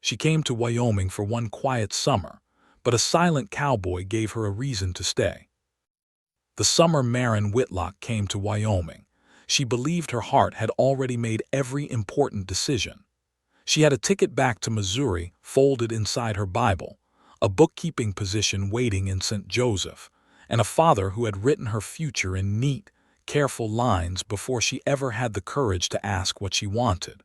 She came to Wyoming for one quiet summer, but a silent cowboy gave her a reason to stay. The summer Maren Whitlock came to Wyoming, she believed her heart had already made every important decision. She had a ticket back to Missouri folded inside her Bible, a bookkeeping position waiting in St. Joseph, and a father who had written her future in neat, careful lines before she ever had the courage to ask what she wanted.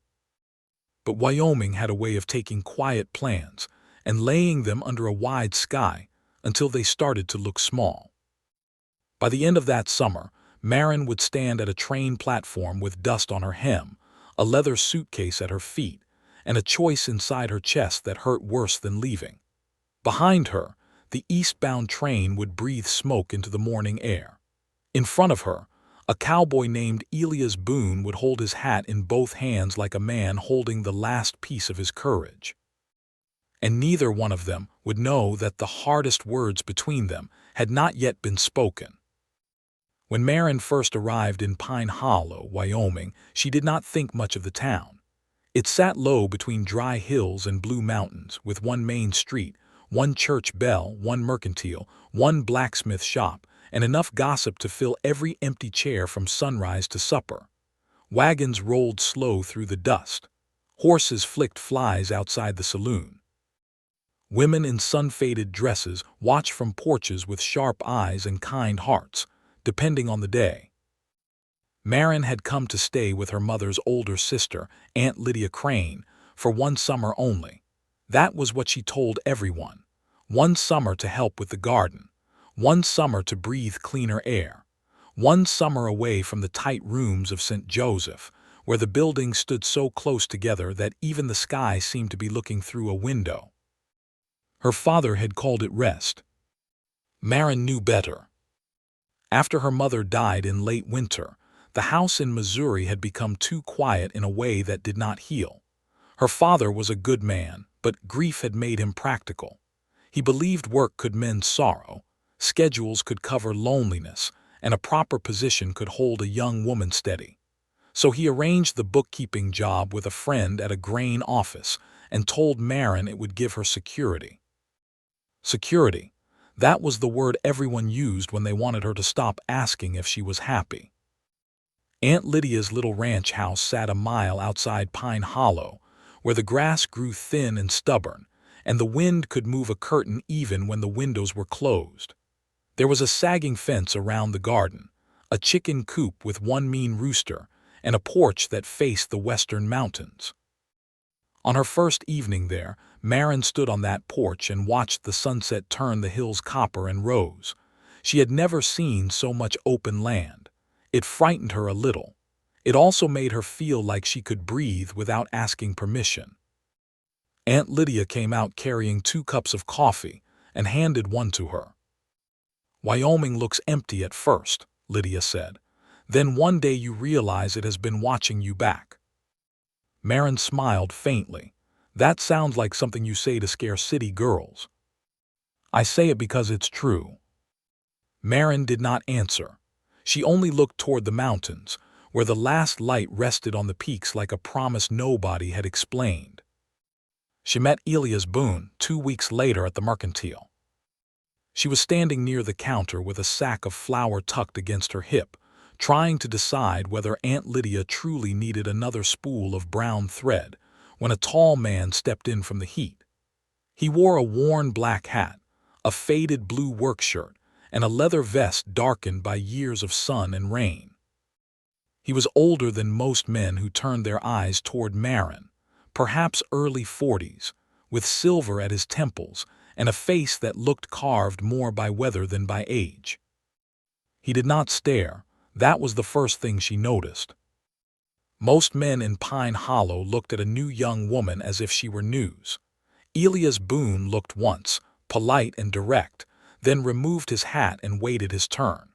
But Wyoming had a way of taking quiet plans and laying them under a wide sky until they started to look small. By the end of that summer, Maren would stand at a train platform with dust on her hem, a leather suitcase at her feet, and a choice inside her chest that hurt worse than leaving. Behind her, the eastbound train would breathe smoke into the morning air. In front of her, a cowboy named Elias Boone would hold his hat in both hands like a man holding the last piece of his courage. And neither one of them would know that the hardest words between them had not yet been spoken. When Maren first arrived in Pine Hollow, Wyoming, she did not think much of the town. It sat low between dry hills and blue mountains, with one main street, one church bell, one mercantile, one blacksmith shop, and enough gossip to fill every empty chair from sunrise to supper. Wagons rolled slow through the dust. Horses flicked flies outside the saloon. Women in sun-faded dresses watched from porches with sharp eyes and kind hearts, depending on the day. Maren had come to stay with her mother's older sister, Aunt Lydia Crane, for one summer only. That was what she told everyone. One summer to help with the garden. One summer to breathe cleaner air. One summer away from the tight rooms of St. Joseph, where the buildings stood so close together that even the sky seemed to be looking through a window. Her father had called it rest. Maren knew better. After her mother died in late winter, the house in Missouri had become too quiet in a way that did not heal. Her father was a good man, but grief had made him practical. He believed work could mend sorrow, schedules could cover loneliness, and a proper position could hold a young woman steady. So he arranged the bookkeeping job with a friend at a grain office and told Maren it would give her security. Security. That was the word everyone used when they wanted her to stop asking if she was happy. Aunt Lydia's little ranch house sat a mile outside Pine Hollow, where the grass grew thin and stubborn, and the wind could move a curtain even when the windows were closed. There was a sagging fence around the garden, a chicken coop with one mean rooster, and a porch that faced the western mountains. On her first evening there, Maren stood on that porch and watched the sunset turn the hills copper and rose. She had never seen so much open land. It frightened her a little. It also made her feel like she could breathe without asking permission. Aunt Lydia came out carrying 2 cups of coffee and handed one to her. "Wyoming looks empty at first," Lydia said. "Then one day you realize it has been watching you back." Maren smiled faintly. "That sounds like something you say to scare city girls." "I say it because it's true." Maren did not answer. She only looked toward the mountains, where the last light rested on the peaks like a promise nobody had explained. She met Elias Boone 2 weeks later at the mercantile. She was standing near the counter with a sack of flour tucked against her hip, trying to decide whether Aunt Lydia truly needed another spool of brown thread, when a tall man stepped in from the heat. He wore a worn black hat, a faded blue work shirt, and a leather vest darkened by years of sun and rain. He was older than most men who turned their eyes toward Maren, perhaps early 40s, with silver at his temples and a face that looked carved more by weather than by age. He did not stare. That was the first thing she noticed. Most men in Pine Hollow looked at a new young woman as if she were news. Elias Boone looked once, polite and direct, then removed his hat and waited his turn.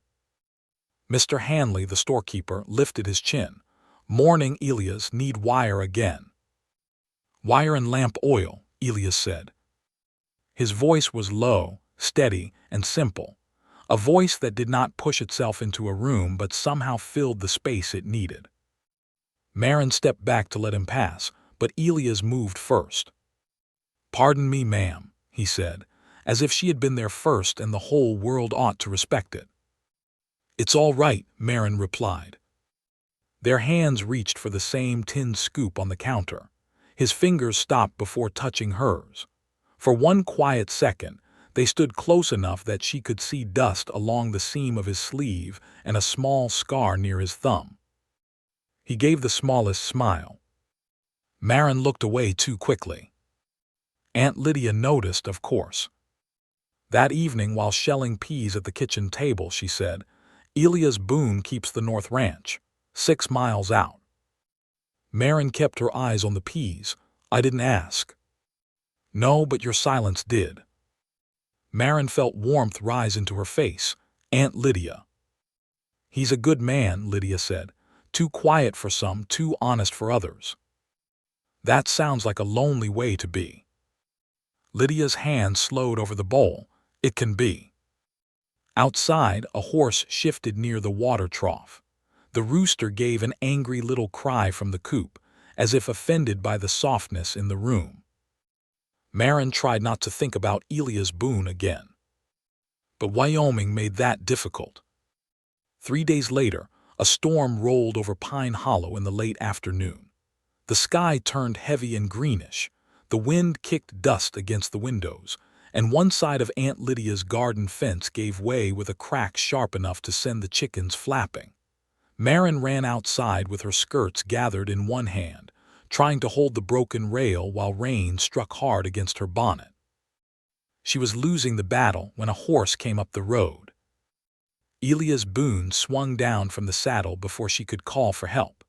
Mr. Hanley, the storekeeper, lifted his chin. "Morning, Elias, need wire again." "Wire and lamp oil," Elias said. His voice was low, steady, and simple, a voice that did not push itself into a room but somehow filled the space it needed. Maren stepped back to let him pass, but Elias moved first. "Pardon me, ma'am," he said, as if she had been there first and the whole world ought to respect it. "It's all right," Maren replied. Their hands reached for the same tin scoop on the counter. His fingers stopped before touching hers. For one quiet second, they stood close enough that she could see dust along the seam of his sleeve and a small scar near his thumb. He gave the smallest smile. Maren looked away too quickly. Aunt Lydia noticed, of course. That evening, while shelling peas at the kitchen table, she said, "Elias Boone keeps the North Ranch, 6 miles out." Maren kept her eyes on the peas. "I didn't ask." "No, but your silence did." Maren felt warmth rise into her face. "Aunt Lydia." "He's a good man," Lydia said. "Too quiet for some, too honest for others." "That sounds like a lonely way to be." Lydia's hand slowed over the bowl. "It can be." Outside, a horse shifted near the water trough. The rooster gave an angry little cry from the coop, as if offended by the softness in the room. Maren tried not to think about Elias Boone again. But Wyoming made that difficult. 3 days later, a storm rolled over Pine Hollow in the late afternoon. The sky turned heavy and greenish. The wind kicked dust against the windows, and one side of Aunt Lydia's garden fence gave way with a crack sharp enough to send the chickens flapping. Maren ran outside with her skirts gathered in one hand, trying to hold the broken rail while rain struck hard against her bonnet. She was losing the battle when a horse came up the road. Elias Boone swung down from the saddle before she could call for help.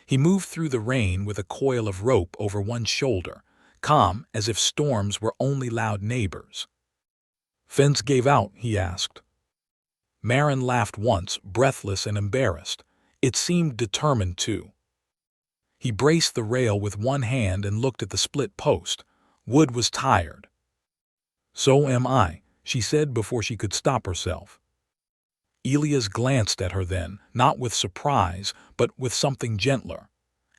He moved through the rain with a coil of rope over one shoulder, calm as if storms were only loud neighbors. "Fence gave out?" he asked. Maren laughed once, breathless and embarrassed. It seemed determined to. He braced the rail with one hand and looked at the split post. Wood was tired. "So am I," she said before she could stop herself. Elias glanced at her then, not with surprise, but with something gentler,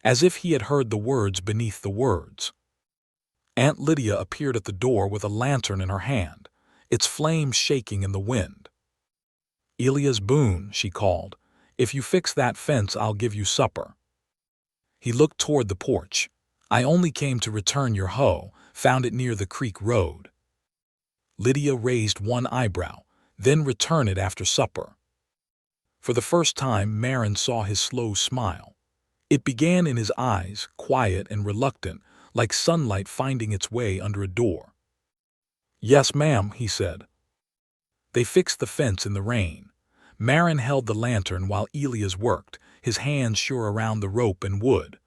as if he had heard the words beneath the words. Aunt Lydia appeared at the door with a lantern in her hand, its flame shaking in the wind. "Elias Boone," she called, "if you fix that fence, I'll give you supper." He looked toward the porch. "I only came to return your hoe, found it near the creek road." Lydia raised one eyebrow, "Then return it after supper." For the first time, Maren saw his slow smile. It began in his eyes, quiet and reluctant, like sunlight finding its way under a door. "Yes, ma'am," he said. They fixed the fence in the rain. Maren held the lantern while Elias worked, his hands sure around the rope and wood.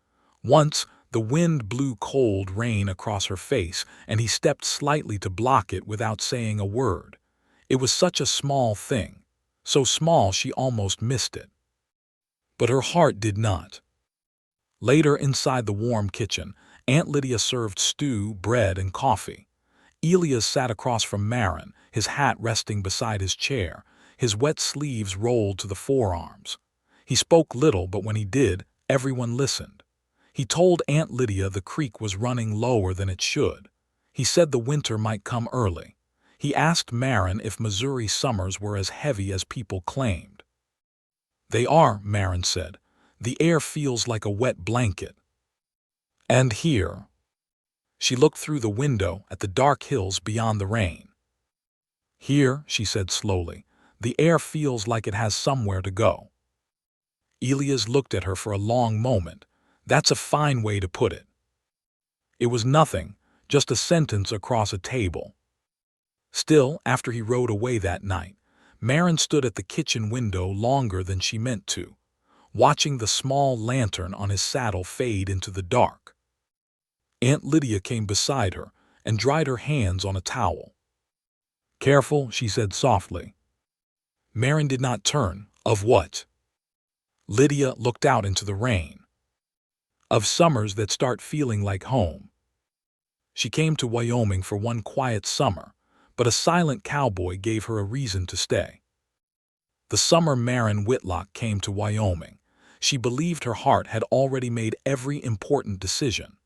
Once, the wind blew cold rain across her face, and he stepped slightly to block it without saying a word. It was such a small thing, so small she almost missed it. But her heart did not. Later, inside the warm kitchen, Aunt Lydia served stew, bread, and coffee. Elias sat across from Maren, his hat resting beside his chair, his wet sleeves rolled to the forearms. He spoke little, but when he did, everyone listened. He told Aunt Lydia the creek was running lower than it should. He said the winter might come early. He asked Maren if Missouri summers were as heavy as people claimed. "They are," Maren said. "The air feels like a wet blanket." "And here?" She looked through the window at the dark hills beyond the rain. "Here," she said slowly, "the air feels like it has somewhere to go." Elias looked at her for a long moment. "That's a fine way to put it." It was nothing, just a sentence across a table. Still, after he rode away that night, Maren stood at the kitchen window longer than she meant to, watching the small lantern on his saddle fade into the dark. Aunt Lydia came beside her and dried her hands on a towel. "Careful," she said softly. Maren did not turn. "Of what?" Lydia looked out into the rain. "Of summers that start feeling like home." She came to Wyoming for one quiet summer, but a silent cowboy gave her a reason to stay. The summer Maren Whitlock came to Wyoming, she believed her heart had already made every important decision.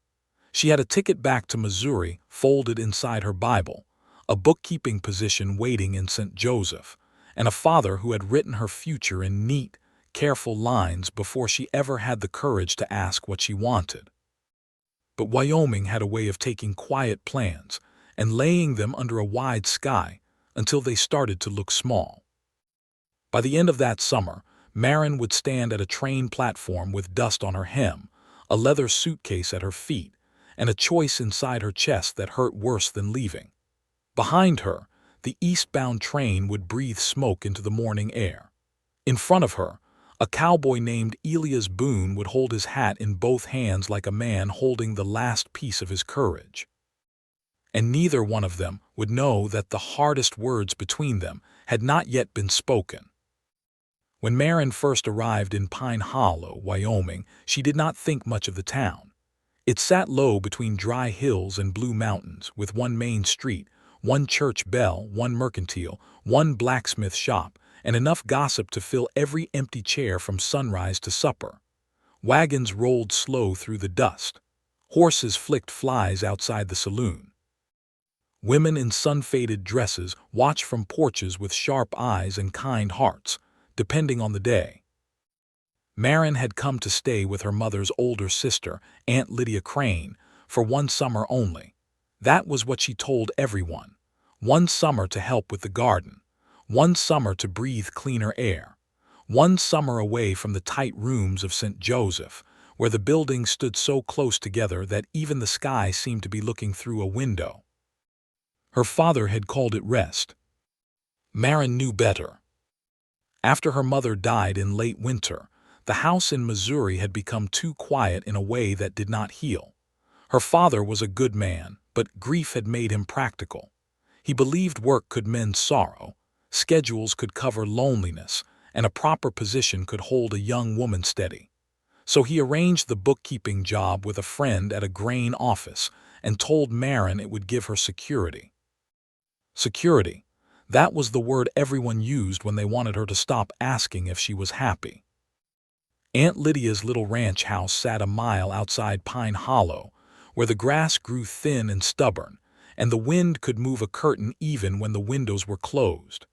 She had a ticket back to Missouri folded inside her Bible, a bookkeeping position waiting in St. Joseph, and a father who had written her future in neat, careful lines before she ever had the courage to ask what she wanted. But Wyoming had a way of taking quiet plans and laying them under a wide sky until they started to look small. By the end of that summer, Maren would stand at a train platform with dust on her hem, a leather suitcase at her feet, and a choice inside her chest that hurt worse than leaving. Behind her, the eastbound train would breathe smoke into the morning air. In front of her, a cowboy named Elias Boone would hold his hat in both hands like a man holding the last piece of his courage. And neither one of them would know that the hardest words between them had not yet been spoken. When Maren first arrived in Pine Hollow, Wyoming, she did not think much of the town. It sat low between dry hills and blue mountains, with one main street, one church bell, one mercantile, one blacksmith shop, and enough gossip to fill every empty chair from sunrise to supper. Wagons rolled slow through the dust. Horses flicked flies outside the saloon. Women in sun-faded dresses watched from porches with sharp eyes and kind hearts, depending on the day. Maren had come to stay with her mother's older sister, Aunt Lydia Crane, for one summer only. That was what she told everyone. One summer to help with the garden. One summer to breathe cleaner air. One summer away from the tight rooms of St. Joseph, where the buildings stood so close together that even the sky seemed to be looking through a window. Her father had called it rest. Maren knew better. After her mother died in late winter, the house in Missouri had become too quiet in a way that did not heal. Her father was a good man, but grief had made him practical. He believed work could mend sorrow, schedules could cover loneliness, and a proper position could hold a young woman steady. So he arranged the bookkeeping job with a friend at a grain office and told Maren it would give her security. Security. That was the word everyone used when they wanted her to stop asking if she was happy. Aunt Lydia's little ranch house sat a mile outside Pine Hollow, where the grass grew thin and stubborn, and the wind could move a curtain even when the windows were closed.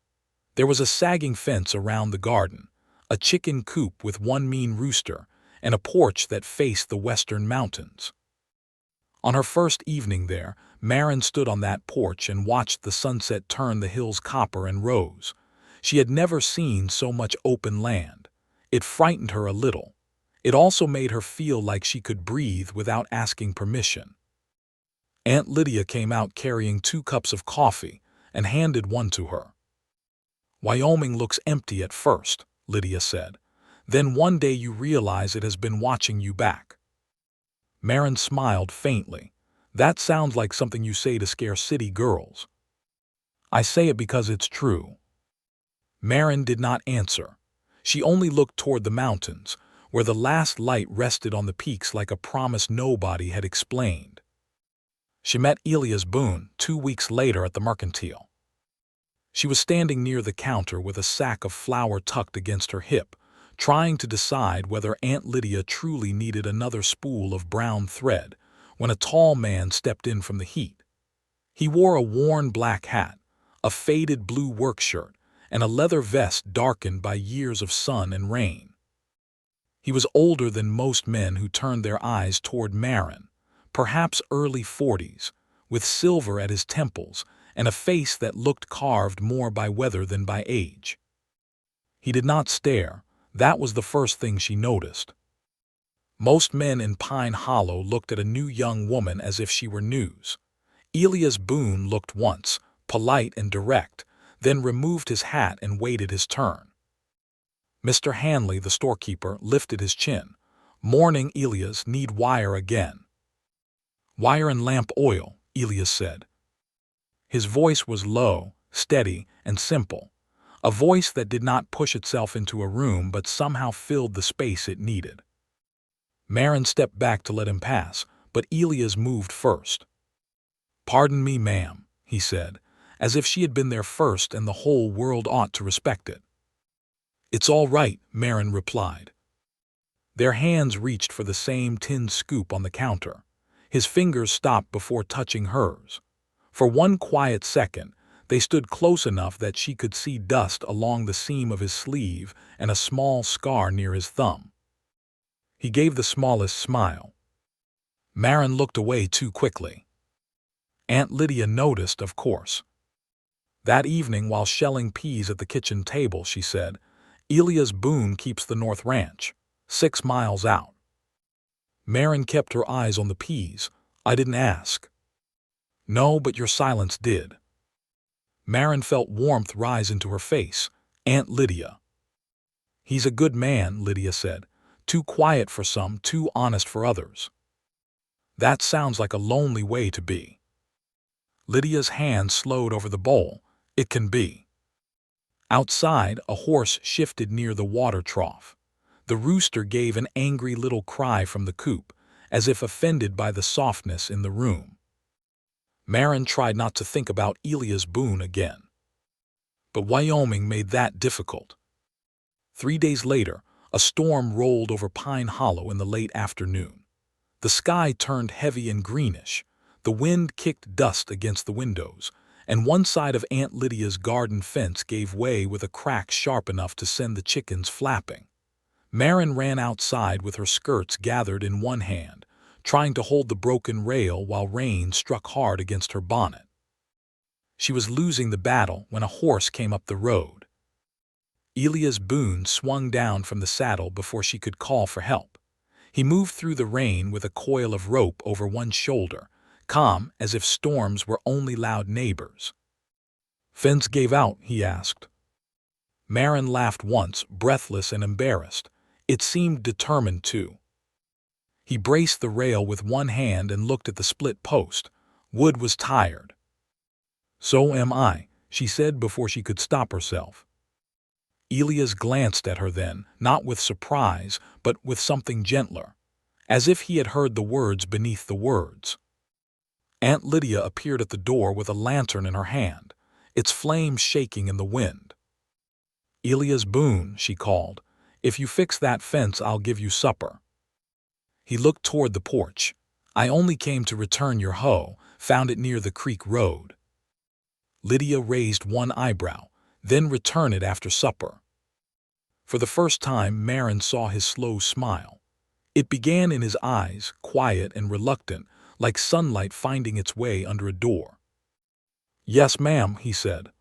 There was a sagging fence around the garden, a chicken coop with one mean rooster, and a porch that faced the western mountains. On her first evening there, Maren stood on that porch and watched the sunset turn the hills copper and rose. She had never seen so much open land. It frightened her a little. It also made her feel like she could breathe without asking permission. Aunt Lydia came out carrying 2 cups of coffee and handed one to her. "Wyoming looks empty at first," Lydia said. "Then one day you realize it has been watching you back." Maren smiled faintly. "That sounds like something you say to scare city girls." "I say it because it's true." Maren did not answer. She only looked toward the mountains, where the last light rested on the peaks like a promise nobody had explained. She met Elias Boone 2 weeks later at the mercantile. She was standing near the counter with a sack of flour tucked against her hip, trying to decide whether Aunt Lydia truly needed another spool of brown thread, when a tall man stepped in from the heat. He wore a worn black hat, a faded blue work shirt, and a leather vest darkened by years of sun and rain. He was older than most men who turned their eyes toward Maren, perhaps early 40s, with silver at his temples and a face that looked carved more by weather than by age. He did not stare. That was the first thing she noticed. Most men in Pine Hollow looked at a new young woman as if she were news. Elias Boone looked once, polite and direct, then removed his hat and waited his turn. Mr. Hanley, the storekeeper, lifted his chin. "Morning, Elias, need wire again." "Wire and lamp oil," Elias said. His voice was low, steady, and simple, a voice that did not push itself into a room but somehow filled the space it needed. Maren stepped back to let him pass, but Elias moved first. "Pardon me, ma'am," he said, as if she had been there first and the whole world ought to respect it. "It's all right," Maren replied. Their hands reached for the same tin scoop on the counter. His fingers stopped before touching hers. For one quiet second, they stood close enough that she could see dust along the seam of his sleeve and a small scar near his thumb. He gave the smallest smile. Maren looked away too quickly. Aunt Lydia noticed, of course. That evening, while shelling peas at the kitchen table, she said, "Elias Boone keeps the North Ranch, 6 miles out." Maren kept her eyes on the peas. "I didn't ask." "No, but your silence did." Maren felt warmth rise into her face. "Aunt Lydia." "He's a good man," Lydia said. "Too quiet for some, too honest for others." "That sounds like a lonely way to be." Lydia's hand slowed over the bowl. "It can be." Outside, a horse shifted near the water trough. The rooster gave an angry little cry from the coop, as if offended by the softness in the room. Maren tried not to think about Elias Boone again. But Wyoming made that difficult. 3 days later, a storm rolled over Pine Hollow in the late afternoon. The sky turned heavy and greenish. The wind kicked dust against the windows, and one side of Aunt Lydia's garden fence gave way with a crack sharp enough to send the chickens flapping. Maren ran outside with her skirts gathered in one hand, trying to hold the broken rail while rain struck hard against her bonnet. She was losing the battle when a horse came up the road. Elias Boone swung down from the saddle before she could call for help. He moved through the rain with a coil of rope over one shoulder, calm as if storms were only loud neighbors. "Fence gave out?" he asked. Maren laughed once, breathless and embarrassed. It seemed determined to. He braced the rail with one hand and looked at the split post. Wood was tired. "So am I," she said before she could stop herself. Elias glanced at her then, not with surprise, but with something gentler, as if he had heard the words beneath the words. Aunt Lydia appeared at the door with a lantern in her hand, its flame shaking in the wind. "Elias Boone," she called, "if you fix that fence, I'll give you supper." He looked toward the porch. "I only came to return your hoe, found it near the creek road." Lydia raised one eyebrow, "Then return it after supper." For the first time, Maren saw his slow smile. It began in his eyes, quiet and reluctant, like sunlight finding its way under a door. "Yes, ma'am," he said.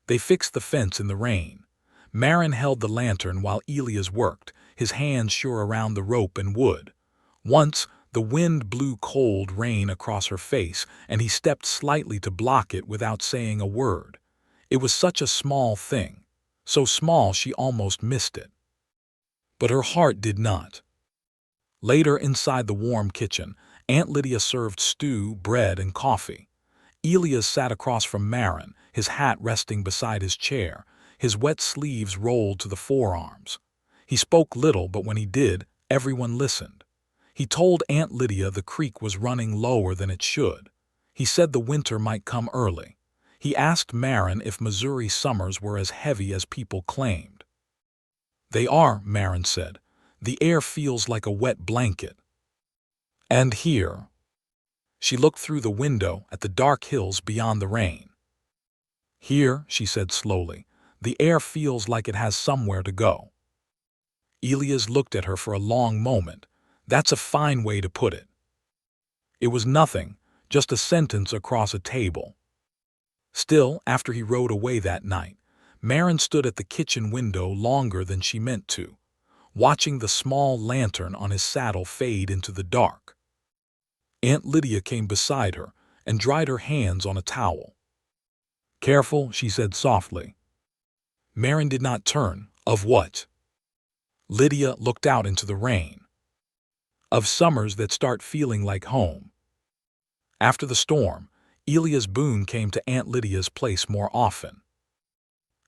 They fixed the fence in the rain. Maren held the lantern while Elias worked, his hands sure around the rope and wood. Once, the wind blew cold rain across her face, and he stepped slightly to block it without saying a word. It was such a small thing, so small she almost missed it. But her heart did not. Later, inside the warm kitchen, Aunt Lydia served stew, bread, and coffee. Elias sat across from Maren, his hat resting beside his chair, his wet sleeves rolled to the forearms. He spoke little, but when he did, everyone listened. He told Aunt Lydia the creek was running lower than it should. He said the winter might come early. He asked Maren if Missouri summers were as heavy as people claimed. "They are," Maren said. "The air feels like a wet blanket." "And here?" She looked through the window at the dark hills beyond the rain. "Here," she said slowly, "the air feels like it has somewhere to go." Elias looked at her for a long moment. "That's a fine way to put it." It was nothing, just a sentence across a table. Still, after he rode away that night, Maren stood at the kitchen window longer than she meant to, watching the small lantern on his saddle fade into the dark. Aunt Lydia came beside her and dried her hands on a towel. "Careful," she said softly. Maren did not turn. "Of what?" Lydia looked out into the rain. "Of summers that start feeling like home." After the storm, Elias Boone came to Aunt Lydia's place more often.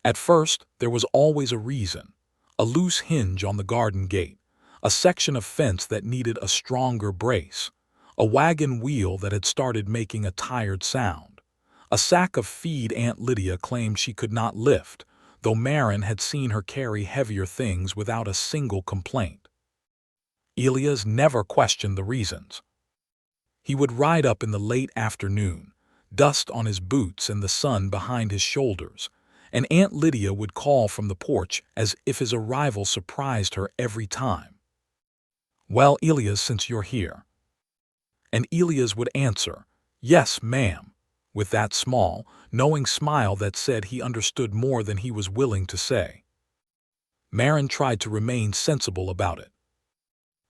At first, there was always a reason: a loose hinge on the garden gate, a section of fence that needed a stronger brace, a wagon wheel that had started making a tired sound, a sack of feed Aunt Lydia claimed she could not lift, though Maren had seen her carry heavier things without a single complaint. Elias never questioned the reasons. He would ride up in the late afternoon, dust on his boots and the sun behind his shoulders, and Aunt Lydia would call from the porch as if his arrival surprised her every time. "Well, Elias, since you're here." And Elias would answer, "Yes, ma'am," with that small, knowing smile that said he understood more than he was willing to say. Maren tried to remain sensible about it.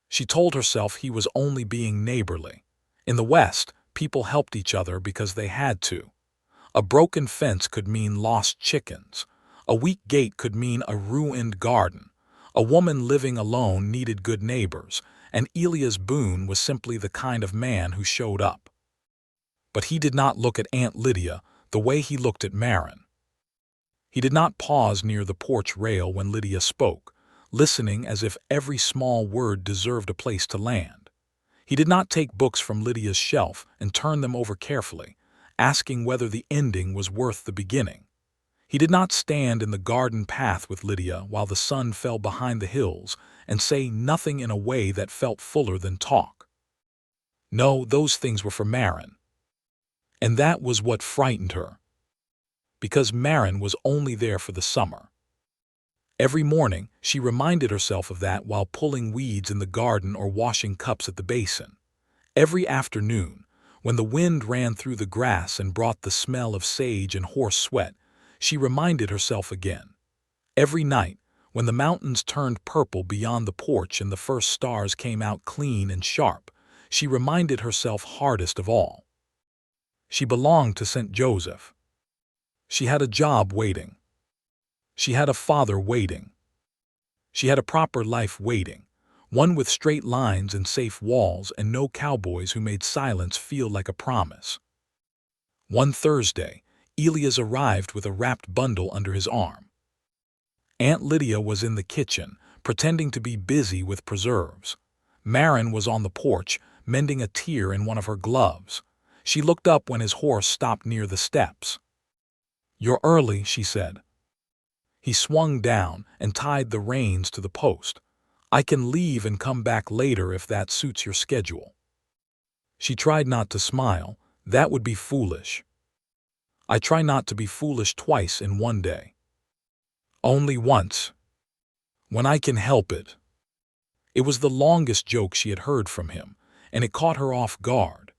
She told herself he was only being neighborly. In the West, people helped each other because they had to. A broken fence could mean lost chickens. A weak gate could mean a ruined garden. A woman living alone needed good neighbors, and Elias Boone was simply the kind of man who showed up. But he did not look at Aunt Lydia the way he looked at Maren. He did not pause near the porch rail when Lydia spoke, listening as if every small word deserved a place to land. He did not take books from Lydia's shelf and turn them over carefully, asking whether the ending was worth the beginning. He did not stand in the garden path with Lydia while the sun fell behind the hills and say nothing in a way that felt fuller than talk. No, those things were for Maren. And that was what frightened her. Because Maren was only there for the summer. Every morning, she reminded herself of that while pulling weeds in the garden or washing cups at the basin. Every afternoon, when the wind ran through the grass and brought the smell of sage and horse sweat, she reminded herself again. Every night, when the mountains turned purple beyond the porch and the first stars came out clean and sharp, she reminded herself hardest of all. She belonged to St. Joseph. She had a job waiting. She had a father waiting. She had a proper life waiting, one with straight lines and safe walls and no cowboys who made silence feel like a promise. One Thursday, Elias arrived with a wrapped bundle under his arm. Aunt Lydia was in the kitchen, pretending to be busy with preserves. Maren was on the porch, mending a tear in one of her gloves. She looked up when his horse stopped near the steps. "You're early," she said. He swung down and tied the reins to the post. "I can leave and come back later if that suits your schedule." She tried not to smile. That would be foolish. I try not to be foolish twice in one day. Only once. When I can help it. It was the longest joke she had heard from him, and it caught her off guard.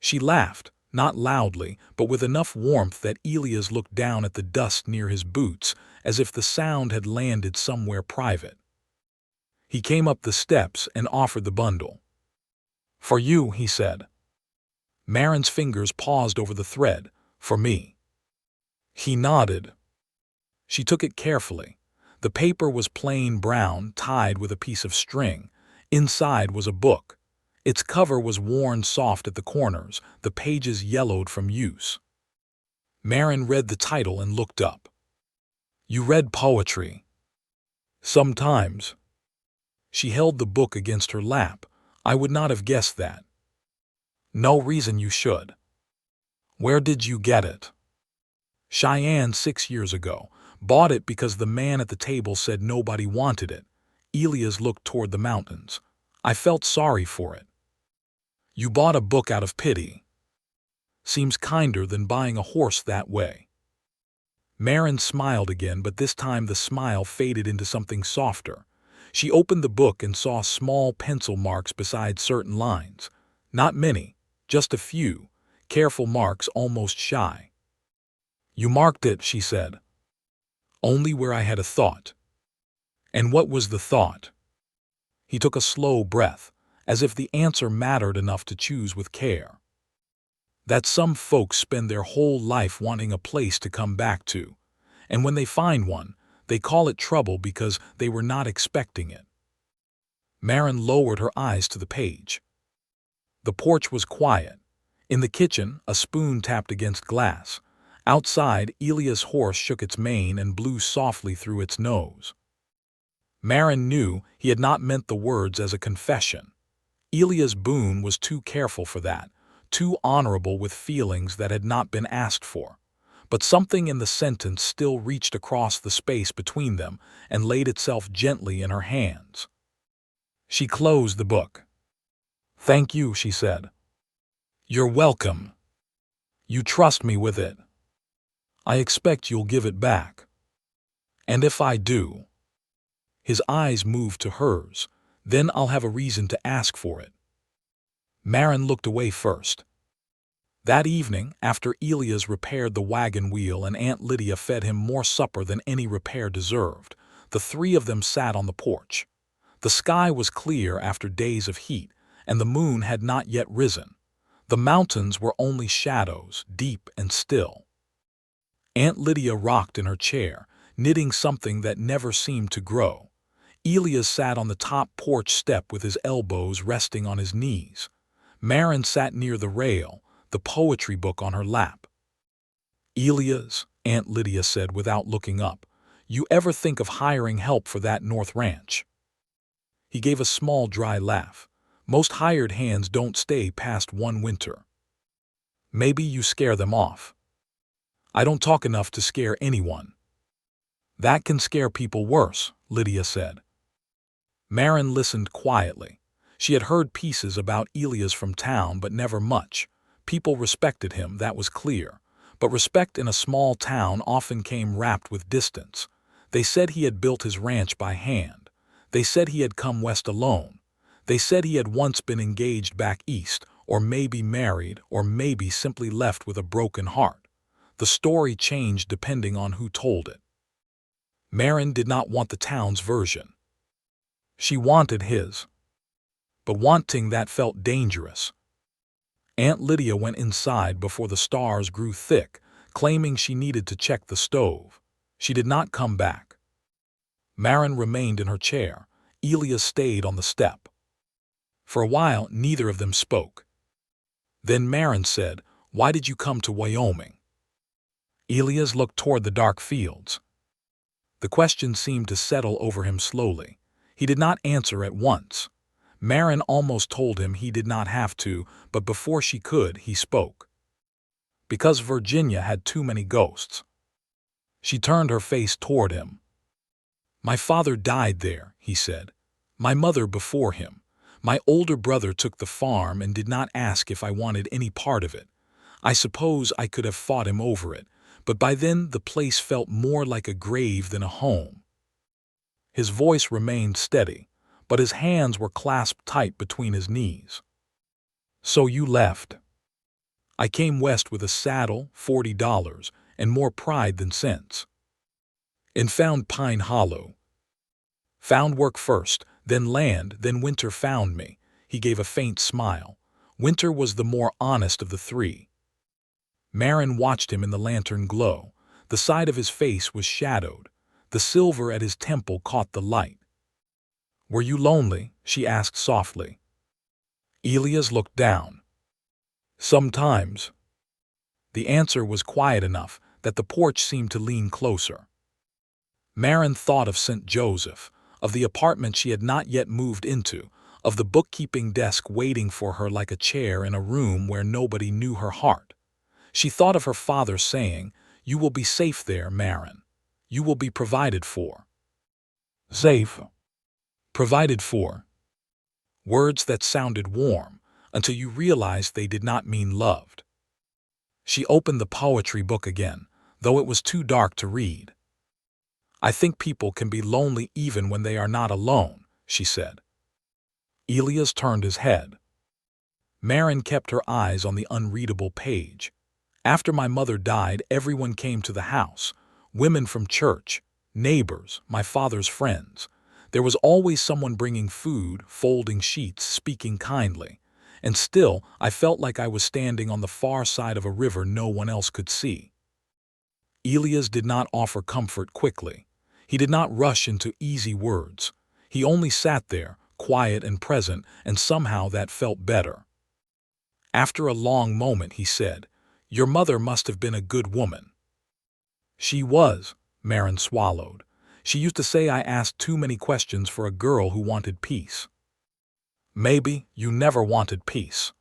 She laughed, not loudly, but with enough warmth that Elias looked down at the dust near his boots, as if the sound had landed somewhere private. He came up the steps and offered the bundle. "For you," he said. Maren's fingers paused over the thread. "For me." He nodded. She took it carefully. The paper was plain brown, tied with a piece of string. Inside was a book. Its cover was worn soft at the corners, the pages yellowed from use. Maren read the title and looked up. "You read poetry." "Sometimes." She held the book against her lap. "I would not have guessed that." "No reason you should." "Where did you get it?" "Cheyenne 6 years ago. Bought it because the man at the table said nobody wanted it." Elias looked toward the mountains. "I felt sorry for it." "You bought a book out of pity." "Seems kinder than buying a horse that way." Maren smiled again, but this time the smile faded into something softer. She opened the book and saw small pencil marks beside certain lines. Not many, just a few, careful marks, almost shy. "You marked it," she said. "Only where I had a thought." "And what was the thought?" He took a slow breath, as if the answer mattered enough to choose with care. "That some folks spend their whole life wanting a place to come back to, and when they find one, they call it trouble because they were not expecting it." Maren lowered her eyes to the page. The porch was quiet. In the kitchen, a spoon tapped against glass. Outside, Elias' horse shook its mane and blew softly through its nose. Maren knew he had not meant the words as a confession. Elias Boone was too careful for that, too honorable with feelings that had not been asked for. But something in the sentence still reached across the space between them and laid itself gently in her hands. She closed the book. "Thank you," she said. You're welcome. You trust me with it. I expect you'll give it back. And if I do, his eyes moved to hers, then I'll have a reason to ask for it. Maren looked away first. That evening, after Elias repaired the wagon wheel and Aunt Lydia fed him more supper than any repair deserved, the three of them sat on the porch. The sky was clear after days of heat, and the moon had not yet risen. The mountains were only shadows, deep and still. Aunt Lydia rocked in her chair, knitting something that never seemed to grow. Elias sat on the top porch step with his elbows resting on his knees. Maren sat near the rail, the poetry book on her lap. Elias, Aunt Lydia said without looking up, you ever think of hiring help for that North Ranch? He gave a small dry laugh. Most hired hands don't stay past one winter. Maybe you scare them off. I don't talk enough to scare anyone. That can scare people worse, Lydia said. Maren listened quietly. She had heard pieces about Elias from town, but never much. People respected him, that was clear. But respect in a small town often came wrapped with distance. They said he had built his ranch by hand. They said he had come west alone. They said he had once been engaged back east, or maybe married, or maybe simply left with a broken heart. The story changed depending on who told it. Maren did not want the town's version. She wanted his. But wanting that felt dangerous. Aunt Lydia went inside before the stars grew thick, claiming she needed to check the stove. She did not come back. Maren remained in her chair. Elias stayed on the step. For a while, neither of them spoke. Then Maren said, "Why did you come to Wyoming?" Elias looked toward the dark fields. The question seemed to settle over him slowly. He did not answer at once. Maren almost told him he did not have to, but before she could, he spoke. Because Virginia had too many ghosts. She turned her face toward him. My father died there, he said. My mother before him. My older brother took the farm and did not ask if I wanted any part of it. I suppose I could have fought him over it, but by then the place felt more like a grave than a home. His voice remained steady, but his hands were clasped tight between his knees. So you left. I came west with a saddle, $40, and more pride than sense. And found Pine Hollow. Found work first, then land, then winter found me. He gave a faint smile. Winter was the more honest of the three. Maren watched him in the lantern glow. The side of his face was shadowed. The silver at his temple caught the light. Were you lonely? She asked softly. Elias looked down. Sometimes. The answer was quiet enough that the porch seemed to lean closer. Maren thought of St. Joseph, of the apartment she had not yet moved into, of the bookkeeping desk waiting for her like a chair in a room where nobody knew her heart. She thought of her father saying, "You will be safe there, Maren. You will be provided for." Safe. Provided for. Words that sounded warm, until you realized they did not mean loved. She opened the poetry book again, though it was too dark to read. I think people can be lonely even when they are not alone, she said. Elias turned his head. Maren kept her eyes on the unreadable page. After my mother died, everyone came to the house. Women from church, neighbors, my father's friends. There was always someone bringing food, folding sheets, speaking kindly. And still, I felt like I was standing on the far side of a river no one else could see. Elias did not offer comfort quickly. He did not rush into easy words. He only sat there, quiet and present, and somehow that felt better. After a long moment, he said, "Your mother must have been a good woman." She was, Maren swallowed. She used to say I asked too many questions for a girl who wanted peace. Maybe you never wanted peace.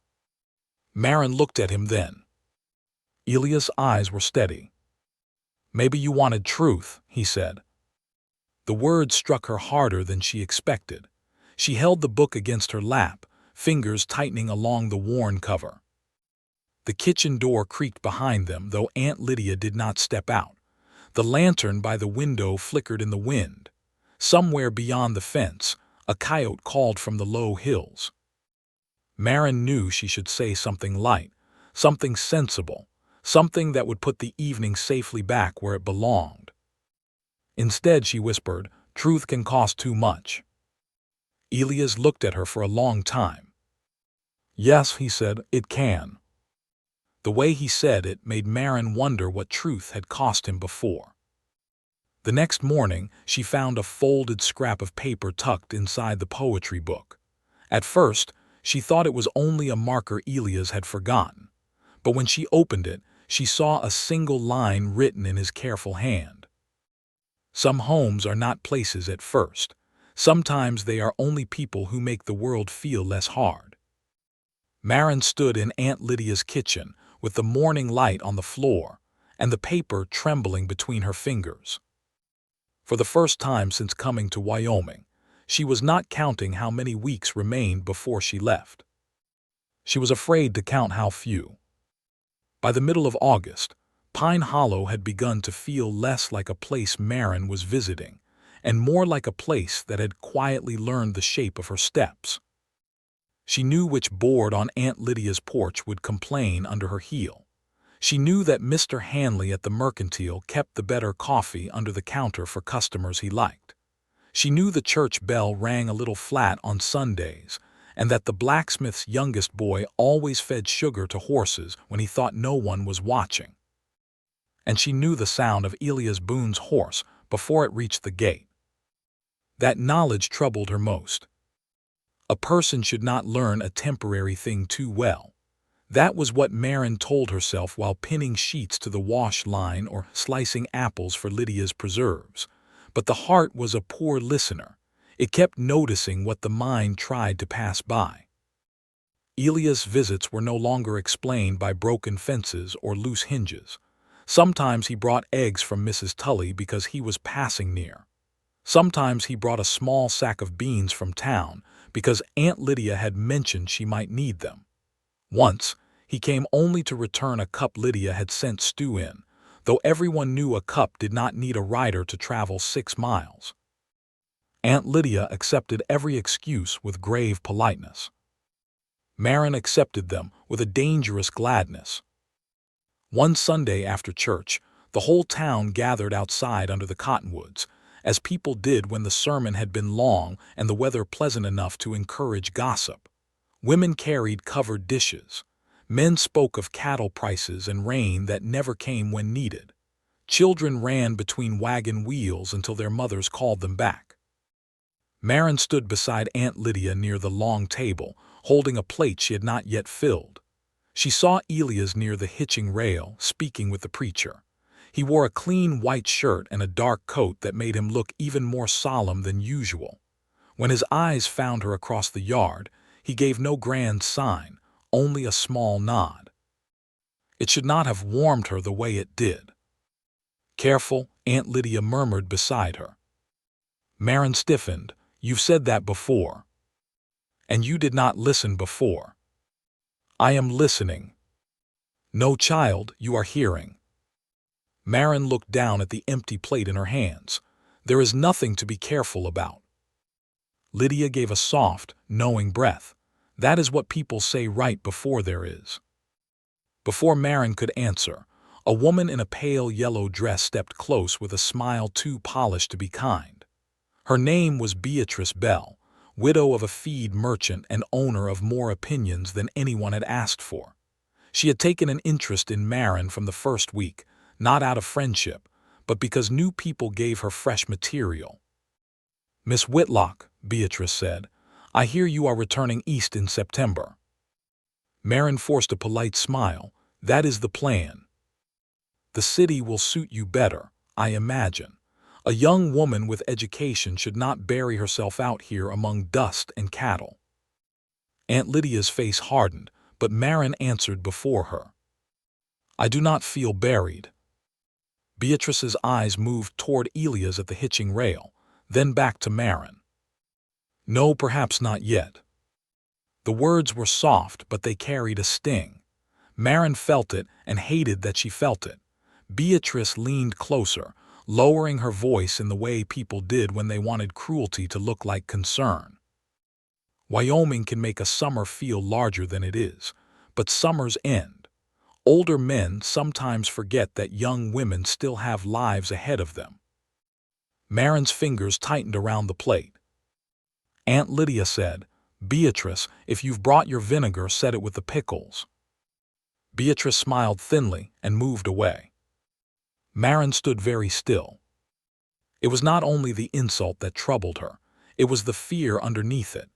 Maren looked at him then. Elias' eyes were steady. Maybe you wanted truth, he said. The words struck her harder than she expected. She held the book against her lap, fingers tightening along the worn cover. The kitchen door creaked behind them, though Aunt Lydia did not step out. The lantern by the window flickered in the wind. Somewhere beyond the fence, a coyote called from the low hills. Maren knew she should say something light, something sensible, something that would put the evening safely back where it belonged. Instead, she whispered, "Truth can cost too much." Elias looked at her for a long time. "Yes," he said, "it can." The way he said it made Maren wonder what truth had cost him before. The next morning, she found a folded scrap of paper tucked inside the poetry book. At first, she thought it was only a marker Elias had forgotten. But when she opened it, she saw a single line written in his careful hand. "Some homes are not places at first. Sometimes they are only people who make the world feel less hard." Maren stood in Aunt Lydia's kitchen, with the morning light on the floor, and the paper trembling between her fingers. For the first time since coming to Wyoming, she was not counting how many weeks remained before she left. She was afraid to count how few. By the middle of August, Pine Hollow had begun to feel less like a place Maren was visiting, and more like a place that had quietly learned the shape of her steps. She knew which board on Aunt Lydia's porch would complain under her heel. She knew that Mr. Hanley at the Mercantile kept the better coffee under the counter for customers he liked. She knew the church bell rang a little flat on Sundays, and that the blacksmith's youngest boy always fed sugar to horses when he thought no one was watching. And she knew the sound of Elias Boone's horse before it reached the gate. That knowledge troubled her most. A person should not learn a temporary thing too well. That was what Maren told herself while pinning sheets to the wash line or slicing apples for Lydia's preserves. But the heart was a poor listener. It kept noticing what the mind tried to pass by. Elias' visits were no longer explained by broken fences or loose hinges. Sometimes he brought eggs from Mrs. Tully because he was passing near. Sometimes he brought a small sack of beans from town because Aunt Lydia had mentioned she might need them. Once, he came only to return a cup Lydia had sent stew in, though everyone knew a cup did not need a rider to travel 6 miles. Aunt Lydia accepted every excuse with grave politeness. Maren accepted them with a dangerous gladness. One Sunday after church, the whole town gathered outside under the cottonwoods, as people did when the sermon had been long and the weather pleasant enough to encourage gossip. Women carried covered dishes. Men spoke of cattle prices and rain that never came when needed. Children ran between wagon wheels until their mothers called them back. Maren stood beside Aunt Lydia near the long table, holding a plate she had not yet filled. She saw Elias near the hitching rail, speaking with the preacher. He wore a clean white shirt and a dark coat that made him look even more solemn than usual. When his eyes found her across the yard, he gave no grand sign, only a small nod. It should not have warmed her the way it did. "Careful," Aunt Lydia murmured beside her. Maren stiffened. "You've said that before. And you did not listen before." "I am listening." "No, child, you are hearing." Maren looked down at the empty plate in her hands. "There is nothing to be careful about." Lydia gave a soft, knowing breath. "That is what people say right before there is." Before Maren could answer, a woman in a pale yellow dress stepped close with a smile too polished to be kind. Her name was Beatrice Bell, widow of a feed merchant and owner of more opinions than anyone had asked for. She had taken an interest in Maren from the first week, not out of friendship, but because new people gave her fresh material. "Miss Whitlock," Beatrice said, "I hear you are returning east in September." Maren forced a polite smile. "That is the plan. The city will suit you better, I imagine. A young woman with education should not bury herself out here among dust and cattle." Aunt Lydia's face hardened, but Maren answered before her. "I do not feel buried." Beatrice's eyes moved toward Elias at the hitching rail, then back to Maren. "No, perhaps not yet." The words were soft, but they carried a sting. Maren felt it and hated that she felt it. Beatrice leaned closer, lowering her voice in the way people did when they wanted cruelty to look like concern. Wyoming can make a summer feel larger than it is, but summers end. Older men sometimes forget that young women still have lives ahead of them. Maren's fingers tightened around the plate. Aunt Lydia said, "Beatrice, if you've brought your vinegar, set it with the pickles." Beatrice smiled thinly and moved away. Maren stood very still. It was not only the insult that troubled her, it was the fear underneath it.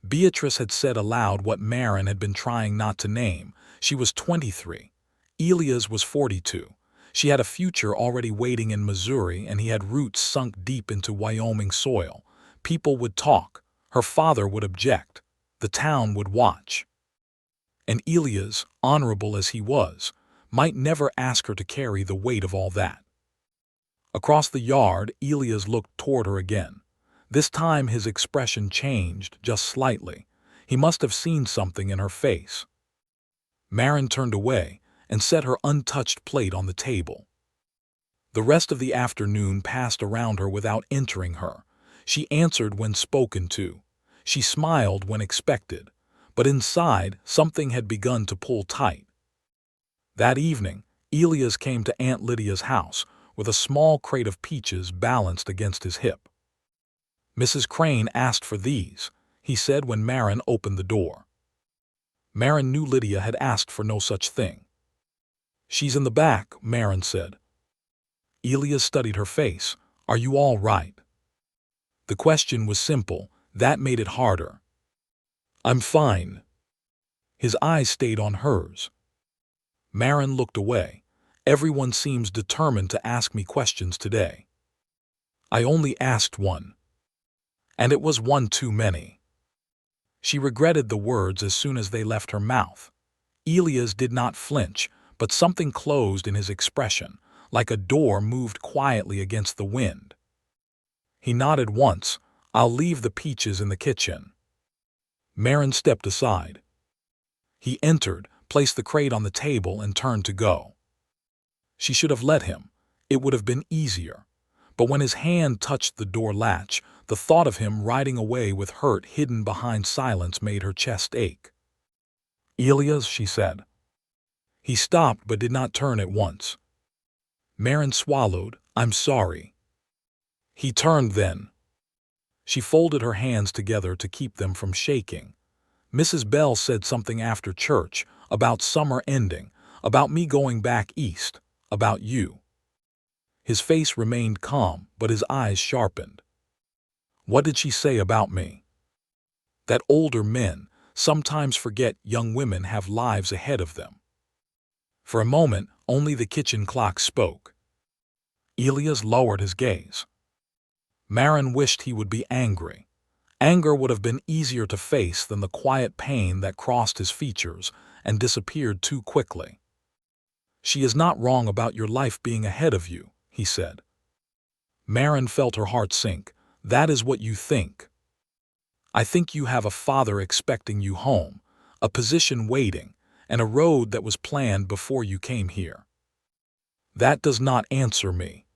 Beatrice had said aloud what Maren had been trying not to name. She was 23. Elias was 42. She had a future already waiting in Missouri, and he had roots sunk deep into Wyoming soil. People would talk. Her father would object. The town would watch. And Elias, honorable as he was, might never ask her to carry the weight of all that. Across the yard, Elias looked toward her again. This time his expression changed just slightly. He must have seen something in her face. Maren turned away and set her untouched plate on the table. The rest of the afternoon passed around her without entering her. She answered when spoken to. She smiled when expected, but inside something had begun to pull tight. That evening, Elias came to Aunt Lydia's house with a small crate of peaches balanced against his hip. "Mrs. Crane asked for these," he said when Maren opened the door. Maren knew Lydia had asked for no such thing. "She's in the back," Maren said. Elias studied her face. "Are you all right?" The question was simple. That made it harder. "I'm fine." His eyes stayed on hers. Maren looked away. "Everyone seems determined to ask me questions today." "I only asked one. And it was one too many." She regretted the words as soon as they left her mouth. Elias did not flinch, but something closed in his expression, like a door moved quietly against the wind. He nodded once. "I'll leave the peaches in the kitchen." Maren stepped aside. He entered, placed the crate on the table, and turned to go. She should have let him. It would have been easier. But when his hand touched the door latch, the thought of him riding away with hurt hidden behind silence made her chest ache. "Elias," she said. He stopped but did not turn at once. Maren swallowed. "I'm sorry." He turned then. She folded her hands together to keep them from shaking. "Mrs. Bell said something after church, about summer ending, about me going back east, about you." His face remained calm, but his eyes sharpened. "What did she say about me?" "That older men sometimes forget young women have lives ahead of them." For a moment, only the kitchen clock spoke. Elias lowered his gaze. Maren wished he would be angry. Anger would have been easier to face than the quiet pain that crossed his features and disappeared too quickly. "She is not wrong about your life being ahead of you," he said. Maren felt her heart sink. "That is what you think. I think you have a father expecting you home, a position waiting, and a road that was planned before you came here." "That does not answer me."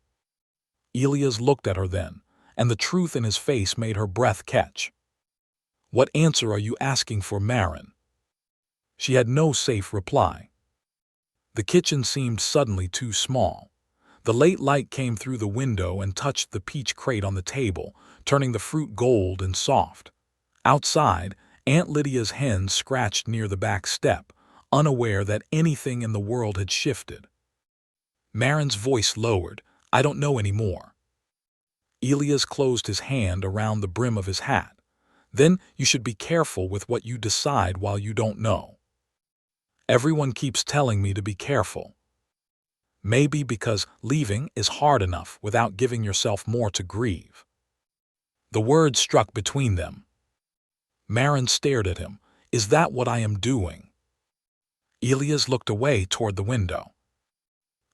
Elias looked at her then, and the truth in his face made her breath catch. "What answer are you asking for, Maren?" She had no safe reply. The kitchen seemed suddenly too small. The late light came through the window and touched the peach crate on the table, turning the fruit gold and soft. Outside, Aunt Lydia's hens scratched near the back step, unaware that anything in the world had shifted. Maren's voice lowered. "I don't know anymore." Elias closed his hand around the brim of his hat. "Then you should be careful with what you decide while you don't know." "Everyone keeps telling me to be careful." "Maybe because leaving is hard enough without giving yourself more to grieve." The words struck between them. Maren stared at him. "Is that what I am doing?" Elias looked away toward the window.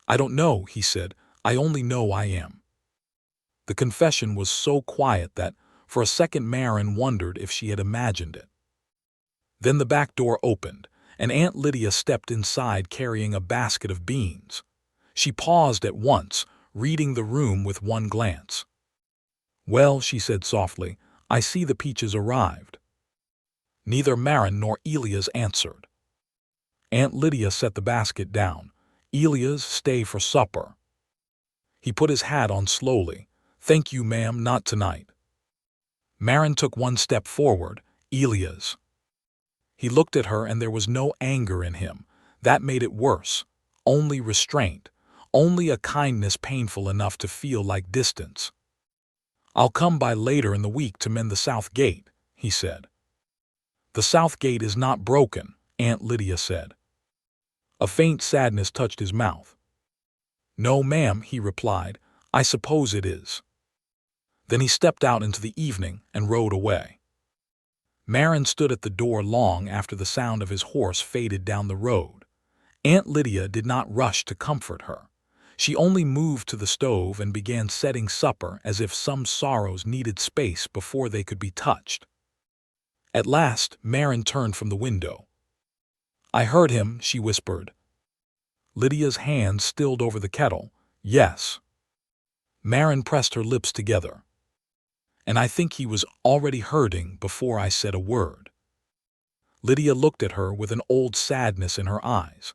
"I don't know," he said. "I only know I am." The confession was so quiet that, for a second, Maren wondered if she had imagined it. Then the back door opened, and Aunt Lydia stepped inside carrying a basket of beans. She paused at once, reading the room with one glance. "Well," she said softly, "I see the peaches arrived." Neither Maren nor Elias answered. Aunt Lydia set the basket down. "Elias, stay for supper." He put his hat on slowly. "Thank you, ma'am, not tonight." Maren took one step forward. "Elias." He looked at her and there was no anger in him. That made it worse. Only restraint. Only a kindness painful enough to feel like distance. "I'll come by later in the week to mend the south gate," he said. "The south gate is not broken," Aunt Lydia said. A faint sadness touched his mouth. "No, ma'am," he replied. "I suppose it is." Then he stepped out into the evening and rode away. Maren stood at the door long after the sound of his horse faded down the road. Aunt Lydia did not rush to comfort her. She only moved to the stove and began setting supper as if some sorrows needed space before they could be touched. At last, Maren turned from the window. "I heard him," she whispered. Lydia's hand stilled over the kettle. "Yes." Maren pressed her lips together. "And I think he was already hurting before I said a word." Lydia looked at her with an old sadness in her eyes.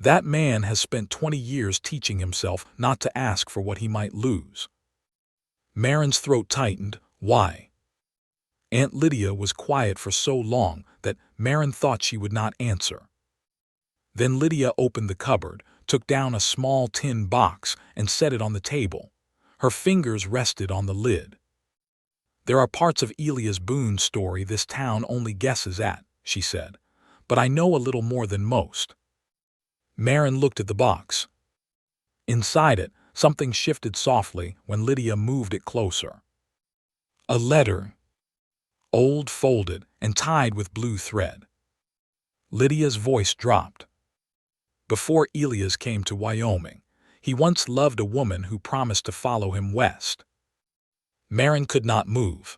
"That man has spent 20 years teaching himself not to ask for what he might lose." Maren's throat tightened. "Why?" Aunt Lydia was quiet for so long that Maren thought she would not answer. Then Lydia opened the cupboard, took down a small tin box, and set it on the table. Her fingers rested on the lid. "There are parts of Elias Boone's story this town only guesses at," she said, "but I know a little more than most." Maren looked at the box. Inside it, something shifted softly when Lydia moved it closer. A letter. Old, folded, and tied with blue thread. Lydia's voice dropped. "Before Elias came to Wyoming, he once loved a woman who promised to follow him west." Maren could not move.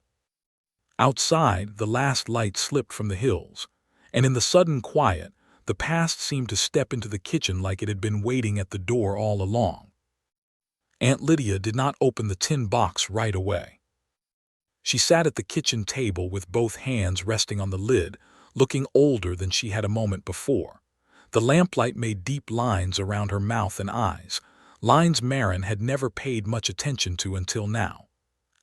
Outside, the last light slipped from the hills, and in the sudden quiet, the past seemed to step into the kitchen like it had been waiting at the door all along. Aunt Lydia did not open the tin box right away. She sat at the kitchen table with both hands resting on the lid, looking older than she had a moment before. The lamplight made deep lines around her mouth and eyes, lines Maren had never paid much attention to until now.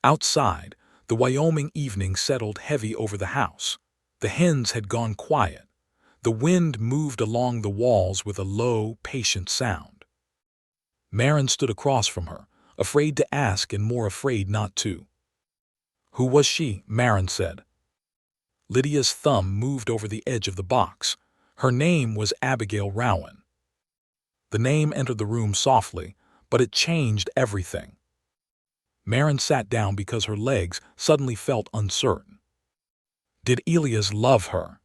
Outside, the Wyoming evening settled heavy over the house. The hens had gone quiet. The wind moved along the walls with a low, patient sound. Maren stood across from her, afraid to ask and more afraid not to. "Who was she?" Maren said. Lydia's thumb moved over the edge of the box. "Her name was Abigail Rowan." The name entered the room softly, but it changed everything. Maren sat down because her legs suddenly felt uncertain. "Did Elias love her?"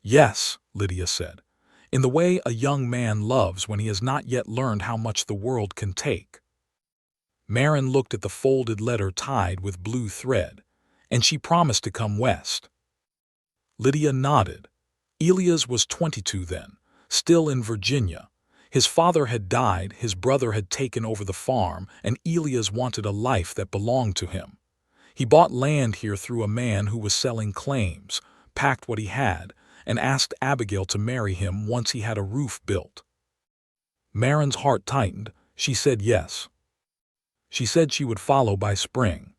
"Yes," Lydia said, "in the way a young man loves when he has not yet learned how much the world can take." Maren looked at the folded letter tied with blue thread, and she promised to come west. Lydia nodded. Elias was 22 then, still in Virginia. His father had died, his brother had taken over the farm, and Elias wanted a life that belonged to him. He bought land here through a man who was selling claims, packed what he had, and asked Abigail to marry him once he had a roof built. Maren's heart tightened. She said yes. She said she would follow by spring.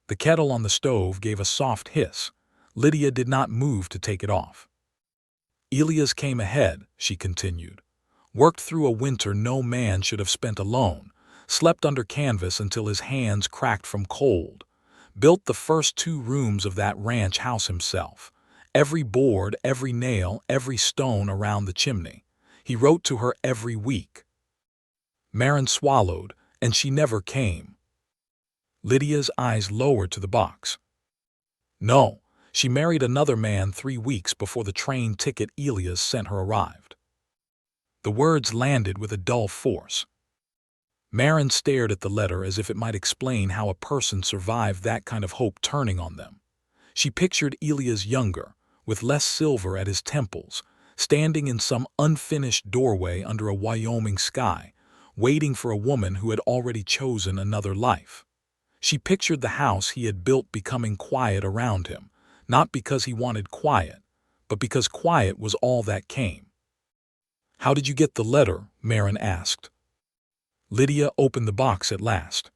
The kettle on the stove gave a soft hiss. Lydia did not move to take it off. "Elias came ahead," she continued. "Worked through a winter no man should have spent alone, slept under canvas until his hands cracked from cold, built the first 2 rooms of that ranch house himself, every board, every nail, every stone around the chimney. He wrote to her every week." Maren swallowed, and she never came. Lydia's eyes lowered to the box. "No, she married another man 3 weeks before the train ticket Elias sent her arrived." The words landed with a dull force. Maren stared at the letter as if it might explain how a person survived that kind of hope turning on them. She pictured Elias younger, with less silver at his temples, standing in some unfinished doorway under a Wyoming sky, waiting for a woman who had already chosen another life. She pictured the house he had built becoming quiet around him, not because he wanted quiet, but because quiet was all that came. "How did you get the letter?" Maren asked. Lydia opened the box at last.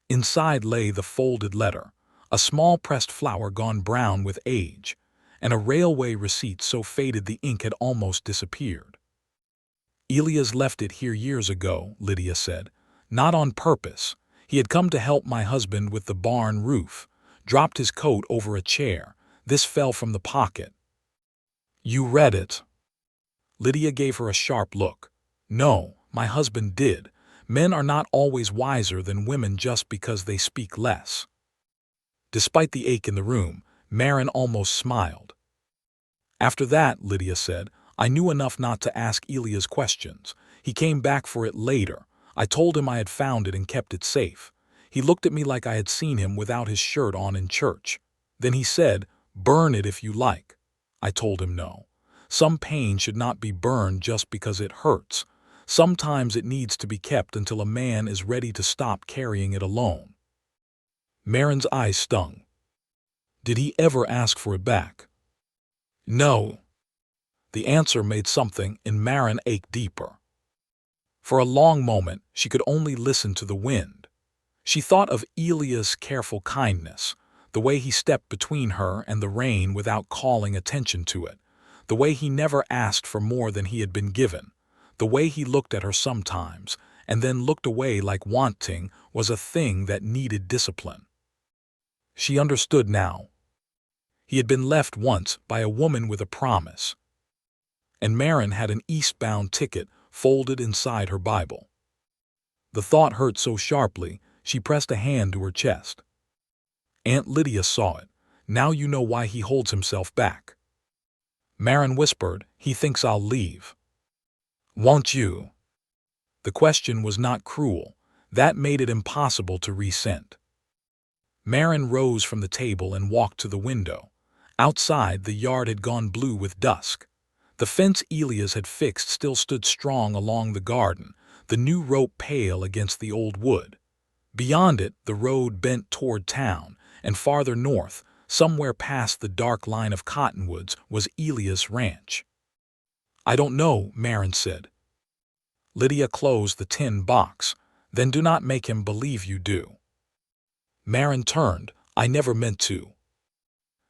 Inside lay the folded letter, a small pressed flower gone brown with age, and a railway receipt so faded the ink had almost disappeared. "Elias left it here years ago," Lydia said. "Not on purpose. He had come to help my husband with the barn roof, dropped his coat over a chair. This fell from the pocket." "You read it?" Lydia gave her a sharp look. "No, my husband did. Men are not always wiser than women just because they speak less." Despite the ache in the room, Maren almost smiled. "After that," Lydia said, "I knew enough not to ask Elias questions. He came back for it later. I told him I had found it and kept it safe. He looked at me like I had seen him without his shirt on in church. Then he said, 'Burn it if you like.' I told him no. Some pain should not be burned just because it hurts. Sometimes it needs to be kept until a man is ready to stop carrying it alone." Maren's eyes stung. "Did he ever ask for it back?" "No." The answer made something in Maren ache deeper. For a long moment, she could only listen to the wind. She thought of Elias' careful kindness, the way he stepped between her and the rain without calling attention to it, the way he never asked for more than he had been given, the way he looked at her sometimes and then looked away like wanting was a thing that needed discipline. She understood now. He had been left once by a woman with a promise, and Maren had an eastbound ticket folded inside her Bible. The thought hurt so sharply, she pressed a hand to her chest. Aunt Lydia saw it. "Now you know why he holds himself back." Maren whispered, "He thinks I'll leave." "Won't you?" The question was not cruel. That made it impossible to resent. Maren rose from the table and walked to the window. Outside, the yard had gone blue with dusk. The fence Elias had fixed still stood strong along the garden, the new rope pale against the old wood. Beyond it, the road bent toward town, and farther north, somewhere past the dark line of cottonwoods, was Elias' ranch. "I don't know," Maren said. Lydia closed the tin box. "Then do not make him believe you do." Maren turned. "I never meant to."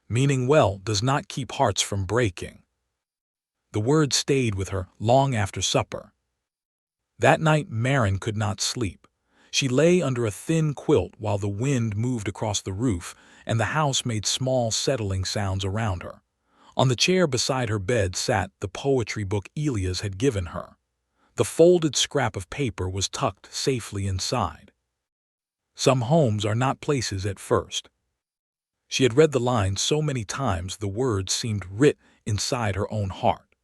Meaning well does not keep hearts from breaking. The word stayed with her long after supper. That night Maren could not sleep. She lay under a thin quilt while the wind moved across the roof and the house made small settling sounds around her. On the chair beside her bed sat the poetry book Elias had given her. The folded scrap of paper was tucked safely inside. Some homes are not places at first. She had read the lines so many times the words seemed writ inside her own heart.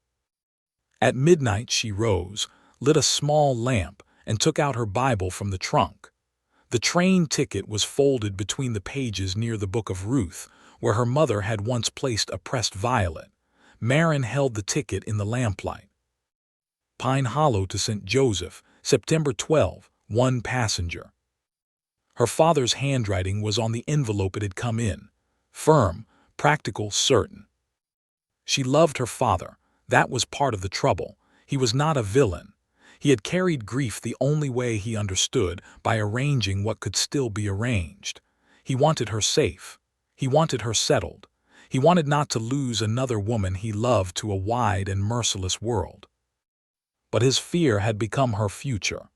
At midnight she rose, lit a small lamp, and took out her Bible from the trunk. The train ticket was folded between the pages near the Book of Ruth, where her mother had once placed a pressed violet. Maren held the ticket in the lamplight. Pine Hollow to St. Joseph, September 12, 1 passenger. Her father's handwriting was on the envelope it had come in. Firm, practical, certain. She loved her father. That was part of the trouble. He was not a villain. He had carried grief the only way he understood, by arranging what could still be arranged. He wanted her safe. He wanted her settled. He wanted not to lose another woman he loved to a wide and merciless world. But his fear had become her future.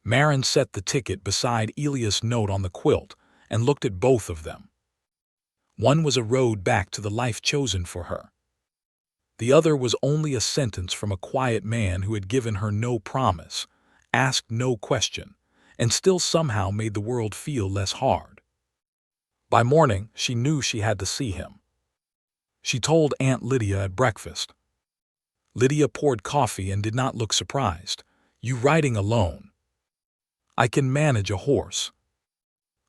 Maren set the ticket beside Elias' note on the quilt and looked at both of them. One was a road back to the life chosen for her. The other was only a sentence from a quiet man who had given her no promise, asked no question, and still somehow made the world feel less hard. By morning, she knew she had to see him. She told Aunt Lydia at breakfast. Lydia poured coffee and did not look surprised. "You riding alone?" "I can manage a horse."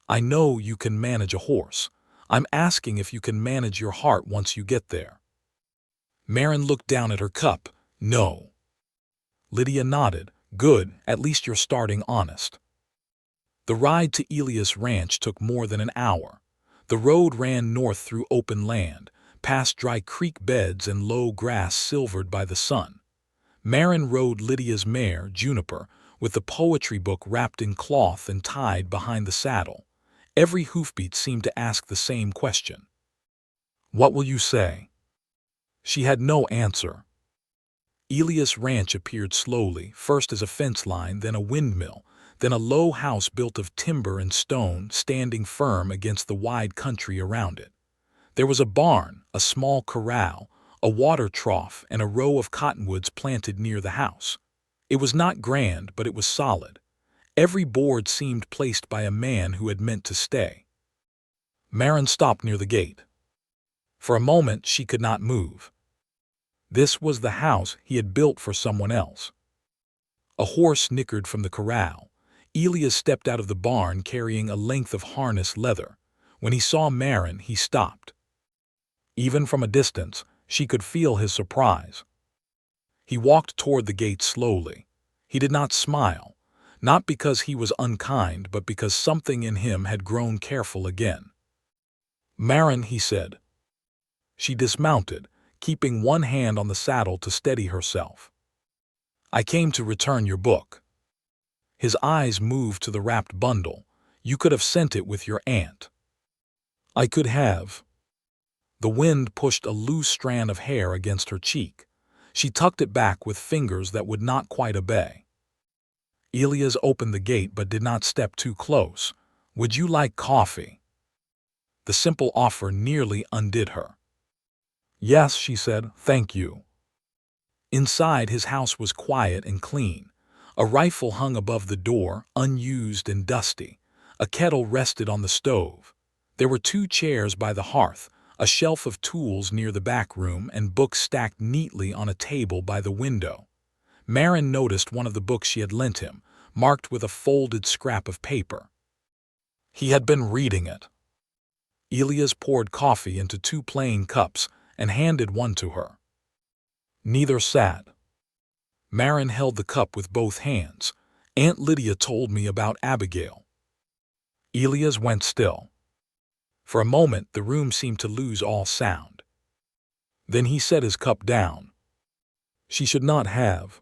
"I know you can manage a horse. I'm asking if you can manage your heart once you get there." Maren looked down at her cup. "No." Lydia nodded. "Good, at least you're starting honest." The ride to Elias Ranch took more than an hour. The road ran north through open land, past dry creek beds and low grass silvered by the sun. Maren rode Lydia's mare, Juniper, with the poetry book wrapped in cloth and tied behind the saddle. Every hoofbeat seemed to ask the same question. "What will you say?" She had no answer. Elias Ranch appeared slowly, first as a fence line, then a windmill, then a low house built of timber and stone standing firm against the wide country around it. There was a barn, a small corral, a water trough, and a row of cottonwoods planted near the house. It was not grand, but it was solid. Every board seemed placed by a man who had meant to stay. Maren stopped near the gate. For a moment she could not move. This was the house he had built for someone else. A horse nickered from the corral. Elias stepped out of the barn carrying a length of harness leather. When he saw Maren, he stopped. Even from a distance, she could feel his surprise. He walked toward the gate slowly. He did not smile, not because he was unkind, but because something in him had grown careful again. "Maren," he said. She dismounted, keeping one hand on the saddle to steady herself. "I came to return your book." His eyes moved to the wrapped bundle. "You could have sent it with your aunt." "I could have." The wind pushed a loose strand of hair against her cheek. She tucked it back with fingers that would not quite obey. Elias opened the gate but did not step too close. "Would you like coffee?" The simple offer nearly undid her. "Yes," she said, "thank you." Inside, his house was quiet and clean. A rifle hung above the door, unused and dusty. A kettle rested on the stove. There were 2 chairs by the hearth, a shelf of tools near the back room, and books stacked neatly on a table by the window. Maren noticed one of the books she had lent him, marked with a folded scrap of paper. He had been reading it. Elias poured coffee into 2 plain cups and handed one to her. Neither sat. Maren held the cup with both hands. "Aunt Lydia told me about Abigail." Elias went still. For a moment the room seemed to lose all sound. Then he set his cup down. "She should not have.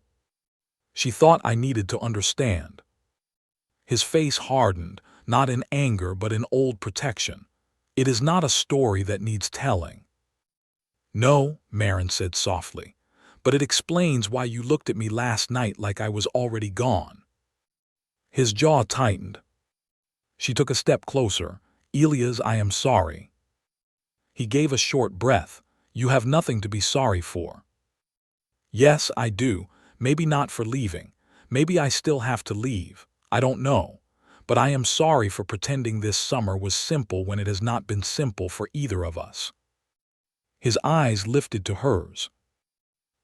She thought I needed to understand." His face hardened, not in anger but in old protection. "It is not a story that needs telling." "No," Maren said softly, "but it explains why you looked at me last night like I was already gone." His jaw tightened. She took a step closer. "Elias, I am sorry." He gave a short breath. "You have nothing to be sorry for." "Yes, I do. Maybe not for leaving. Maybe I still have to leave. I don't know. But I am sorry for pretending this summer was simple when it has not been simple for either of us." His eyes lifted to hers.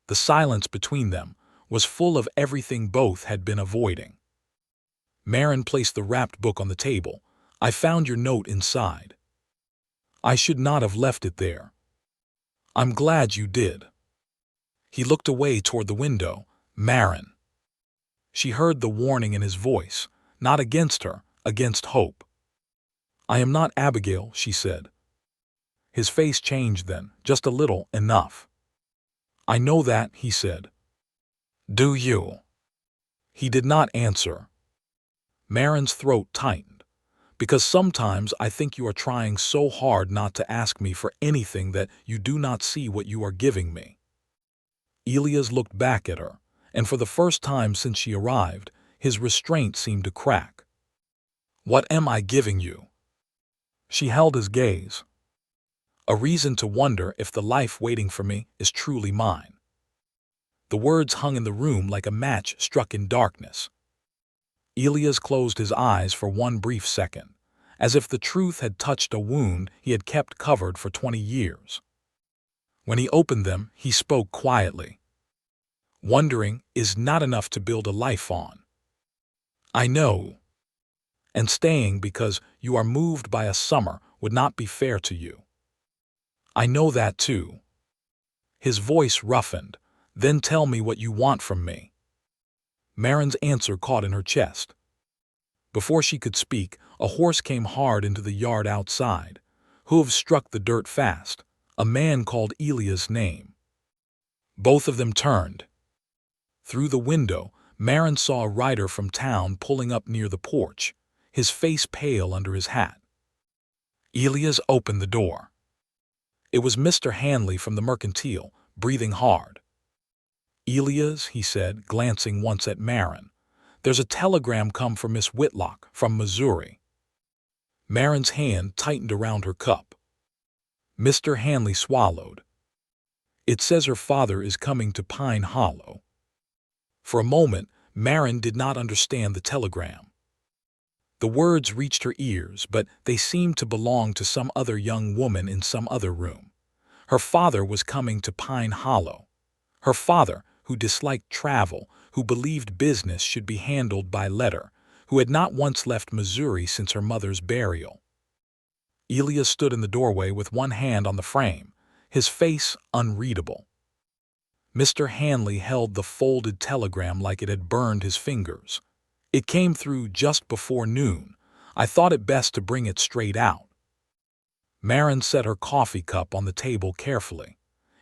The silence between them was full of everything both had been avoiding. Maren placed the wrapped book on the table. "I found your note inside. I should not have left it there. I'm glad you did." He looked away toward the window. "Maren." She heard the warning in his voice, not against her, against hope. "I am not Abigail," she said. His face changed then, just a little, enough. "I know that," he said. "Do you?" He did not answer. Maren's throat tightened. "Because sometimes I think you are trying so hard not to ask me for anything that you do not see what you are giving me." Elias looked back at her, and for the first time since she arrived, his restraint seemed to crack. "What am I giving you?" She held his gaze. "A reason to wonder if the life waiting for me is truly mine." The words hung in the room like a match struck in darkness. Elias closed his eyes for one brief second, as if the truth had touched a wound he had kept covered for 20 years. When he opened them, he spoke quietly. "Wondering is not enough to build a life on." "I know." and staying because you are moved by a summer would not be fair to you. I know that too. His voice roughened. Then tell me what you want from me. Maren's answer caught in her chest. Before she could speak, a horse came hard into the yard outside. Hooves struck the dirt fast. A man called Elias' name. Both of them turned. Through the window, Maren saw a rider from town pulling up near the porch, his face pale under his hat. Elias opened the door. It was Mr. Hanley from the Mercantile, breathing hard. "Elias," he said, glancing once at Maren, "there's a telegram come for Miss Whitlock from Missouri." Maren's hand tightened around her cup. Mr. Hanley swallowed. "It says her father is coming to Pine Hollow." For a moment, Maren did not understand the telegram. The words reached her ears, but they seemed to belong to some other young woman in some other room. Her father was coming to Pine Hollow. Her father, who disliked travel, who believed business should be handled by letter, who had not once left Missouri since her mother's burial. Elias stood in the doorway with one hand on the frame, his face unreadable. Mr. Hanley held the folded telegram like it had burned his fingers. "It came through just before noon. I thought it best to bring it straight out." Maren set her coffee cup on the table carefully.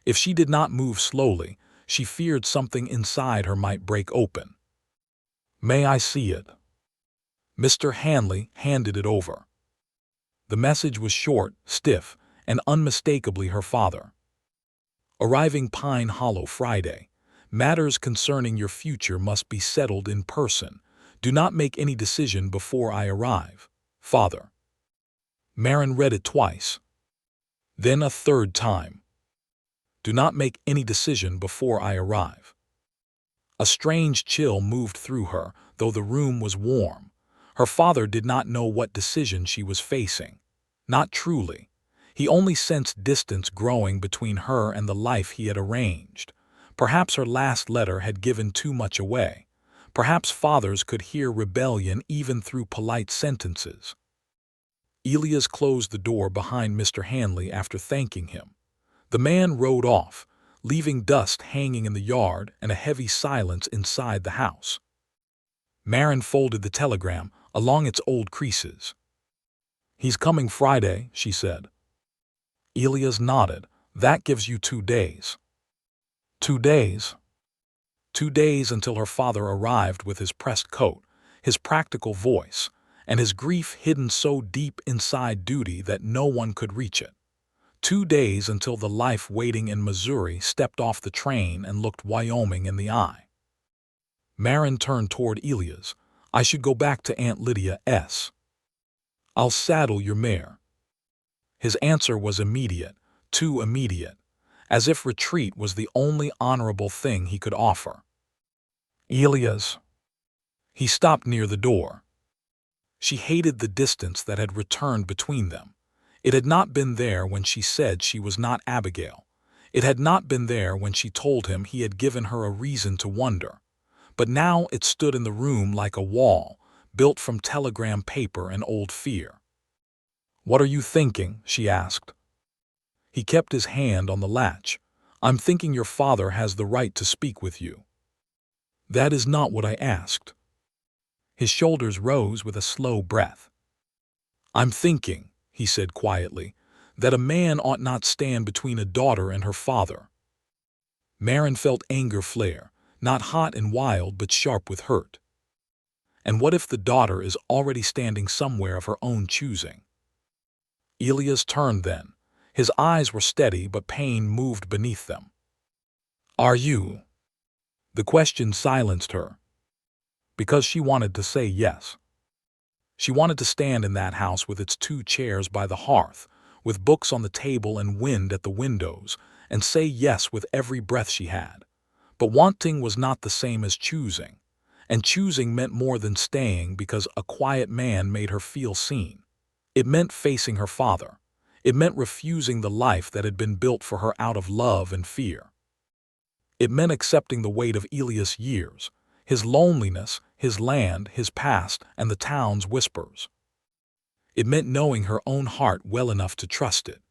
If she did not move slowly, she feared something inside her might break open. "May I see it?" Mr. Hanley handed it over. The message was short, stiff, and unmistakably her father. "Arriving Pine Hollow Friday. Matters concerning your future must be settled in person. Do not make any decision before I arrive. Father." Maren read it twice. Then a third time. "Do not make any decision before I arrive." A strange chill moved through her, though the room was warm. Her father did not know what decision she was facing. Not truly. He only sensed distance growing between her and the life he had arranged. Perhaps her last letter had given too much away. Perhaps fathers could hear rebellion even through polite sentences. Elias closed the door behind Mr. Hanley after thanking him. The man rode off, leaving dust hanging in the yard and a heavy silence inside the house. Maren folded the telegram along its old creases. "He's coming Friday," she said. Elias nodded. "That gives you 2 days." 2 days? 2 days until her father arrived with his pressed coat, his practical voice, and his grief hidden so deep inside duty that no one could reach it. 2 days until the life waiting in Missouri stepped off the train and looked Wyoming in the eye. Maren turned toward Elias. "I should go back to Aunt Lydia's. I'll saddle your mare." His answer was immediate, too immediate, as if retreat was the only honorable thing he could offer. "Elias." He stopped near the door. She hated the distance that had returned between them. It had not been there when she said she was not Abigail. It had not been there when she told him he had given her a reason to wonder. But now it stood in the room like a wall, built from telegram paper and old fear. "What are you thinking?" she asked. He kept his hand on the latch. "I'm thinking your father has the right to speak with you." "That is not what I asked." His shoulders rose with a slow breath. "I'm thinking," he said quietly, "that a man ought not stand between a daughter and her father." Maren felt anger flare, not hot and wild but sharp with hurt. And what if the daughter is already standing somewhere of her own choosing? Elias turned then. His eyes were steady but pain moved beneath them. "Are you?" The question silenced her. Because she wanted to say yes. She wanted to stand in that house with its 2 chairs by the hearth, with books on the table and wind at the windows, and say yes with every breath she had. But wanting was not the same as choosing, and choosing meant more than staying because a quiet man made her feel seen. It meant facing her father. It meant refusing the life that had been built for her out of love and fear. It meant accepting the weight of Elias' years, his loneliness, his land, his past, and the town's whispers. It meant knowing her own heart well enough to trust it.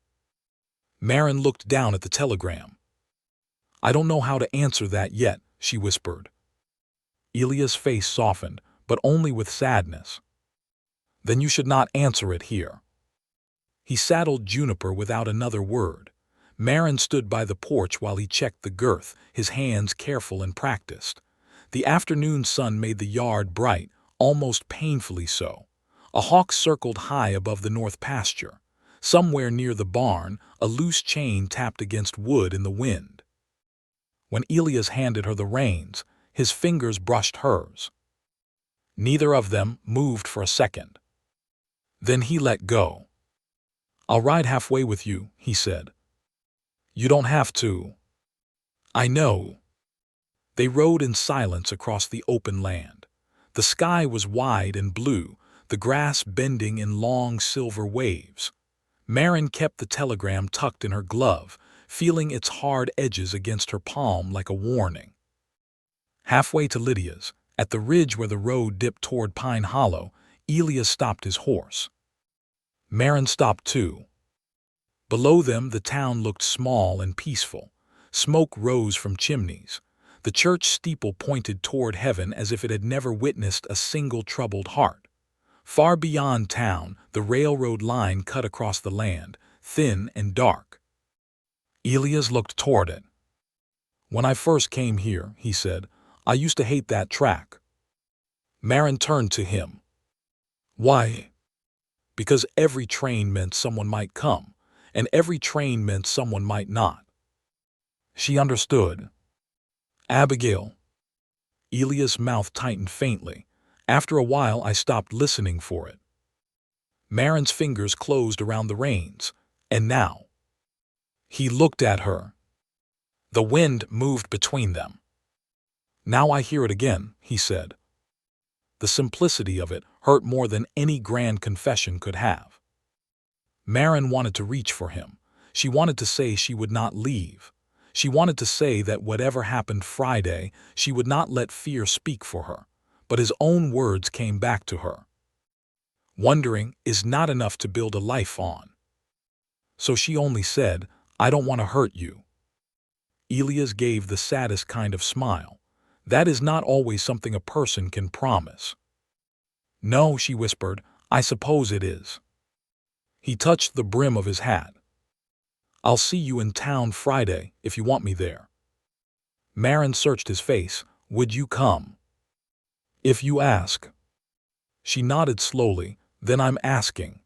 Maren looked down at the telegram. "I don't know how to answer that yet," she whispered. Elias' face softened, but only with sadness. "Then you should not answer it here." He saddled Juniper without another word. Maren stood by the porch while he checked the girth, his hands careful and practiced. The afternoon sun made the yard bright, almost painfully so. A hawk circled high above the north pasture. Somewhere near the barn, a loose chain tapped against wood in the wind. When Elias handed her the reins, his fingers brushed hers. Neither of them moved for a second. Then he let go. "I'll ride halfway with you," he said. "You don't have to." "I know." They rode in silence across the open land. The sky was wide and blue, the grass bending in long silver waves. Maren kept the telegram tucked in her glove, feeling its hard edges against her palm like a warning. Halfway to Lydia's, at the ridge where the road dipped toward Pine Hollow, Elias stopped his horse. Maren stopped too. Below them, the town looked small and peaceful. Smoke rose from chimneys. The church steeple pointed toward heaven as if it had never witnessed a single troubled heart. Far beyond town, the railroad line cut across the land, thin and dark. Elias looked toward it. "When I first came here," he said, "I used to hate that track." Maren turned to him. "Why?" "Because every train meant someone might come, and every train meant someone might not." She understood. "Abigail." Elias' mouth tightened faintly. "After a while I stopped listening for it." Maren's fingers closed around the reins. "And now?" He looked at her. The wind moved between them. "Now I hear it again," he said. The simplicity of it hurt more than any grand confession could have. Maren wanted to reach for him. She wanted to say she would not leave. She wanted to say that whatever happened Friday, she would not let fear speak for her. But his own words came back to her. Wondering is not enough to build a life on. So she only said, "I don't want to hurt you." Elias gave the saddest kind of smile. That is not always something a person can promise. "No," she whispered, "I suppose it is." He touched the brim of his hat. "I'll see you in town Friday if you want me there." Maren searched his face. "Would you come?" "If you ask." She nodded slowly. "Then I'm asking."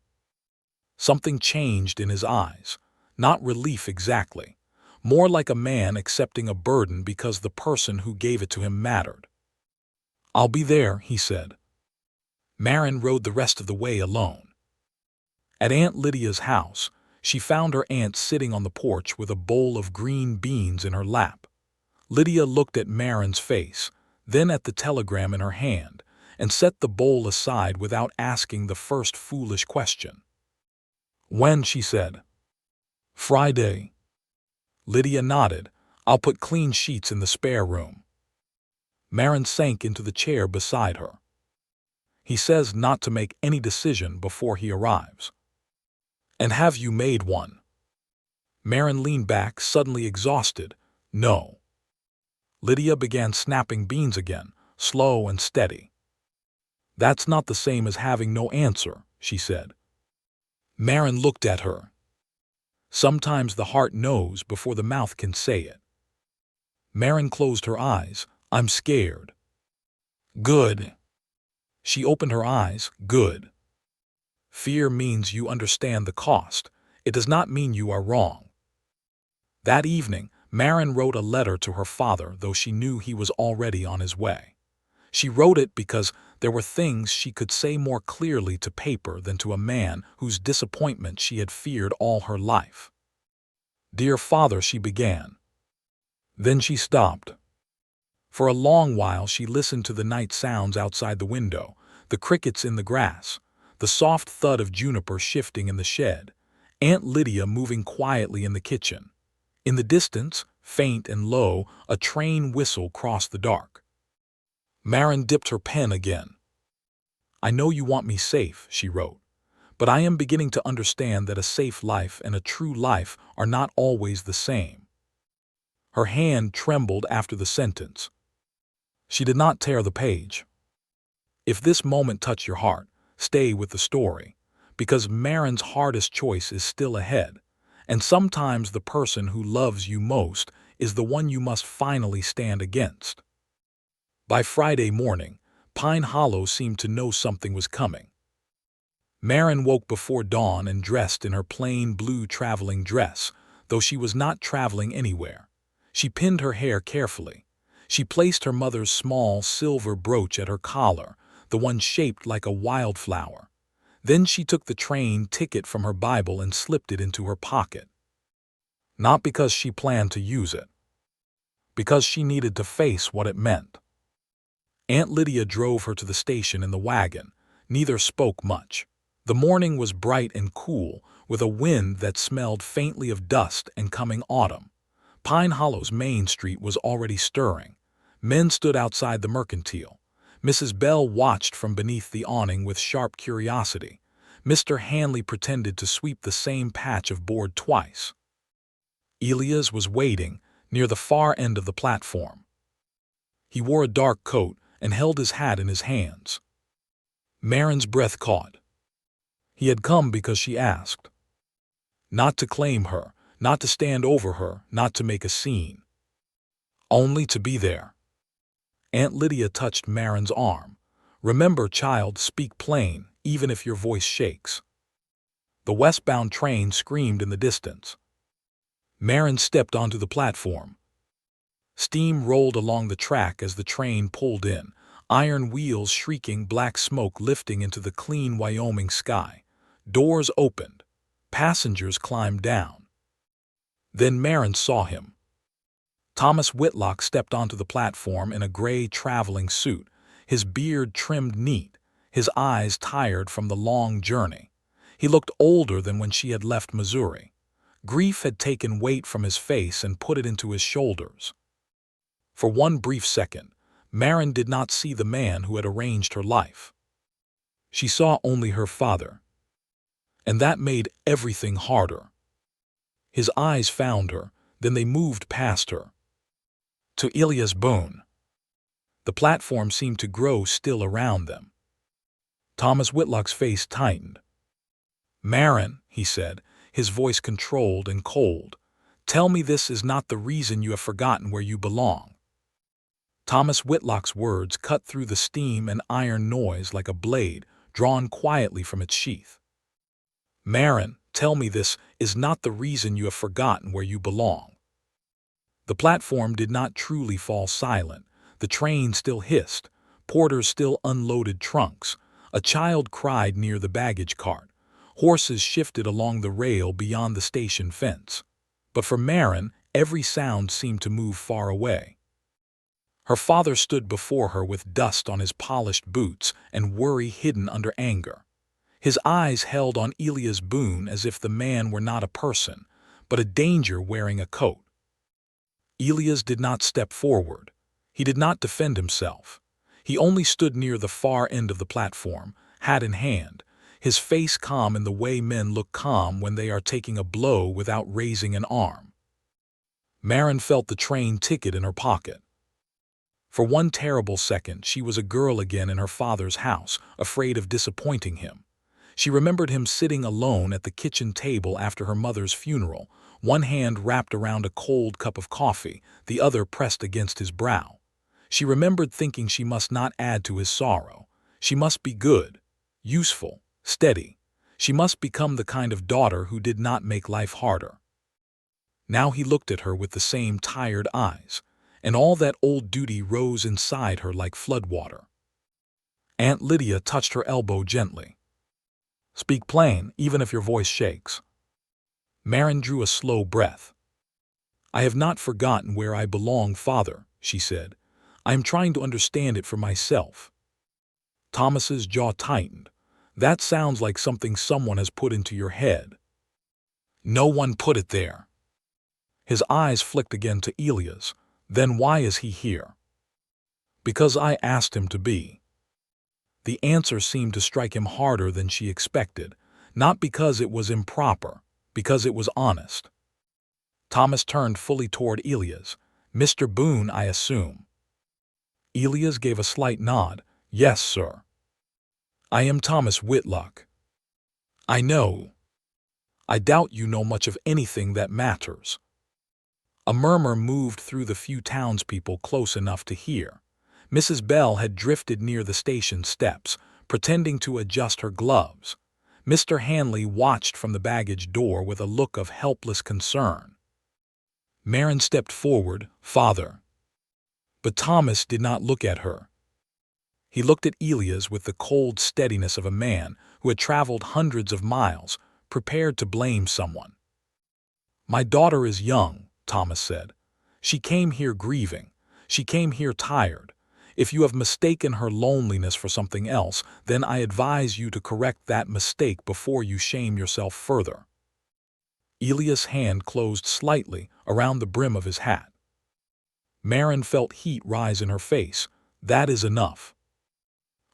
Something changed in his eyes. Not relief exactly. More like a man accepting a burden because the person who gave it to him mattered. "I'll be there," he said. Maren rode the rest of the way alone. At Aunt Lydia's house, she found her aunt sitting on the porch with a bowl of green beans in her lap. Lydia looked at Maren's face, then at the telegram in her hand, and set the bowl aside without asking the first foolish question. "When?" she said. "Friday." Lydia nodded. "I'll put clean sheets in the spare room." Maren sank into the chair beside her. "He says not to make any decision before he arrives." "And have you made one?" Maren leaned back, suddenly exhausted. "No." Lydia began snapping beans again, slow and steady. "That's not the same as having no answer," she said. Maren looked at her. Sometimes the heart knows before the mouth can say it. Maren closed her eyes. "I'm scared." "Good." She opened her eyes. "Good." Fear means you understand the cost. It does not mean you are wrong. That evening, Maren wrote a letter to her father, though she knew he was already on his way. She wrote it because there were things she could say more clearly to paper than to a man whose disappointment she had feared all her life. "Dear Father," she began. Then she stopped. For a long while she listened to the night sounds outside the window, the crickets in the grass, the soft thud of Juniper shifting in the shed, Aunt Lydia moving quietly in the kitchen. In the distance, faint and low, a train whistle crossed the dark. Maren dipped her pen again. "I know you want me safe," she wrote, "but I am beginning to understand that a safe life and a true life are not always the same." Her hand trembled after the sentence. She did not tear the page. If this moment touched your heart, stay with the story, because Maren's hardest choice is still ahead, and sometimes the person who loves you most is the one you must finally stand against. By Friday morning, Pine Hollow seemed to know something was coming. Maren woke before dawn and dressed in her plain blue traveling dress, though she was not traveling anywhere. She pinned her hair carefully. She placed her mother's small silver brooch at her collar, the one shaped like a wildflower. Then she took the train ticket from her Bible and slipped it into her pocket. Not because she planned to use it, because she needed to face what it meant. Aunt Lydia drove her to the station in the wagon. Neither spoke much. The morning was bright and cool, with a wind that smelled faintly of dust and coming autumn. Pine Hollow's main street was already stirring. Men stood outside the mercantile. Mrs. Bell watched from beneath the awning with sharp curiosity. Mr. Hanley pretended to sweep the same patch of board twice. Elias was waiting near the far end of the platform. He wore a dark coat and held his hat in his hands. Maren's breath caught. He had come because she asked. Not to claim her, not to stand over her, not to make a scene. Only to be there. Aunt Lydia touched Maren's arm. "Remember, child, speak plain, even if your voice shakes." The westbound train screamed in the distance. Maren stepped onto the platform. Steam rolled along the track as the train pulled in, iron wheels shrieking, black smoke lifting into the clean Wyoming sky. Doors opened. Passengers climbed down. Then Maren saw him. Thomas Whitlock stepped onto the platform in a gray traveling suit, his beard trimmed neat, his eyes tired from the long journey. He looked older than when she had left Missouri. Grief had taken weight from his face and put it into his shoulders. For one brief second, Maren did not see the man who had arranged her life. She saw only her father. And that made everything harder. His eyes found her, then they moved past her. To Elias Boone. The platform seemed to grow still around them. Thomas Whitlock's face tightened. "Maren," he said, his voice controlled and cold, "tell me this is not the reason you have forgotten where you belong." Thomas Whitlock's words cut through the steam and iron noise like a blade drawn quietly from its sheath. "Maren, tell me this is not the reason you have forgotten where you belong." The platform did not truly fall silent. The train still hissed. Porters still unloaded trunks. A child cried near the baggage cart. Horses shifted along the rail beyond the station fence. But for Maren, every sound seemed to move far away. Her father stood before her with dust on his polished boots and worry hidden under anger. His eyes held on Elias Boone as if the man were not a person, but a danger wearing a coat. Elias did not step forward. He did not defend himself. He only stood near the far end of the platform, hat in hand, his face calm in the way men look calm when they are taking a blow without raising an arm. Maren felt the train ticket in her pocket. For one terrible second, she was a girl again in her father's house, afraid of disappointing him. She remembered him sitting alone at the kitchen table after her mother's funeral, one hand wrapped around a cold cup of coffee, the other pressed against his brow. She remembered thinking she must not add to his sorrow. She must be good, useful, steady. She must become the kind of daughter who did not make life harder. Now he looked at her with the same tired eyes, and all that old duty rose inside her like floodwater. Aunt Lydia touched her elbow gently. "Speak plain, even if your voice shakes." Maren drew a slow breath. "I have not forgotten where I belong, Father," she said. "I am trying to understand it for myself." Thomas's jaw tightened. "That sounds like something someone has put into your head." "No one put it there." His eyes flicked again to Elias. "Then why is he here?" Because I asked him to be. The answer seemed to strike him harder than she expected, not because it was improper, because it was honest. Thomas turned fully toward Elias. "Mr. Boone, I assume." Elias gave a slight nod. "Yes, sir. I am Thomas Whitlock." "I know. I doubt you know much of anything that matters." A murmur moved through the few townspeople close enough to hear. Mrs. Bell had drifted near the station steps, pretending to adjust her gloves. Mr. Hanley watched from the baggage door with a look of helpless concern. Maren stepped forward. "Father." But Thomas did not look at her. He looked at Elias with the cold steadiness of a man who had traveled hundreds of miles, prepared to blame someone. "My daughter is young," Thomas said. "She came here grieving. She came here tired. If you have mistaken her loneliness for something else, then I advise you to correct that mistake before you shame yourself further." Elias' hand closed slightly around the brim of his hat. Maren felt heat rise in her face. "That is enough."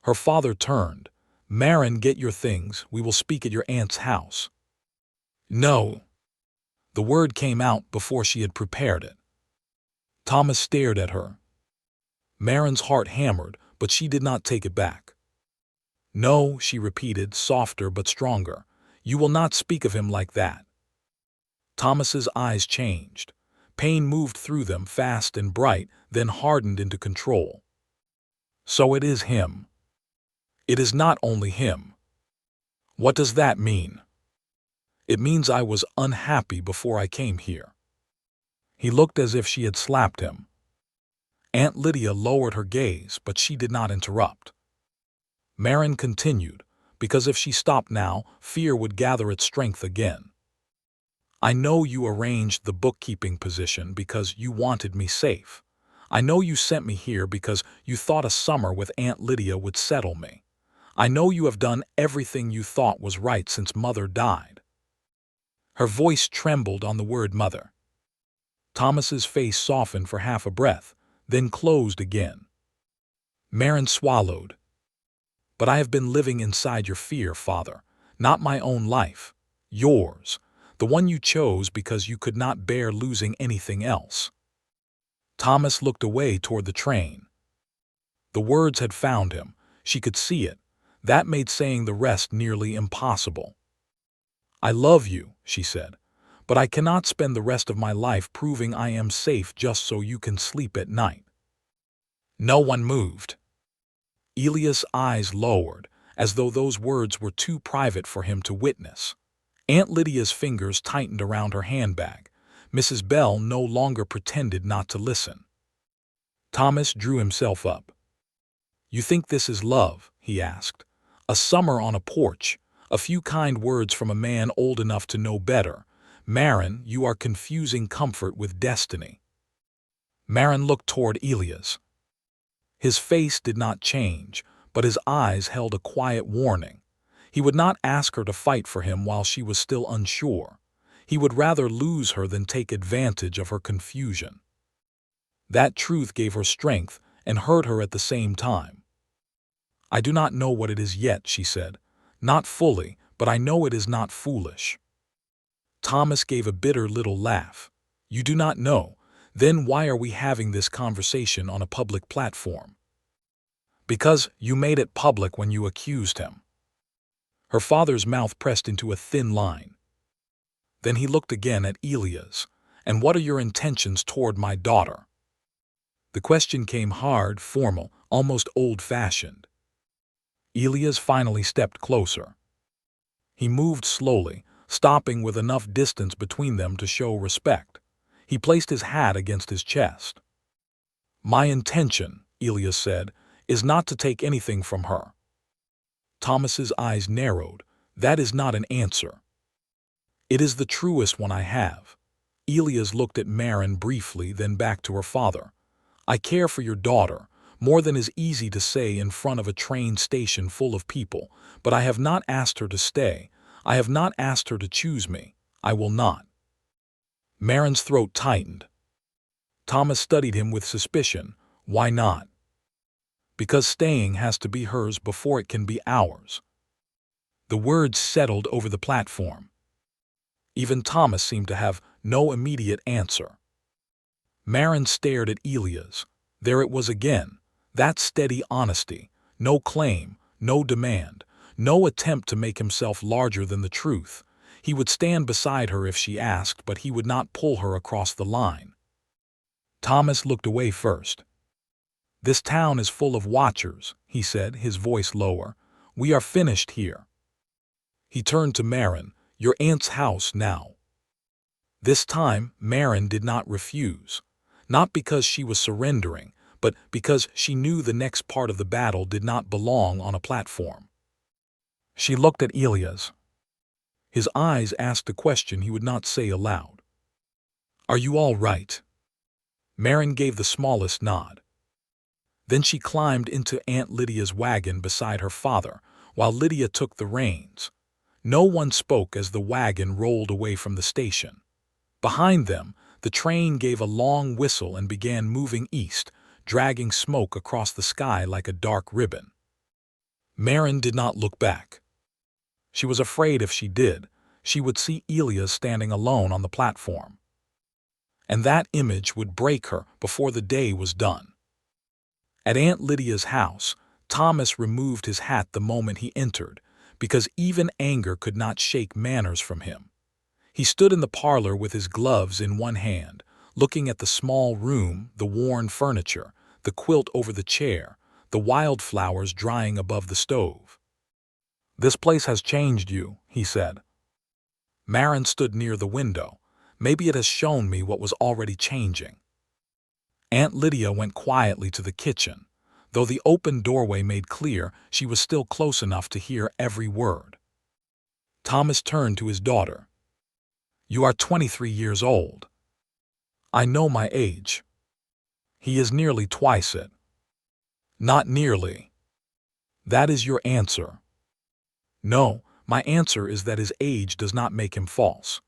Her father turned. "Maren, get your things. We will speak at your aunt's house." "No." The word came out before she had prepared it. Thomas stared at her. Maren's heart hammered, but she did not take it back. "No," she repeated, softer but stronger. "You will not speak of him like that." Thomas's eyes changed. Pain moved through them, fast and bright, then hardened into control. "So it is him." "It is not only him." "What does that mean?" "It means I was unhappy before I came here." He looked as if she had slapped him. Aunt Lydia lowered her gaze, but she did not interrupt. Maren continued, because if she stopped now, fear would gather its strength again. "I know you arranged the bookkeeping position because you wanted me safe. I know you sent me here because you thought a summer with Aunt Lydia would settle me. I know you have done everything you thought was right since Mother died." Her voice trembled on the word mother. Thomas's face softened for half a breath, then closed again. Maren swallowed. "But I have been living inside your fear, Father, not my own life. Yours, the one you chose because you could not bear losing anything else." Thomas looked away toward the train. The words had found him. She could see it. That made saying the rest nearly impossible. "I love you," she said, "but I cannot spend the rest of my life proving I am safe just so you can sleep at night." No one moved. Elias' eyes lowered, as though those words were too private for him to witness. Aunt Lydia's fingers tightened around her handbag. Mrs. Bell no longer pretended not to listen. Thomas drew himself up. "You think this is love?" he asked. "A summer on a porch, a few kind words from a man old enough to know better. Maren, you are confusing comfort with destiny." Maren looked toward Elias. His face did not change, but his eyes held a quiet warning. He would not ask her to fight for him while she was still unsure. He would rather lose her than take advantage of her confusion. That truth gave her strength and hurt her at the same time. "I do not know what it is yet," she said. "Not fully, but I know it is not foolish." Thomas gave a bitter little laugh. "You do not know? Then why are we having this conversation on a public platform?" "Because you made it public when you accused him." Her father's mouth pressed into a thin line. Then he looked again at Elias. "And what are your intentions toward my daughter?" The question came hard, formal, almost old-fashioned. Elias finally stepped closer. He moved slowly, stopping with enough distance between them to show respect. He placed his hat against his chest. "My intention," Elias said, "is not to take anything from her." Thomas's eyes narrowed. "That is not an answer." "It is the truest one I have." Elias looked at Maren briefly, then back to her father. "I care for your daughter, more than is easy to say in front of a train station full of people, but I have not asked her to stay. I have not asked her to choose me. I will not." Maren's throat tightened. Thomas studied him with suspicion. "Why not?" Because staying has to be hers before it can be ours. The words settled over the platform. Even Thomas seemed to have no immediate answer. Maren stared at Elias. There it was again, that steady honesty, no claim, no demand, no attempt to make himself larger than the truth. He would stand beside her if she asked, but he would not pull her across the line. Thomas looked away first. "This town is full of watchers," he said, his voice lower. "We are finished here." He turned to Maren. "Your aunt's house now." This time, Maren did not refuse. Not because she was surrendering, but because she knew the next part of the battle did not belong on a platform. She looked at Elias. His eyes asked a question he would not say aloud. "Are you all right?" Maren gave the smallest nod. Then she climbed into Aunt Lydia's wagon beside her father, while Lydia took the reins. No one spoke as the wagon rolled away from the station. Behind them, the train gave a long whistle and began moving east, dragging smoke across the sky like a dark ribbon. Maren did not look back. She was afraid if she did, she would see Elias standing alone on the platform. And that image would break her before the day was done. At Aunt Lydia's house, Thomas removed his hat the moment he entered, because even anger could not shake manners from him. He stood in the parlor with his gloves in one hand, looking at the small room, the worn furniture, the quilt over the chair, the wildflowers drying above the stove. "This place has changed you," he said. Maren stood near the window. "Maybe it has shown me what was already changing." Aunt Lydia went quietly to the kitchen. Though the open doorway made clear, she was still close enough to hear every word. Thomas turned to his daughter. "You are 23 years old." "I know my age." "He is nearly twice it." "Not nearly." "That is your answer." "No, my answer is that his age does not make him false."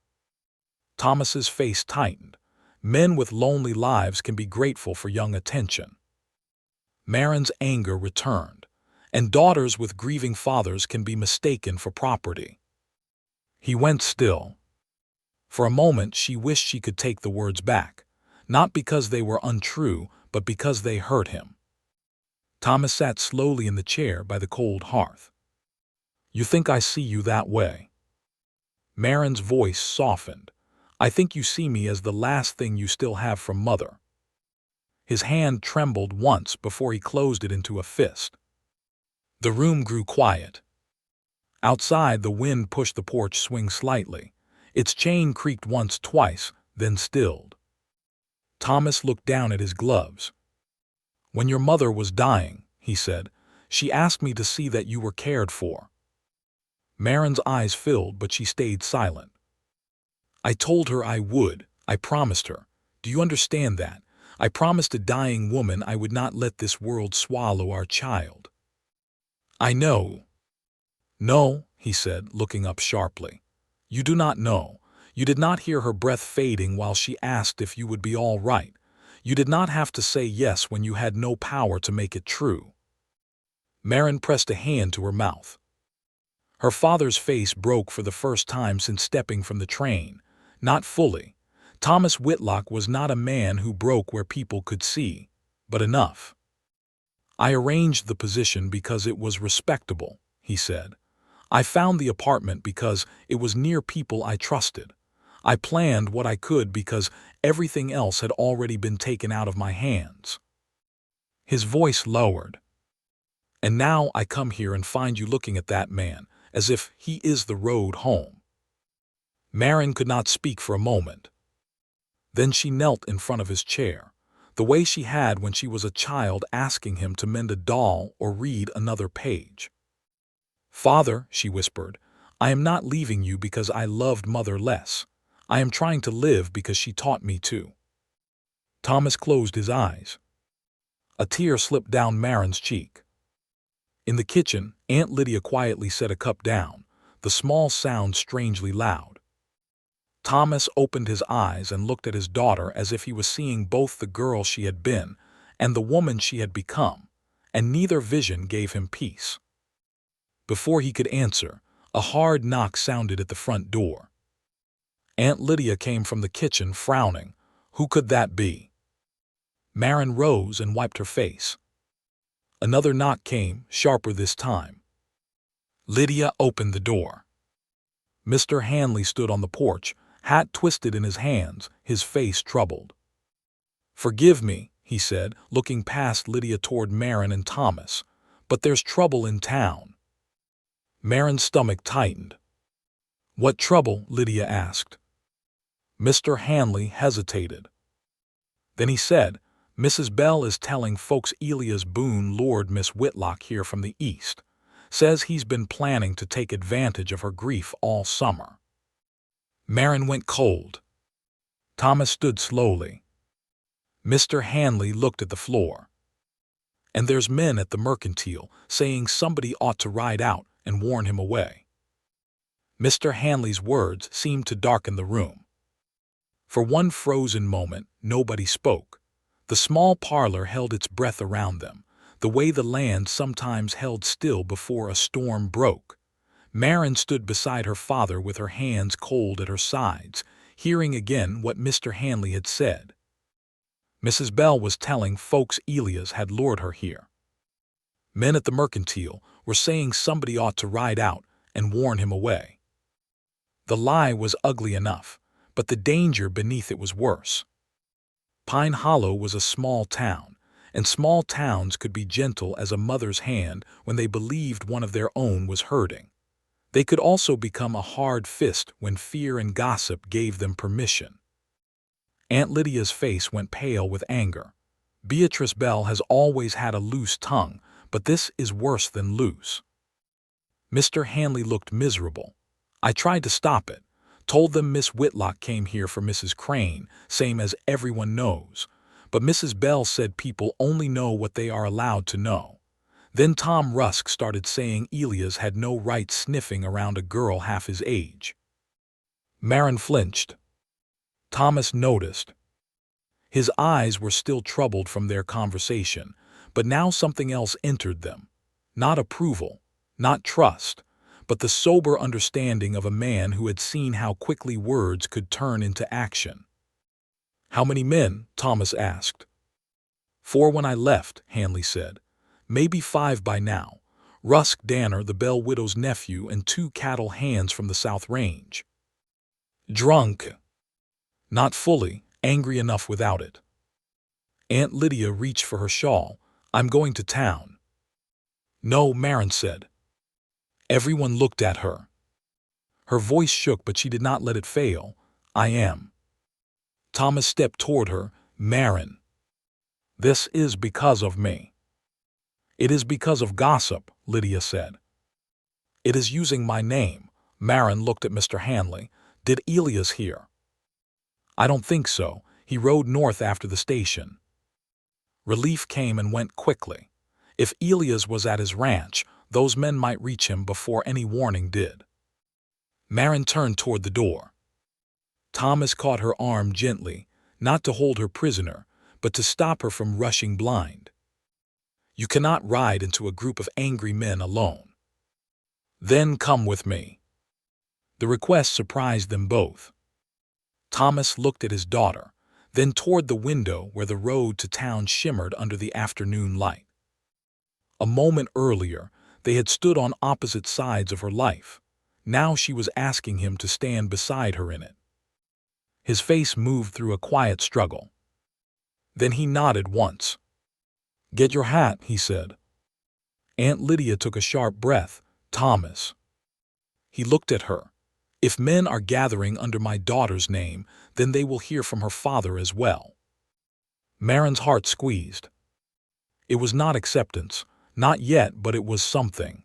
Thomas's face tightened. Men with lonely lives can be grateful for young attention. Maren's anger returned, and daughters with grieving fathers can be mistaken for property. He went still. For a moment she wished she could take the words back, not because they were untrue, but because they hurt him. Thomas sat slowly in the chair by the cold hearth. "You think I see you that way?" Maren's voice softened. "I think you see me as the last thing you still have from Mother." His hand trembled once before he closed it into a fist. The room grew quiet. Outside, the wind pushed the porch swing slightly. Its chain creaked once, twice, then stilled. Thomas looked down at his gloves. "When your mother was dying," he said, "she asked me to see that you were cared for." Maren's eyes filled, but she stayed silent. "I told her I would. I promised her. Do you understand that? I promised a dying woman I would not let this world swallow our child." "I know." "No," he said, looking up sharply. "You do not know. You did not hear her breath fading while she asked if you would be all right. You did not have to say yes when you had no power to make it true." Maren pressed a hand to her mouth. Her father's face broke for the first time since stepping from the train. Not fully. Thomas Whitlock was not a man who broke where people could see, but enough. "I arranged the position because it was respectable," he said. "I found the apartment because it was near people I trusted. I planned what I could because everything else had already been taken out of my hands." His voice lowered. "And now I come here and find you looking at that man, as if he is the road home." Maren could not speak for a moment. Then she knelt in front of his chair, the way she had when she was a child asking him to mend a doll or read another page. "Father," she whispered, "I am not leaving you because I loved Mother less. I am trying to live because she taught me to." Thomas closed his eyes. A tear slipped down Maren's cheek. In the kitchen, Aunt Lydia quietly set a cup down, the small sound strangely loud. Thomas opened his eyes and looked at his daughter as if he was seeing both the girl she had been and the woman she had become, and neither vision gave him peace. Before he could answer, a hard knock sounded at the front door. Aunt Lydia came from the kitchen, frowning. Who could that be? Maren rose and wiped her face. Another knock came, sharper this time. Lydia opened the door. Mr. Hanley stood on the porch, hat twisted in his hands, his face troubled. "Forgive me," he said, looking past Lydia toward Maren and Thomas, "but there's trouble in town." Maren's stomach tightened. "What trouble?" Lydia asked. Mr. Hanley hesitated. Then he said, "Mrs. Bell is telling folks Elias Boone lured Miss Whitlock here from the east. Says he's been planning to take advantage of her grief all summer." Maren went cold. Thomas stood slowly. Mr. Hanley looked at the floor. "And there's men at the mercantile saying somebody ought to ride out and warn him away." Mr. Hanley's words seemed to darken the room. For one frozen moment, nobody spoke. The small parlor held its breath around them, the way the land sometimes held still before a storm broke. Maren stood beside her father with her hands cold at her sides, hearing again what Mr. Hanley had said. Mrs. Bell was telling folks Elias had lured her here. Men at the mercantile were saying somebody ought to ride out and warn him away. The lie was ugly enough, but the danger beneath it was worse. Pine Hollow was a small town, and small towns could be gentle as a mother's hand when they believed one of their own was hurting. They could also become a hard fist when fear and gossip gave them permission. Aunt Lydia's face went pale with anger. "Beatrice Bell has always had a loose tongue, but this is worse than loose." Mr. Hanley looked miserable. "I tried to stop it. Told them Miss Whitlock came here for Mrs. Crane, same as everyone knows. But Mrs. Bell said people only know what they are allowed to know. Then Tom Rusk started saying Elias had no right sniffing around a girl half his age." Maren flinched. Thomas noticed. His eyes were still troubled from their conversation, but now something else entered them. Not approval, not trust, but the sober understanding of a man who had seen how quickly words could turn into action. "How many men?" Thomas asked. "4 when I left," Hanley said. "Maybe 5 by now. Rusk Danner, the Bell widow's nephew, and 2 cattle hands from the South Range." "Drunk?" "Not fully, angry enough without it." Aunt Lydia reached for her shawl. "I'm going to town." "No," Maren said. Everyone looked at her. Her voice shook, but she did not let it fail. "I am." Thomas stepped toward her. "Maren, this is because of me." "It is because of gossip," Lydia said. "It is using my name." Maren looked at Mr. Hanley. "Did Elias hear?" "I don't think so. He rode north after the station." Relief came and went quickly. If Elias was at his ranch, those men might reach him before any warning did. Maren turned toward the door. Thomas caught her arm gently, not to hold her prisoner, but to stop her from rushing blind. "You cannot ride into a group of angry men alone." "Then come with me." The request surprised them both. Thomas looked at his daughter, then toward the window where the road to town shimmered under the afternoon light. A moment earlier, they had stood on opposite sides of her life. Now she was asking him to stand beside her in it. His face moved through a quiet struggle. Then he nodded once. "Get your hat," he said. Aunt Lydia took a sharp breath. "Thomas." He looked at her. "If men are gathering under my daughter's name, then they will hear from her father as well." Maren's heart squeezed. It was not acceptance, not yet, but it was something.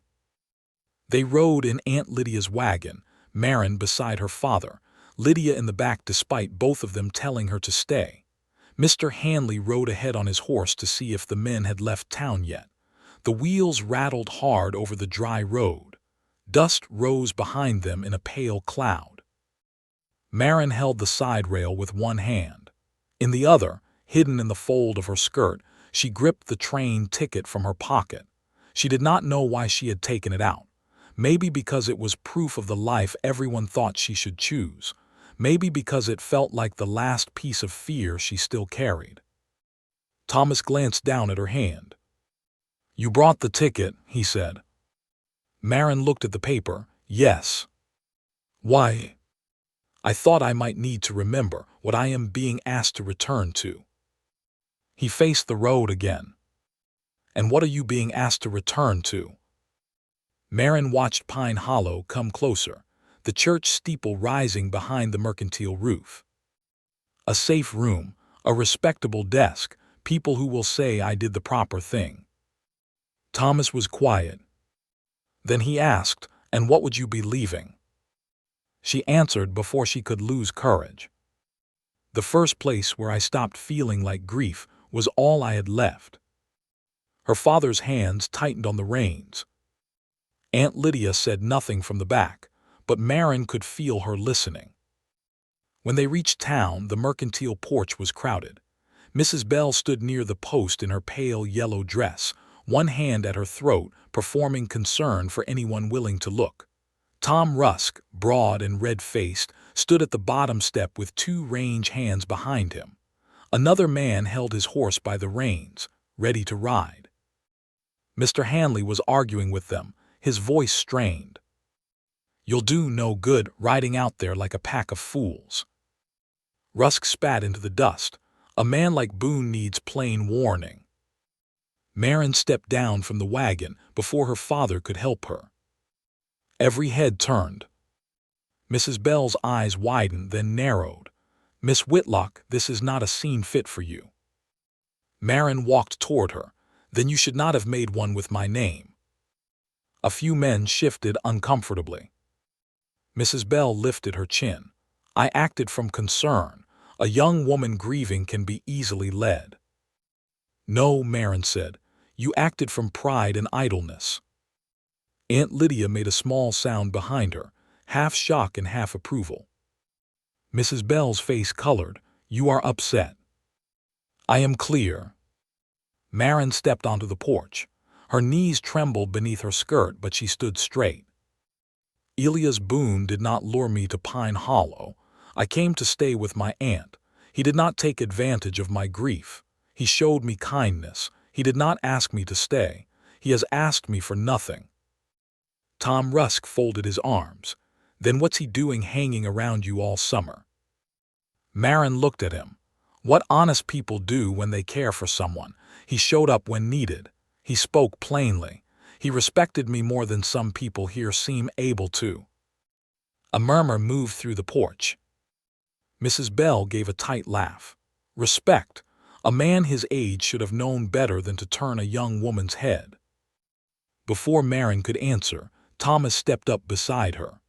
They rode in Aunt Lydia's wagon, Maren beside her father, Lydia in the back despite both of them telling her to stay. Mr. Hanley rode ahead on his horse to see if the men had left town yet. The wheels rattled hard over the dry road. Dust rose behind them in a pale cloud. Maren held the side rail with one hand. In the other, hidden in the fold of her skirt, She gripped the train ticket from her pocket. She did not know why she had taken it out. Maybe because it was proof of the life everyone thought she should choose. Maybe because it felt like the last piece of fear she still carried. Thomas glanced down at her hand. "You brought the ticket," he said. Maren looked at the paper. "Yes." "Why?" "I thought I might need to remember what I am being asked to return to." He faced the road again. "And what are you being asked to return to?" Maren watched Pine Hollow come closer, the church steeple rising behind the mercantile roof. A safe room, a respectable desk, people who will say I did the proper thing. Thomas was quiet. Then he asked, "And what would you be leaving?" She answered before she could lose courage. "The first place where I stopped feeling like grief was all I had left." Her father's hands tightened on the reins. Aunt Lydia said nothing from the back, but Maren could feel her listening. When they reached town, the mercantile porch was crowded. Mrs. Bell stood near the post in her pale yellow dress, one hand at her throat, performing concern for anyone willing to look. Tom Rusk, broad and red-faced, stood at the bottom step with two range hands behind him. Another man held his horse by the reins, ready to ride. Mr. Hanley was arguing with them, his voice strained. "You'll do no good riding out there like a pack of fools." Rusk spat into the dust. "A man like Boone needs plain warning." Maren stepped down from the wagon before her father could help her. Every head turned. Mrs. Bell's eyes widened, then narrowed. "Miss Whitlock, this is not a scene fit for you." Maren walked toward her. "Then you should not have made one with my name." A few men shifted uncomfortably. Mrs. Bell lifted her chin. "I acted from concern. A young woman grieving can be easily led." "No," Maren said. "You acted from pride and idleness." Aunt Lydia made a small sound behind her, half shock and half approval. Mrs. Bell's face colored. "You are upset." "I am clear." Maren stepped onto the porch. Her knees trembled beneath her skirt, but she stood straight. "Elias Boone did not lure me to Pine Hollow. I came to stay with my aunt. He did not take advantage of my grief. He showed me kindness. He did not ask me to stay. He has asked me for nothing." Tom Rusk folded his arms. "Then what's he doing hanging around you all summer?" Maren looked at him. "What honest people do when they care for someone. He showed up when needed. He spoke plainly. He respected me more than some people here seem able to." A murmur moved through the porch. Mrs. Bell gave a tight laugh. "Respect. A man his age should have known better than to turn a young woman's head." Before Maren could answer, Thomas stepped up beside her.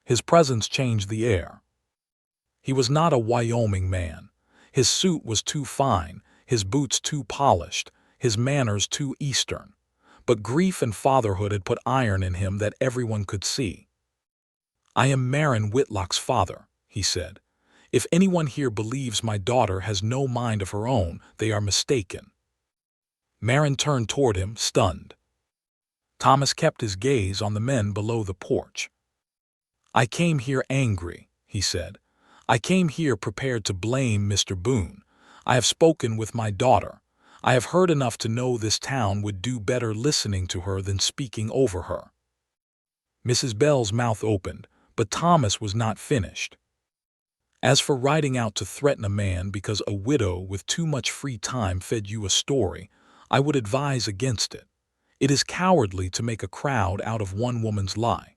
His presence changed the air. He was not a Wyoming man. His suit was too fine, his boots too polished, his manners too Eastern. But grief and fatherhood had put iron in him that everyone could see. "I am Maren Whitlock's father," he said. "If anyone here believes my daughter has no mind of her own, they are mistaken." Maren turned toward him, stunned. Thomas kept his gaze on the men below the porch. "I came here angry," he said. "I came here prepared to blame Mr. Boone. I have spoken with my daughter. I have heard enough to know this town would do better listening to her than speaking over her." Mrs. Bell's mouth opened, but Thomas was not finished. "As for riding out to threaten a man because a widow with too much free time fed you a story, I would advise against it. It is cowardly to make a crowd out of one woman's lie."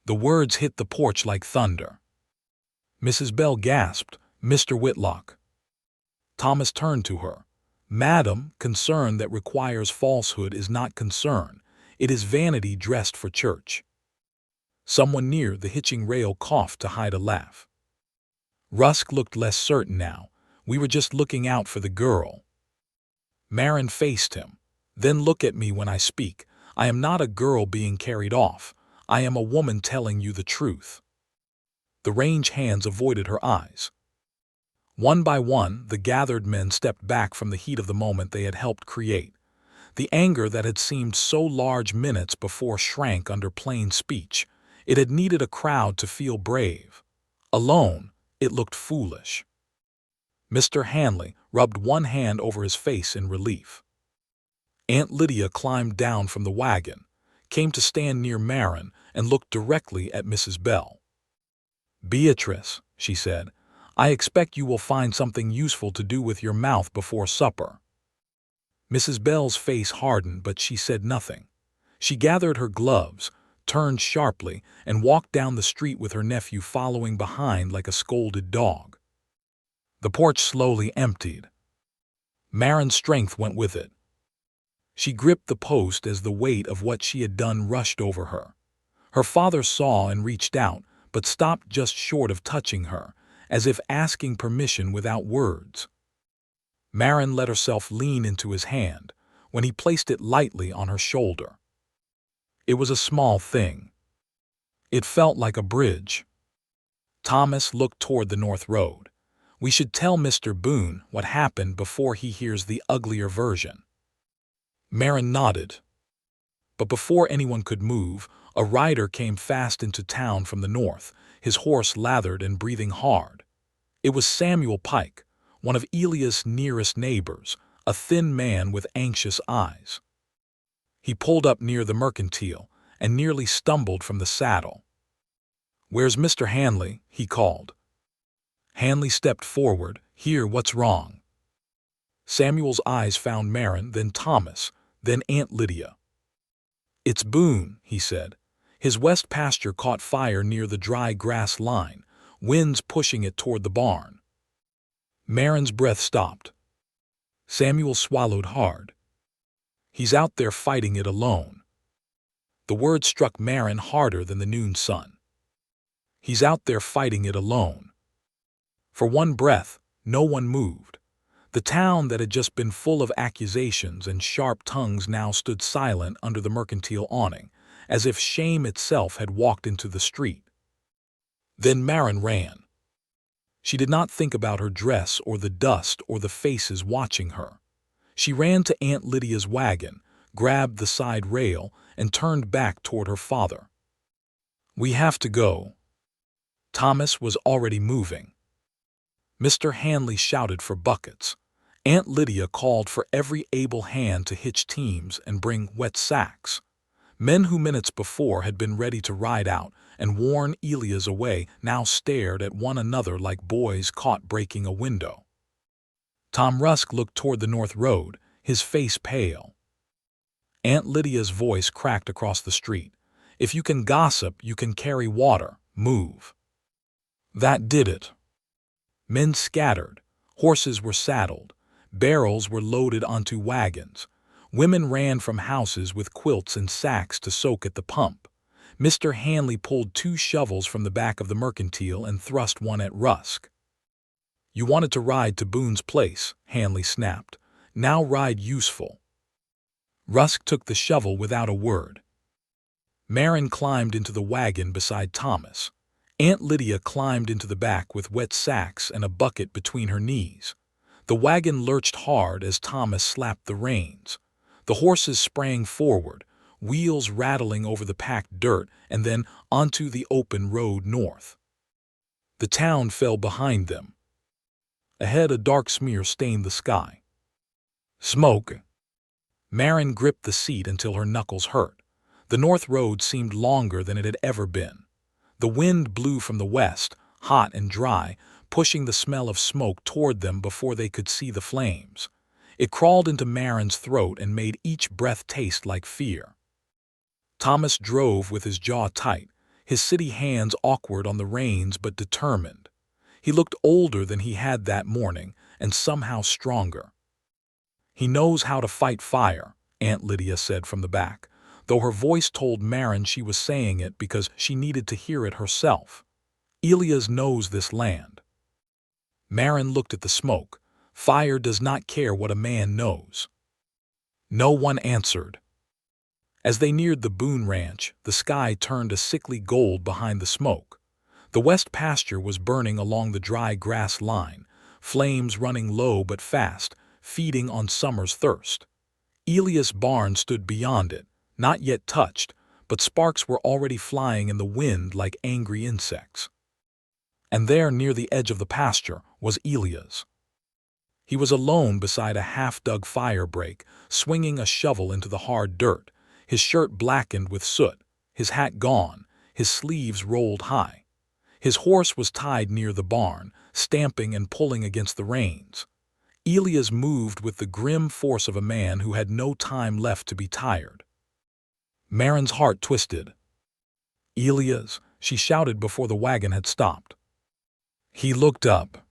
The words hit the porch like thunder. Mrs. Bell gasped, "Mr. Whitlock." Thomas turned to her. "Madam, concern that requires falsehood is not concern. It is vanity dressed for church." Someone near the hitching rail coughed to hide a laugh. Rusk looked less certain now. "We were just looking out for the girl." Maren faced him. "Then look at me when I speak. I am not a girl being carried off. I am a woman telling you the truth." The range hands avoided her eyes. One by one, the gathered men stepped back from the heat of the moment they had helped create. The anger that had seemed so large minutes before shrank under plain speech. It had needed a crowd to feel brave. Alone, it looked foolish. Mr. Hanley rubbed one hand over his face in relief. Aunt Lydia climbed down from the wagon, came to stand near Maren, and looked directly at Mrs. Bell. "Beatrice," she said, "I expect you will find something useful to do with your mouth before supper." Mrs. Bell's face hardened, but she said nothing. She gathered her gloves, turned sharply, and walked down the street with her nephew following behind like a scolded dog. The porch slowly emptied. Maren's strength went with it. She gripped the post as the weight of what she had done rushed over her. Her father saw and reached out, but stopped just short of touching her, as if asking permission without words. Maren let herself lean into his hand when he placed it lightly on her shoulder. It was a small thing. It felt like a bridge. Thomas looked toward the north road. "We should tell Mr. Boone what happened before he hears the uglier version." Maren nodded. But before anyone could move, a rider came fast into town from the north, his horse lathered and breathing hard. It was Samuel Pike, one of Elias' nearest neighbors, a thin man with anxious eyes. He pulled up near the mercantile and nearly stumbled from the saddle. "Where's Mr. Hanley?" he called. Hanley stepped forward. "Here, what's wrong?" Samuel's eyes found Maren, then Thomas, then Aunt Lydia. "It's Boone," he said. "His west pasture caught fire near the dry grass line, winds pushing it toward the barn." Maren's breath stopped. Samuel swallowed hard. "He's out there fighting it alone." The word struck Maren harder than the noon sun. "He's out there fighting it alone." For one breath, no one moved. The town that had just been full of accusations and sharp tongues now stood silent under the mercantile awning, as if shame itself had walked into the street. Then Maren ran. She did not think about her dress or the dust or the faces watching her. She ran to Aunt Lydia's wagon, grabbed the side rail, and turned back toward her father. "We have to go." Thomas was already moving. Mr. Hanley shouted for buckets. Aunt Lydia called for every able hand to hitch teams and bring wet sacks. Men who minutes before had been ready to ride out and warn Elias away now stared at one another like boys caught breaking a window. Tom Rusk looked toward the north road, his face pale. Aunt Lydia's voice cracked across the street. "If you can gossip, you can carry water. Move." That did it. Men scattered. Horses were saddled. Barrels were loaded onto wagons. Women ran from houses with quilts and sacks to soak at the pump. Mr. Hanley pulled 2 shovels from the back of the mercantile and thrust one at Rusk. "You wanted to ride to Boone's place," Hanley snapped. "Now ride useful." Rusk took the shovel without a word. Maren climbed into the wagon beside Thomas. Aunt Lydia climbed into the back with wet sacks and a bucket between her knees. The wagon lurched hard as Thomas slapped the reins. The horses sprang forward, wheels rattling over the packed dirt and then onto the open road north. The town fell behind them. Ahead, a dark smear stained the sky. Smoke. Maren gripped the seat until her knuckles hurt. The north road seemed longer than it had ever been. The wind blew from the west, hot and dry, pushing the smell of smoke toward them before they could see the flames. It crawled into Maren's throat and made each breath taste like fear. Thomas drove with his jaw tight, his city hands awkward on the reins but determined. He looked older than he had that morning and somehow stronger. "He knows how to fight fire," Aunt Lydia said from the back, though her voice told Maren she was saying it because she needed to hear it herself. "Elias knows this land." Maren looked at the smoke. Fire does not care what a man knows. No one answered. As they neared the Boone ranch, the sky turned a sickly gold behind the smoke. The west pasture was burning along the dry grass line, flames running low but fast, feeding on summer's thirst. Elias' barn stood beyond it, not yet touched, but sparks were already flying in the wind like angry insects. And there, near the edge of the pasture, was Elias. He was alone beside a half-dug fire break, swinging a shovel into the hard dirt, his shirt blackened with soot, his hat gone, his sleeves rolled high. His horse was tied near the barn, stamping and pulling against the reins. Elias moved with the grim force of a man who had no time left to be tired. Maren's heart twisted. "Elias," she shouted before the wagon had stopped. He looked up.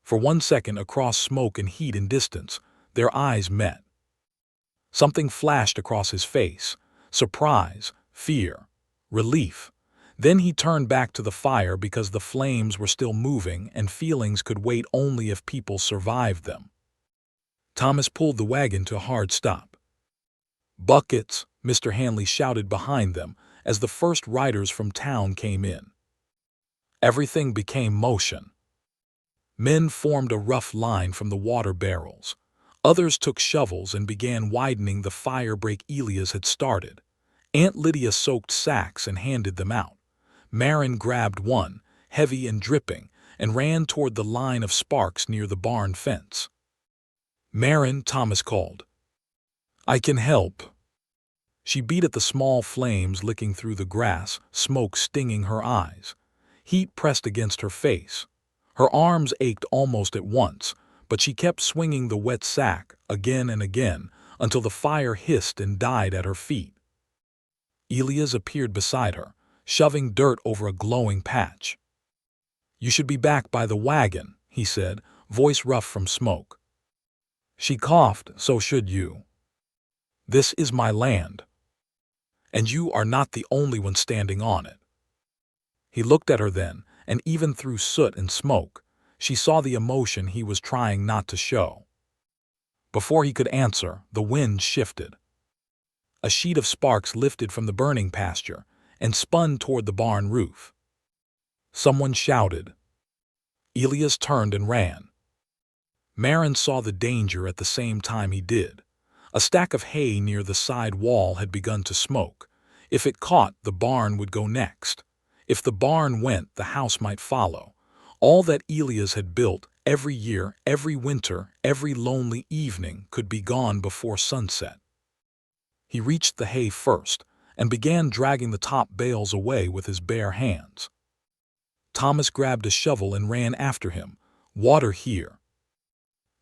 For 1 second, across smoke and heat and distance, their eyes met. Something flashed across his face: surprise, fear, relief. Then he turned back to the fire because the flames were still moving and feelings could wait only if people survived them. Thomas pulled the wagon to a hard stop. "Buckets," Mr. Hanley shouted behind them as the first riders from town came in. Everything became motion. Men formed a rough line from the water barrels. Others took shovels and began widening the fire break Elias had started. Aunt Lydia soaked sacks and handed them out. Maren grabbed one, heavy and dripping, and ran toward the line of sparks near the barn fence. "Maren," Thomas called. "I can help." She beat at the small flames licking through the grass, smoke stinging her eyes. Heat pressed against her face. Her arms ached almost at once, but she kept swinging the wet sack again and again until the fire hissed and died at her feet. Elias appeared beside her, shoving dirt over a glowing patch. "You should be back by the wagon," he said, voice rough from smoke. She coughed. "So should you. This is my land. And you are not the only one standing on it." He looked at her then, and even through soot and smoke, she saw the emotion he was trying not to show. Before he could answer, the wind shifted. A sheet of sparks lifted from the burning pasture and spun toward the barn roof. Someone shouted. Elias turned and ran. Maren saw the danger at the same time he did. A stack of hay near the side wall had begun to smoke. If it caught, the barn would go next. If the barn went, the house might follow. All that Elias had built, every year, every winter, every lonely evening, could be gone before sunset. He reached the hay first and began dragging the top bales away with his bare hands. Thomas grabbed a shovel and ran after him. "Water here."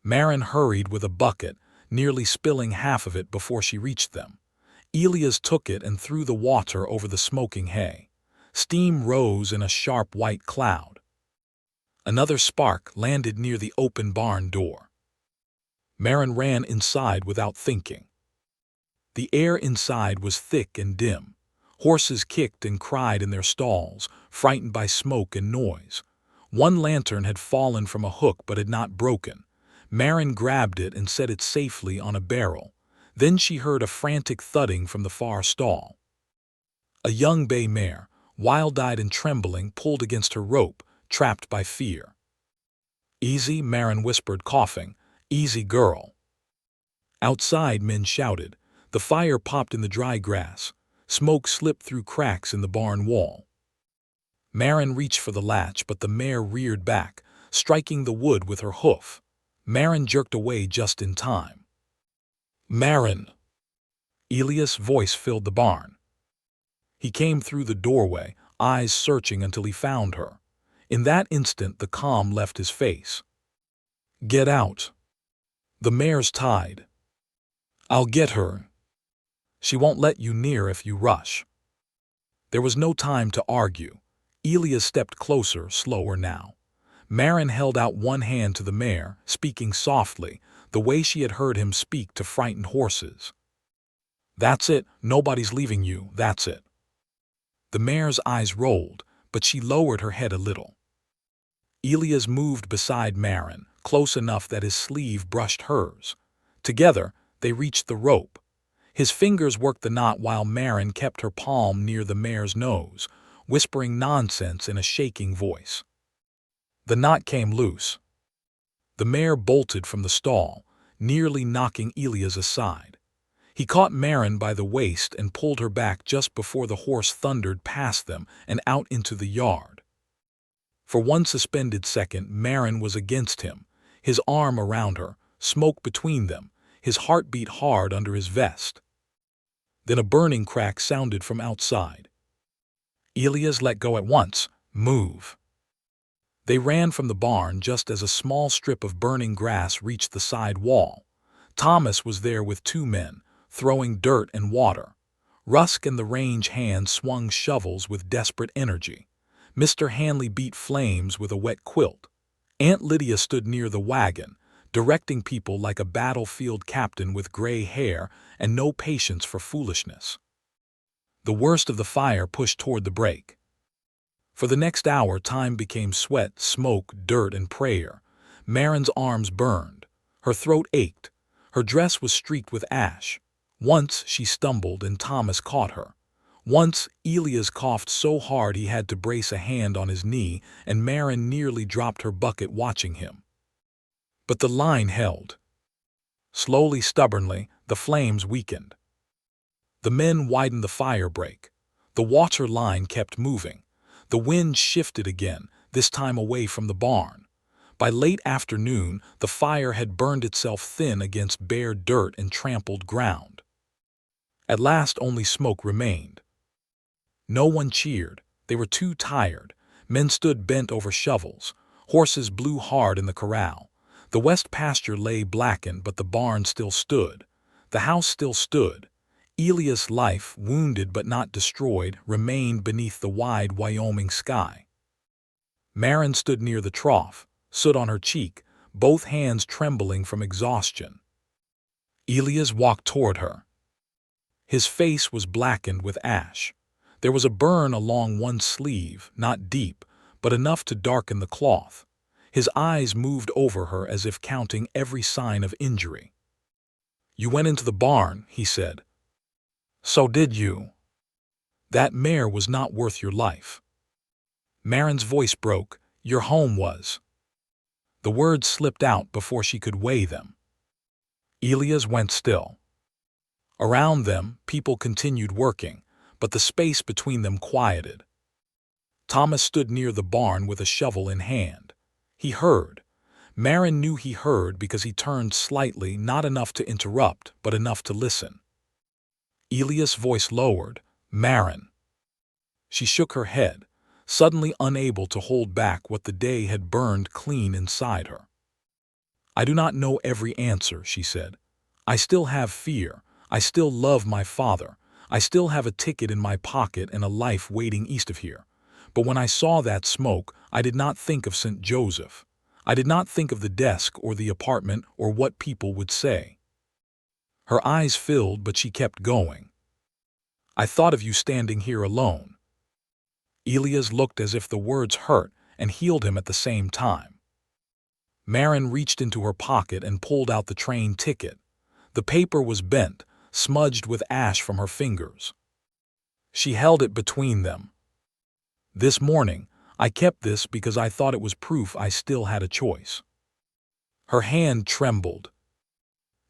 Maren hurried with a bucket, nearly spilling half of it before she reached them. Elias took it and threw the water over the smoking hay. Steam rose in a sharp white cloud. Another spark landed near the open barn door. Maren ran inside without thinking. The air inside was thick and dim. Horses kicked and cried in their stalls, frightened by smoke and noise. One lantern had fallen from a hook but had not broken. Maren grabbed it and set it safely on a barrel. Then she heard a frantic thudding from the far stall. A young bay mare, wild-eyed and trembling, pulled against her rope, trapped by fear. "Easy," Maren whispered, coughing. "Easy, girl." Outside, men shouted. The fire popped in the dry grass. Smoke slipped through cracks in the barn wall. Maren reached for the latch, but the mare reared back, striking the wood with her hoof. Maren jerked away just in time. "Maren!" Elias' voice filled the barn. He came through the doorway, eyes searching until he found her. In that instant, the calm left his face. "Get out. The mare's tied. I'll get her. She won't let you near if you rush." There was no time to argue. Elias stepped closer, slower now. Maren held out one hand to the mare, speaking softly, the way she had heard him speak to frightened horses. "That's it. Nobody's leaving you. That's it." The mare's eyes rolled, but she lowered her head a little. Elias moved beside Maren, close enough that his sleeve brushed hers. Together, they reached the rope. His fingers worked the knot while Maren kept her palm near the mare's nose, whispering nonsense in a shaking voice. The knot came loose. The mare bolted from the stall, nearly knocking Elias aside. He caught Maren by the waist and pulled her back just before the horse thundered past them and out into the yard. For one suspended second, Maren was against him, his arm around her, smoke between them, his heart beat hard under his vest. Then a burning crack sounded from outside. Elias let go at once. "Move." They ran from the barn just as a small strip of burning grass reached the side wall. Thomas was there with two men, throwing dirt and water. Rusk and the range hand swung shovels with desperate energy. Mr. Hanley beat flames with a wet quilt. Aunt Lydia stood near the wagon, directing people like a battlefield captain with gray hair and no patience for foolishness. The worst of the fire pushed toward the break. For the next hour, time became sweat, smoke, dirt, and prayer. Maren's arms burned. Her throat ached. Her dress was streaked with ash. Once she stumbled and Thomas caught her. Once Elias coughed so hard he had to brace a hand on his knee, and Maren nearly dropped her bucket watching him. But the line held. Slowly, stubbornly, the flames weakened. The men widened the fire break. The water line kept moving. The wind shifted again, this time away from the barn. By late afternoon, the fire had burned itself thin against bare dirt and trampled ground. At last, only smoke remained. No one cheered. They were too tired. Men stood bent over shovels. Horses blew hard in the corral. The west pasture lay blackened, but the barn still stood. The house still stood. Elias' life, wounded but not destroyed, remained beneath the wide Wyoming sky. Maren stood near the trough, soot on her cheek, both hands trembling from exhaustion. Elias walked toward her. His face was blackened with ash. There was a burn along one sleeve, not deep, but enough to darken the cloth. His eyes moved over her as if counting every sign of injury. "You went into the barn," he said. "So did you. That mare was not worth your life." Maren's voice broke. "Your home was." The words slipped out before she could weigh them. Elias went still. Around them, people continued working, but the space between them quieted. Thomas stood near the barn with a shovel in hand. He heard. Maren knew he heard because he turned slightly, not enough to interrupt, but enough to listen. Elias' voice lowered. "Maren." She shook her head, suddenly unable to hold back what the day had burned clean inside her. "I do not know every answer," she said. "I still have fear. I still love my father. I still have a ticket in my pocket and a life waiting east of here. But when I saw that smoke, I did not think of St. Joseph. I did not think of the desk or the apartment or what people would say." Her eyes filled, but she kept going. "I thought of you standing here alone." Elias looked as if the words hurt and healed him at the same time. Maren reached into her pocket and pulled out the train ticket. The paper was bent, smudged with ash from her fingers. She held it between them. "This morning, I kept this because I thought it was proof I still had a choice." Her hand trembled.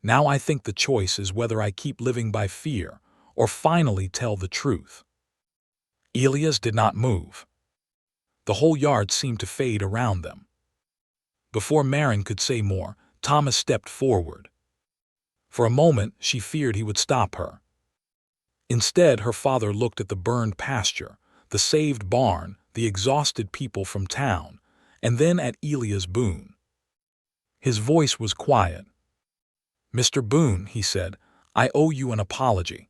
"Now I think the choice is whether I keep living by fear or finally tell the truth." Elias did not move. The whole yard seemed to fade around them. Before Maren could say more, Thomas stepped forward. For a moment, she feared he would stop her. Instead, her father looked at the burned pasture, the saved barn, the exhausted people from town, and then at Elias Boone. His voice was quiet. "Mr. Boone," he said, "I owe you an apology."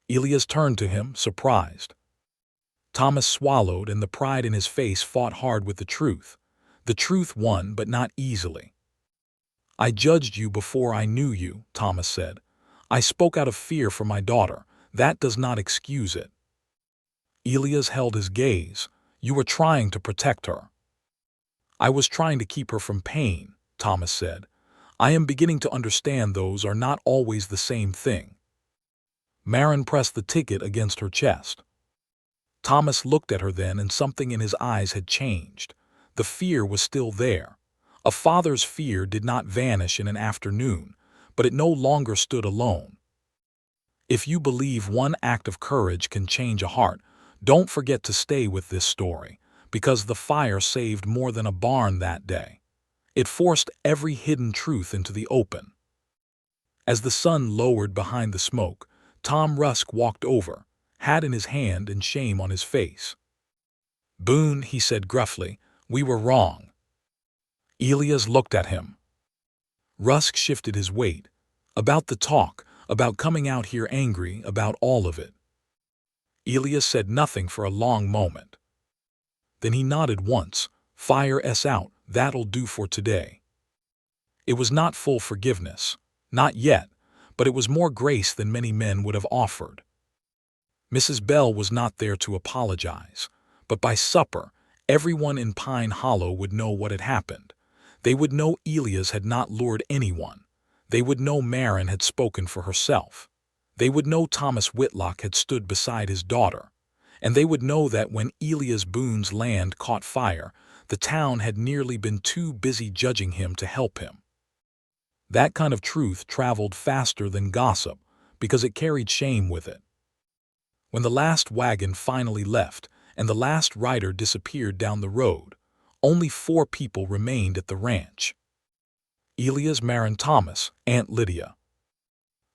Elias turned to him, surprised. Thomas swallowed, and the pride in his face fought hard with the truth. The truth won, but not easily. "I judged you before I knew you," Thomas said. "I spoke out of fear for my daughter. That does not excuse it." Elias held his gaze. "You were trying to protect her." "I was trying to keep her from pain," Thomas said. "I am beginning to understand those are not always the same thing." Maren pressed the ticket against her chest. Thomas looked at her then, and something in his eyes had changed. The fear was still there. A father's fear did not vanish in an afternoon, but it no longer stood alone. If you believe one act of courage can change a heart, don't forget to stay with this story, because the fire saved more than a barn that day. It forced every hidden truth into the open. As the sun lowered behind the smoke, Tom Rusk walked over, hat in his hand and shame on his face. "Boone," he said gruffly, "we were wrong." Elias looked at him. Rusk shifted his weight. "About the talk, about coming out here angry, about all of it." Elias said nothing for a long moment. Then he nodded once. "Fire us out, that'll do for today." It was not full forgiveness. Not yet, but it was more grace than many men would have offered. Mrs. Bell was not there to apologize, but by supper, everyone in Pine Hollow would know what had happened. They would know Elias had not lured anyone. They would know Maren had spoken for herself. They would know Thomas Whitlock had stood beside his daughter. And they would know that when Elias Boone's land caught fire, the town had nearly been too busy judging him to help him. That kind of truth traveled faster than gossip because it carried shame with it. When the last wagon finally left and the last rider disappeared down the road, only 4 people remained at the ranch. Elias, Maren, Thomas, Aunt Lydia.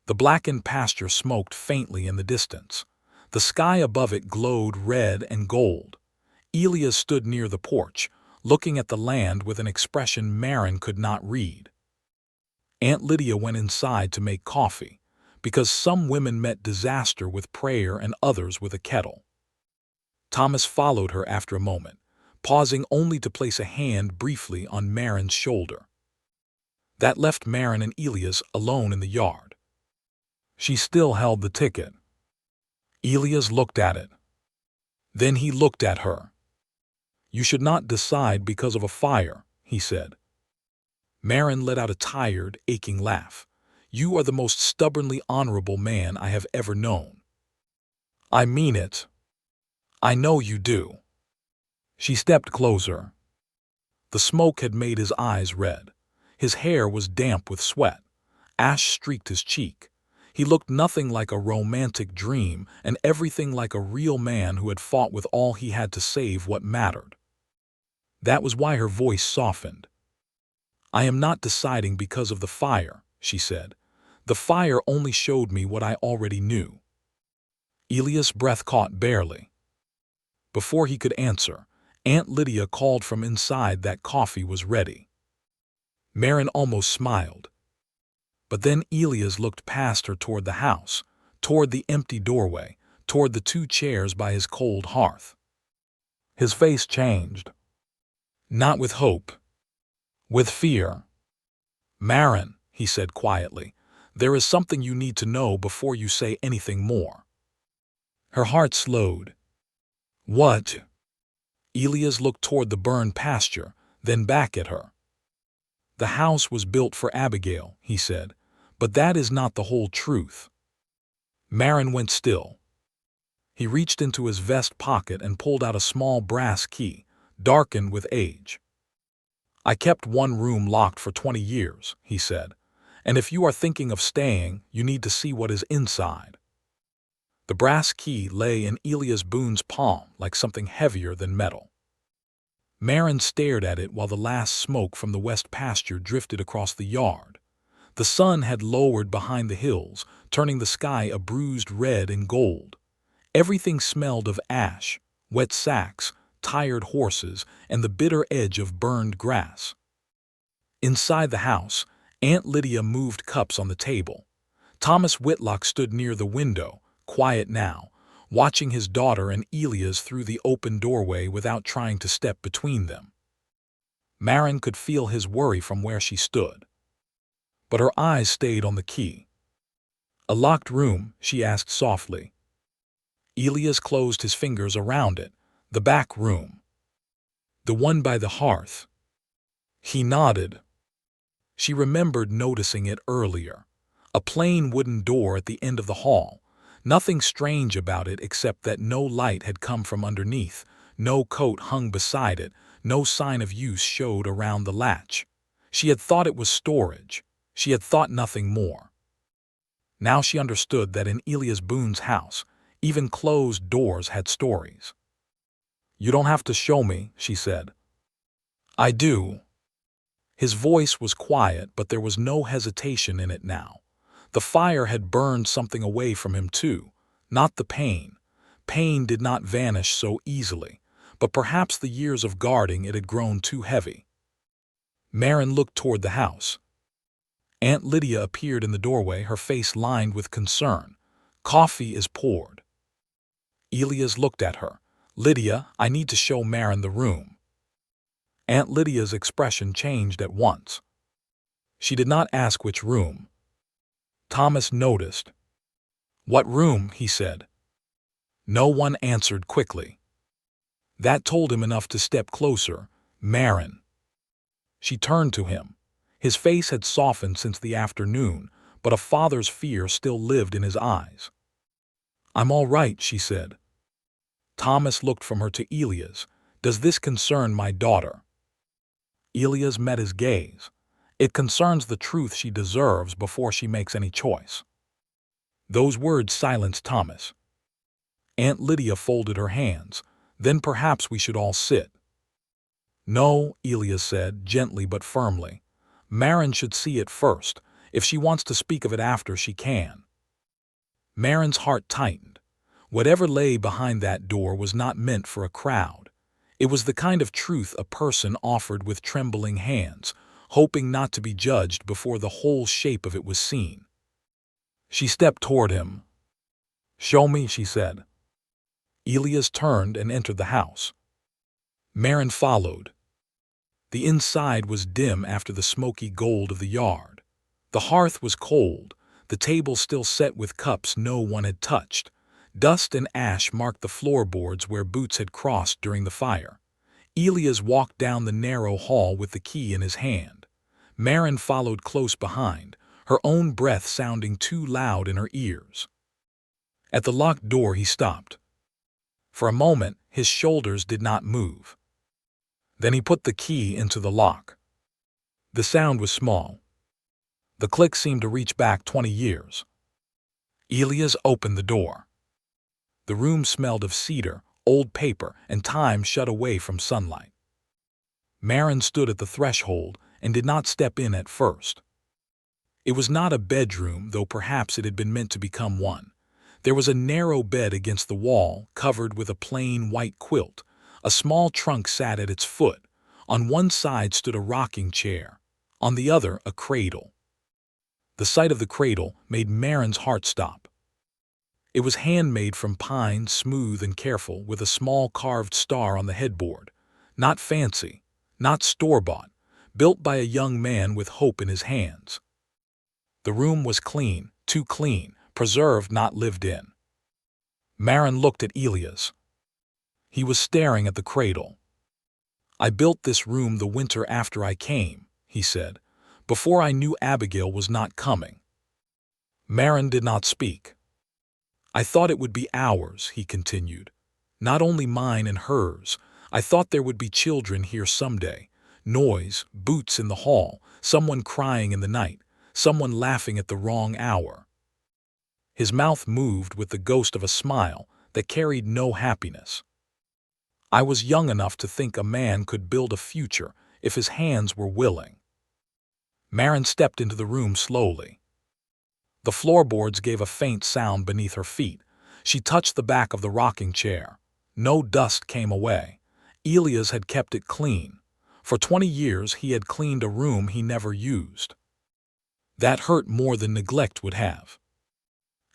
The blackened pasture smoked faintly in the distance. The sky above it glowed red and gold. Elias stood near the porch, looking at the land with an expression Maren could not read. Aunt Lydia went inside to make coffee, because some women met disaster with prayer and others with a kettle. Thomas followed her after a moment, pausing only to place a hand briefly on Maren's shoulder. That left Maren and Elias alone in the yard. She still held the ticket. Elias looked at it. Then he looked at her. "You should not decide because of a fire," he said. Maren let out a tired, aching laugh. "You are the most stubbornly honorable man I have ever known." "I mean it." "I know you do." She stepped closer. The smoke had made his eyes red. His hair was damp with sweat. Ash streaked his cheek. He looked nothing like a romantic dream and everything like a real man who had fought with all he had to save what mattered. That was why her voice softened. "I am not deciding because of the fire," she said. "The fire only showed me what I already knew." Elias' breath caught barely. Before he could answer, Aunt Lydia called from inside that coffee was ready. Maren almost smiled. But then Elias looked past her toward the house, toward the empty doorway, toward the 2 chairs by his cold hearth. His face changed. Not with hope. With fear. "Maren," he said quietly, "there is something you need to know before you say anything more." Her heart slowed. "What?" Elias looked toward the burned pasture, then back at her. "The house was built for Abigail," he said, "but that is not the whole truth." Maren went still. He reached into his vest pocket and pulled out a small brass key, darkened with age. "I kept one room locked for 20 years, he said, "and if you are thinking of staying, you need to see what is inside." The brass key lay in Elias Boone's palm like something heavier than metal. Maren stared at it while the last smoke from the west pasture drifted across the yard. The sun had lowered behind the hills, turning the sky a bruised red and gold. Everything smelled of ash, wet sacks, tired horses, and the bitter edge of burned grass. Inside the house, Aunt Lydia moved cups on the table. Thomas Whitlock stood near the window, quiet now, watching his daughter and Elias through the open doorway without trying to step between them. Maren could feel his worry from where she stood. But her eyes stayed on the key. "A locked room?" she asked softly. Elias closed his fingers around it. "The back room." "The one by the hearth." He nodded. She remembered noticing it earlier. A plain wooden door at the end of the hall. Nothing strange about it except that no light had come from underneath, no coat hung beside it, no sign of use showed around the latch. She had thought it was storage. She had thought nothing more. Now she understood that in Elias Boone's house, even closed doors had stories. "You don't have to show me," she said. "I do." His voice was quiet, but there was no hesitation in it now. The fire had burned something away from him too, not the pain. Pain did not vanish so easily, but perhaps the years of guarding it had grown too heavy. Maren looked toward the house. Aunt Lydia appeared in the doorway, her face lined with concern. "Coffee is poured." Elias looked at her. "Lydia, I need to show Maren the room." Aunt Lydia's expression changed at once. She did not ask which room. Thomas noticed. "What room?" he said. No one answered quickly. That told him enough to step closer. "Maren." She turned to him. His face had softened since the afternoon, but a father's fear still lived in his eyes. "I'm all right," she said. Thomas looked from her to Elias. "Does this concern my daughter?" Elias met his gaze. "It concerns the truth she deserves before she makes any choice." Those words silenced Thomas. Aunt Lydia folded her hands. "Then perhaps we should all sit." "No," Elias said, gently but firmly. "Maren should see it first. If she wants to speak of it after, she can." Maren's heart tightened. Whatever lay behind that door was not meant for a crowd. It was the kind of truth a person offered with trembling hands, hoping not to be judged before the whole shape of it was seen. She stepped toward him. "Show me," she said. Elias turned and entered the house. Maren followed. The inside was dim after the smoky gold of the yard. The hearth was cold, the table still set with cups no one had touched. Dust and ash marked the floorboards where boots had crossed during the fire. Elias walked down the narrow hall with the key in his hand. Maren followed close behind, her own breath sounding too loud in her ears. At the locked door he stopped. For a moment his shoulders did not move. Then he put the key into the lock. The sound was small. The click seemed to reach back 20 years. Elias opened the door. The room smelled of cedar, old paper, and time shut away from sunlight. Maren stood at the threshold and did not step in at first. It was not a bedroom, though perhaps it had been meant to become one. There was a narrow bed against the wall, covered with a plain white quilt. A small trunk sat at its foot. On one side stood a rocking chair, on the other a cradle. The sight of the cradle made Maren's heart stop. It was handmade from pine, smooth and careful, with a small carved star on the headboard. Not fancy, not store-bought, built by a young man with hope in his hands. The room was clean, too clean, preserved, not lived in. Maren looked at Elias. He was staring at the cradle. "I built this room the winter after I came," he said, "before I knew Abigail was not coming." Maren did not speak. "I thought it would be ours," he continued. "Not only mine and hers. I thought there would be children here someday. Noise, boots in the hall, someone crying in the night, someone laughing at the wrong hour." His mouth moved with the ghost of a smile that carried no happiness. "I was young enough to think a man could build a future if his hands were willing." Maren stepped into the room slowly. The floorboards gave a faint sound beneath her feet. She touched the back of the rocking chair. No dust came away. Elias had kept it clean. For 20 years he had cleaned a room he never used. That hurt more than neglect would have.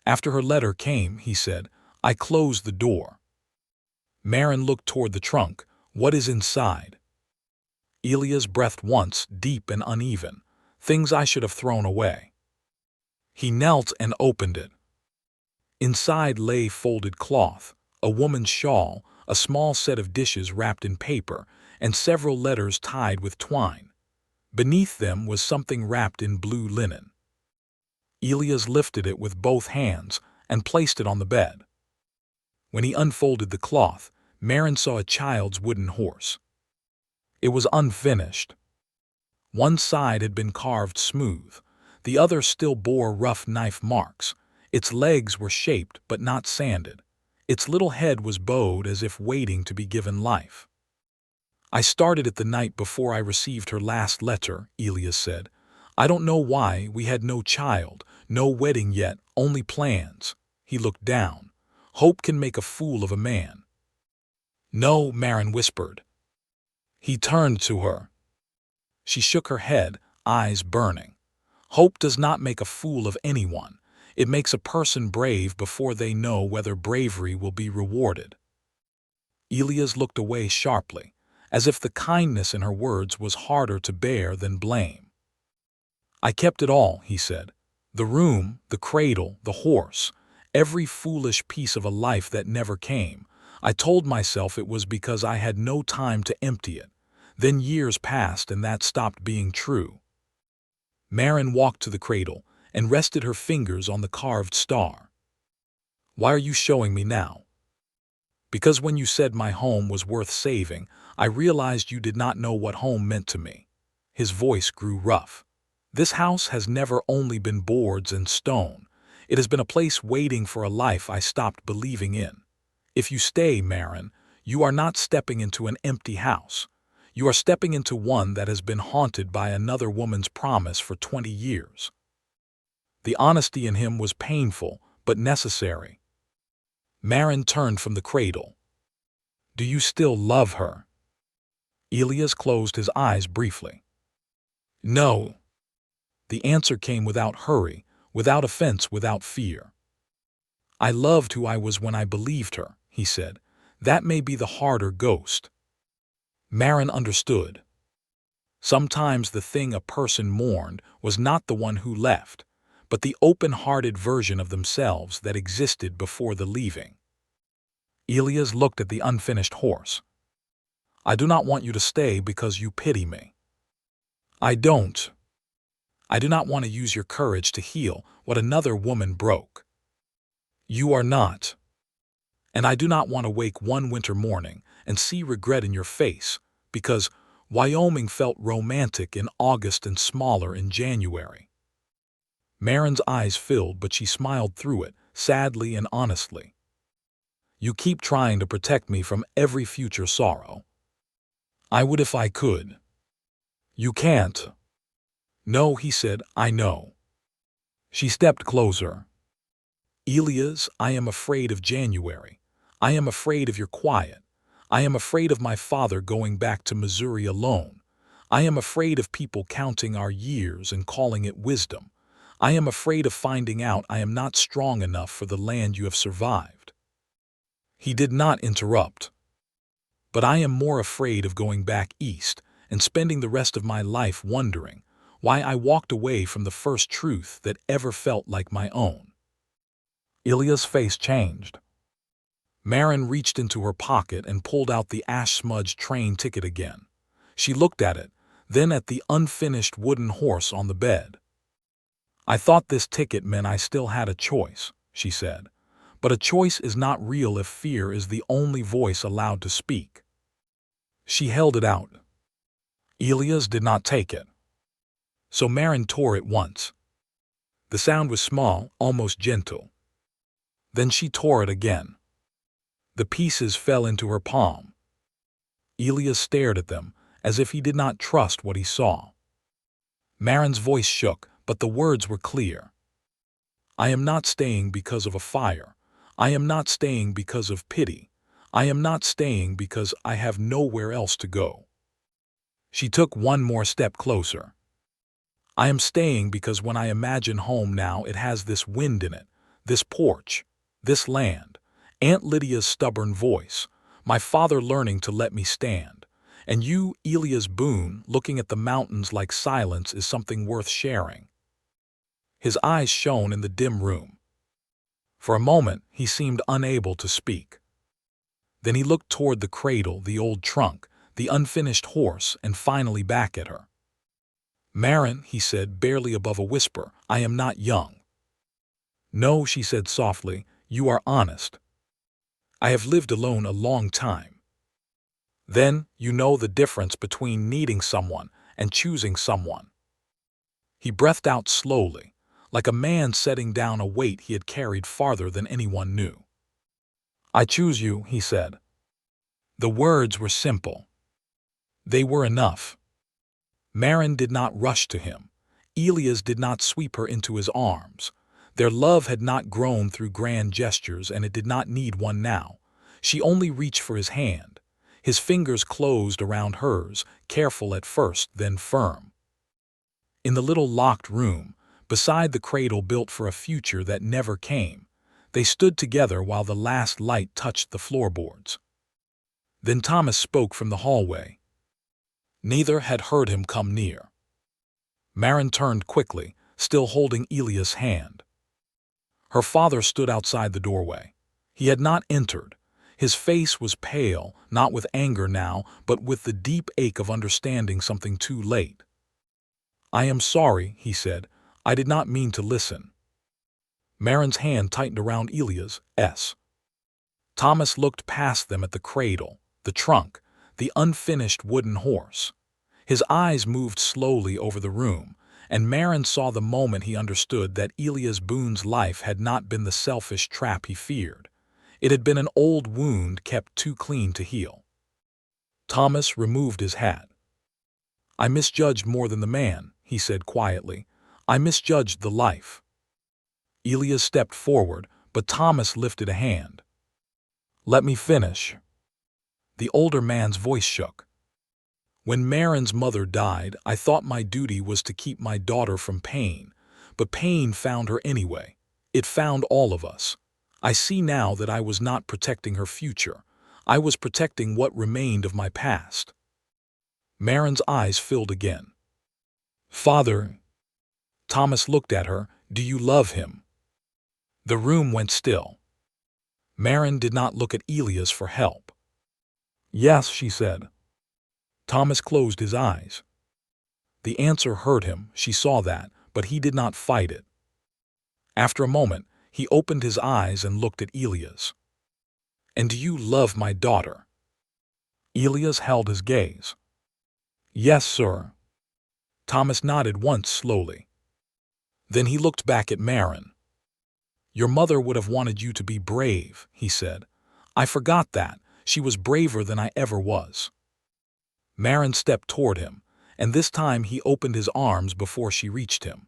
"After her letter came," he said, "I closed the door." Maren looked toward the trunk. "What is inside?" Elias breathed once, deep and uneven. "Things I should have thrown away." He knelt and opened it. Inside lay folded cloth, a woman's shawl, a small set of dishes wrapped in paper, and several letters tied with twine. Beneath them was something wrapped in blue linen. Elias lifted it with both hands and placed it on the bed. When he unfolded the cloth, Maren saw a child's wooden horse. It was unfinished. One side had been carved smooth. The other still bore rough knife marks. Its legs were shaped but not sanded. Its little head was bowed as if waiting to be given life. "I started it the night before I received her last letter," Elias said. "I don't know why. We had no child, no wedding yet, only plans." He looked down. "Hope can make a fool of a man." "No," Maren whispered. He turned to her. She shook her head, eyes burning. "Hope does not make a fool of anyone. It makes a person brave before they know whether bravery will be rewarded." Elias looked away sharply, as if the kindness in her words was harder to bear than blame. "I kept it all," he said. "The room, the cradle, the horse, every foolish piece of a life that never came. I told myself it was because I had no time to empty it. Then years passed and that stopped being true." Maren walked to the cradle and rested her fingers on the carved star. "Why are you showing me now?" "Because when you said my home was worth saving, I realized you did not know what home meant to me." His voice grew rough. "This house has never only been boards and stone. It has been a place waiting for a life I stopped believing in. If you stay, Maren, you are not stepping into an empty house. You are stepping into one that has been haunted by another woman's promise for 20 years. The honesty in him was painful, but necessary. Maren turned from the cradle. "Do you still love her?" Elias closed his eyes briefly. "No." The answer came without hurry, without offense, without fear. "I loved who I was when I believed her," he said. "That may be the harder ghost." Maren understood. Sometimes the thing a person mourned was not the one who left, but the open-hearted version of themselves that existed before the leaving. Elias looked at the unfinished horse. "I do not want you to stay because you pity me. I don't. I do not want to use your courage to heal what another woman broke. You are not. And I do not want to wake one winter morning and see regret in your face, because Wyoming felt romantic in August and smaller in January." Maren's eyes filled, but she smiled through it, sadly and honestly. "You keep trying to protect me from every future sorrow. I would if I could. You can't." "No," he said, "I know." She stepped closer. "Elias, I am afraid of January. I am afraid of your quiet. I am afraid of my father going back to Missouri alone. I am afraid of people counting our years and calling it wisdom. I am afraid of finding out I am not strong enough for the land you have survived." He did not interrupt. "But I am more afraid of going back east and spending the rest of my life wondering why I walked away from the first truth that ever felt like my own." Elias' face changed. Maren reached into her pocket and pulled out the ash-smudged train ticket again. She looked at it, then at the unfinished wooden horse on the bed. "I thought this ticket meant I still had a choice," she said. "But a choice is not real if fear is the only voice allowed to speak." She held it out. Elias did not take it. So Maren tore it once. The sound was small, almost gentle. Then she tore it again. The pieces fell into her palm. Elias stared at them, as if he did not trust what he saw. Maren's voice shook, but the words were clear. "I am not staying because of a fire. I am not staying because of pity. I am not staying because I have nowhere else to go." She took one more step closer. "I am staying because when I imagine home now, it has this wind in it, this porch, this land, Aunt Lydia's stubborn voice, my father learning to let me stand, and you, Elias Boone, looking at the mountains like silence is something worth sharing." His eyes shone in the dim room. For a moment, he seemed unable to speak. Then he looked toward the cradle, the old trunk, the unfinished horse, and finally back at her. "Maren," he said, barely above a whisper, "I am not young." "No," she said softly, "you are honest. I have lived alone a long time." "Then you know the difference between needing someone and choosing someone. He breathed out slowly, like a man setting down a weight he had carried farther than anyone knew. "I choose you," he said. The words were simple. They were enough. Maren did not rush to him. Elias did not sweep her into his arms. Their love had not grown through grand gestures, and it did not need one now. She only reached for his hand. His fingers closed around hers, careful at first, then firm. In the little locked room, beside the cradle built for a future that never came, they stood together while the last light touched the floorboards. Then Thomas spoke from the hallway. Neither had heard him come near. Maren turned quickly, still holding Elias' hand. Her father stood outside the doorway. He had not entered. His face was pale, not with anger now, but with the deep ache of understanding something too late. "I am sorry," he said. "I did not mean to listen." Maren's hand tightened around Elias'. Thomas looked past them at the cradle, the trunk, the unfinished wooden horse. His eyes moved slowly over the room, and Maren saw the moment he understood that Elias Boone's life had not been the selfish trap he feared. It had been an old wound kept too clean to heal. Thomas removed his hat. "I misjudged more than the man," he said quietly. "I misjudged the life." Elias stepped forward, but Thomas lifted a hand. "Let me finish." The older man's voice shook. "When Maren's mother died, I thought my duty was to keep my daughter from pain, but pain found her anyway. It found all of us. I see now that I was not protecting her future. I was protecting what remained of my past." Maren's eyes filled again. "Father," Thomas looked at her, "do you love him?" The room went still. Maren did not look at Elias for help. "Yes," she said. Thomas closed his eyes. The answer hurt him, she saw that, but he did not fight it. After a moment, he opened his eyes and looked at Elias. "And do you love my daughter?" Elias held his gaze. "Yes, sir." Thomas nodded once slowly. Then he looked back at Maren. "Your mother would have wanted you to be brave," he said. "I forgot that. She was braver than I ever was." Maren stepped toward him, and this time he opened his arms before she reached him.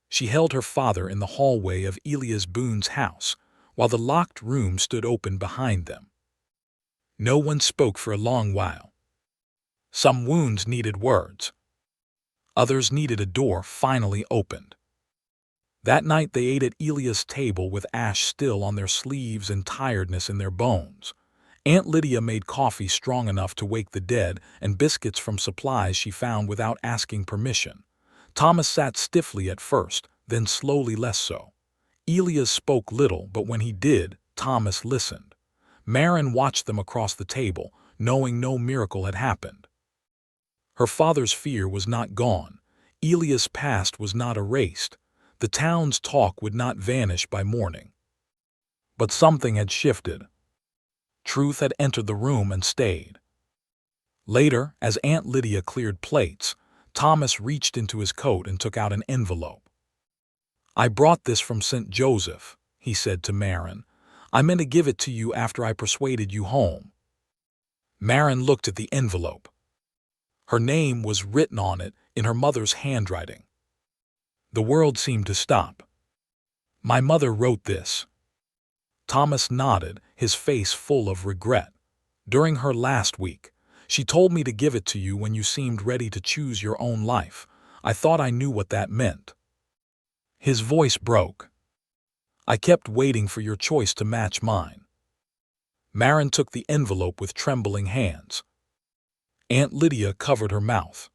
She held her father in the hallway of Elias Boone's house, while the locked room stood open behind them. No one spoke for a long while. Some wounds needed words. Others needed a door finally opened. That night they ate at Elias' table with ash still on their sleeves and tiredness in their bones. Aunt Lydia made coffee strong enough to wake the dead and biscuits from supplies she found without asking permission. Thomas sat stiffly at first, then slowly less so. Elias spoke little, but when he did, Thomas listened. Maren watched them across the table, knowing no miracle had happened. Her father's fear was not gone. Elias' past was not erased. The town's talk would not vanish by morning. But something had shifted. Truth had entered the room and stayed. Later, as Aunt Lydia cleared plates, Thomas reached into his coat and took out an envelope. "I brought this from St. Joseph," he said to Maren. "I meant to give it to you after I persuaded you home." Maren looked at the envelope. Her name was written on it in her mother's handwriting. The world seemed to stop. "My mother wrote this." Thomas nodded, his face full of regret. "During her last week, she told me to give it to you when you seemed ready to choose your own life. I thought I knew what that meant." His voice broke. "I kept waiting for your choice to match mine." Maren took the envelope with trembling hands. Aunt Lydia covered her mouth.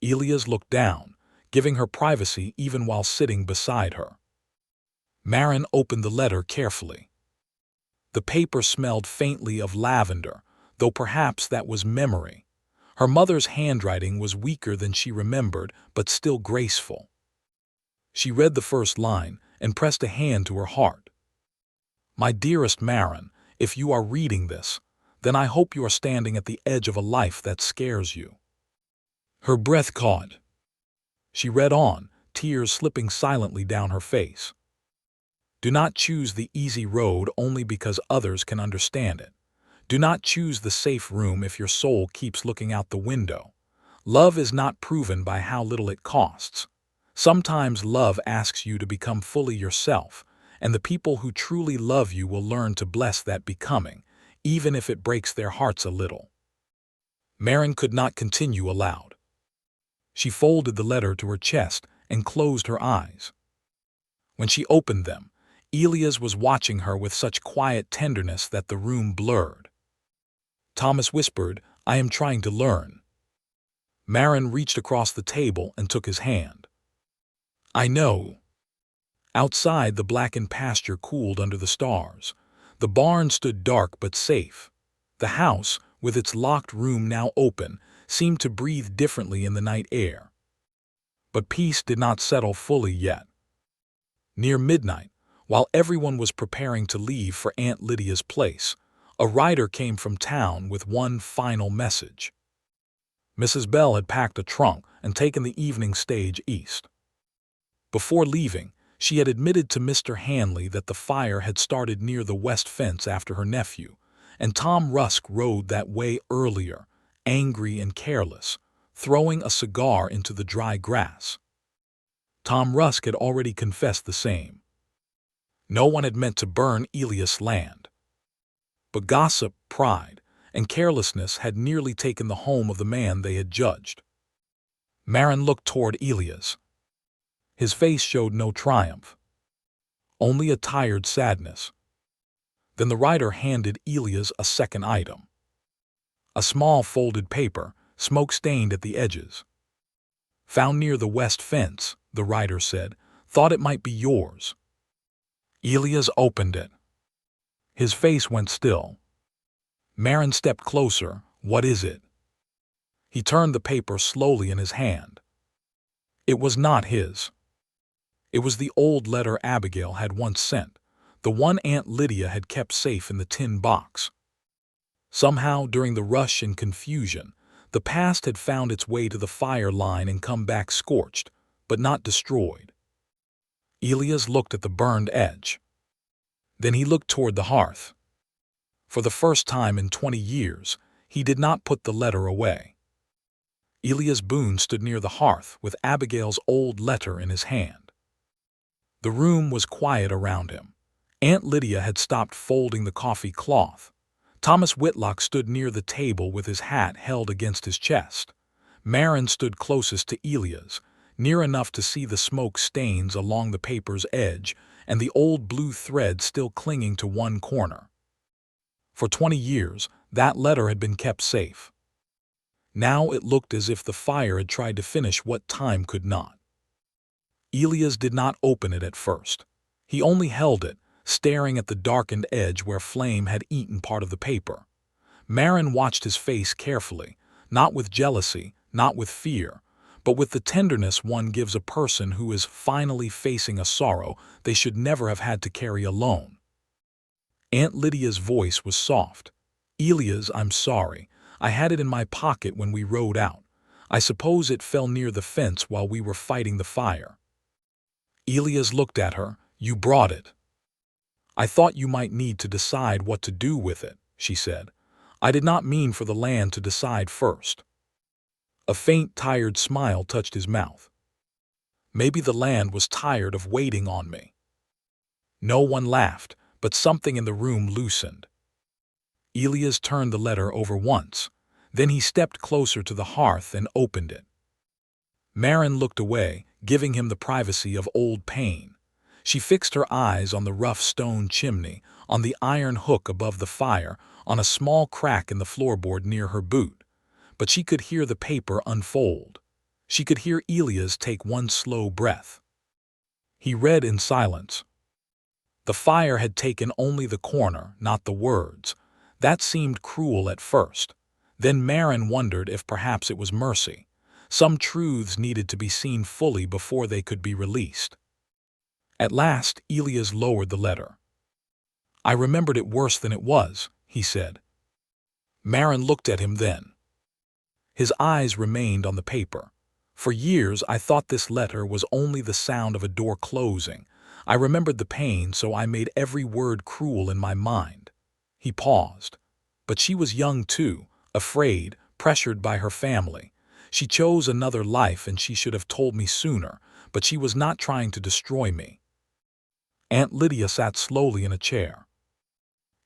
Elias looked down, giving her privacy even while sitting beside her. Maren opened the letter carefully. The paper smelled faintly of lavender, though perhaps that was memory. Her mother's handwriting was weaker than she remembered, but still graceful. She read the first line and pressed a hand to her heart. "My dearest Maren, if you are reading this, then I hope you are standing at the edge of a life that scares you." Her breath caught. She read on, tears slipping silently down her face. Do not choose the easy road only because others can understand it. Do not choose the safe room if your soul keeps looking out the window. Love is not proven by how little it costs. Sometimes love asks you to become fully yourself, and the people who truly love you will learn to bless that becoming, even if it breaks their hearts a little. Maren could not continue aloud. She folded the letter to her chest and closed her eyes. When she opened them, Elias was watching her with such quiet tenderness that the room blurred. Thomas whispered, "I am trying to learn." Maren reached across the table and took his hand. "I know." Outside, the blackened pasture cooled under the stars. The barn stood dark but safe. The house, with its locked room now open, seemed to breathe differently in the night air. But peace did not settle fully yet. Near midnight, while everyone was preparing to leave for Aunt Lydia's place, a rider came from town with one final message. Mrs. Bell had packed a trunk and taken the evening stage east. Before leaving, she had admitted to Mr. Hanley that the fire had started near the west fence after her nephew, and Tom Rusk rode that way earlier, angry and careless, throwing a cigar into the dry grass. Tom Rusk had already confessed the same. No one had meant to burn Elias' land. But gossip, pride, and carelessness had nearly taken the home of the man they had judged. Maren looked toward Elias. His face showed no triumph, only a tired sadness. Then the rider handed Elias a second item. A small folded paper, smoke-stained at the edges. "Found near the west fence," the rider said. "Thought it might be yours." Elias opened it. His face went still. Maren stepped closer. "What is it?" He turned the paper slowly in his hand. It was not his. It was the old letter Abigail had once sent, the one Aunt Lydia had kept safe in the tin box. Somehow, during the rush and confusion, the past had found its way to the fire line and come back scorched, but not destroyed. Elias looked at the burned edge. Then he looked toward the hearth. For the first time in 20 years, he did not put the letter away. Elias Boone stood near the hearth with Abigail's old letter in his hand. The room was quiet around him. Aunt Lydia had stopped folding the coffee cloth. Thomas Whitlock stood near the table with his hat held against his chest. Maren stood closest to Elias, near enough to see the smoke stains along the paper's edge and the old blue thread still clinging to one corner. For 20 years, that letter had been kept safe. Now it looked as if the fire had tried to finish what time could not. Elias did not open it at first. He only held it, staring at the darkened edge where flame had eaten part of the paper. Maren watched his face carefully, not with jealousy, not with fear, but with the tenderness one gives a person who is finally facing a sorrow they should never have had to carry alone. Aunt Lydia's voice was soft. "Elias, I'm sorry. I had it in my pocket when we rode out. I suppose it fell near the fence while we were fighting the fire." Elias looked at her. "You brought it." "I thought you might need to decide what to do with it," she said. "I did not mean for the land to decide first." A faint, tired smile touched his mouth. "Maybe the land was tired of waiting on me." No one laughed, but something in the room loosened. Elias turned the letter over once. Then he stepped closer to the hearth and opened it. Maren looked away, giving him the privacy of old pain. She fixed her eyes on the rough stone chimney, on the iron hook above the fire, on a small crack in the floorboard near her boot. But she could hear the paper unfold. She could hear Elias take one slow breath. He read in silence. The fire had taken only the corner, not the words. That seemed cruel at first. Then Maren wondered if perhaps it was mercy. Some truths needed to be seen fully before they could be released. At last, Elias lowered the letter. "I remembered it worse than it was," he said. Maren looked at him then. His eyes remained on the paper. For years I thought this letter was only the sound of a door closing. I remembered the pain, so I made every word cruel in my mind. He paused. But she was young too, afraid, pressured by her family. She chose another life and she should have told me sooner, but she was not trying to destroy me. Aunt Lydia sat slowly in a chair.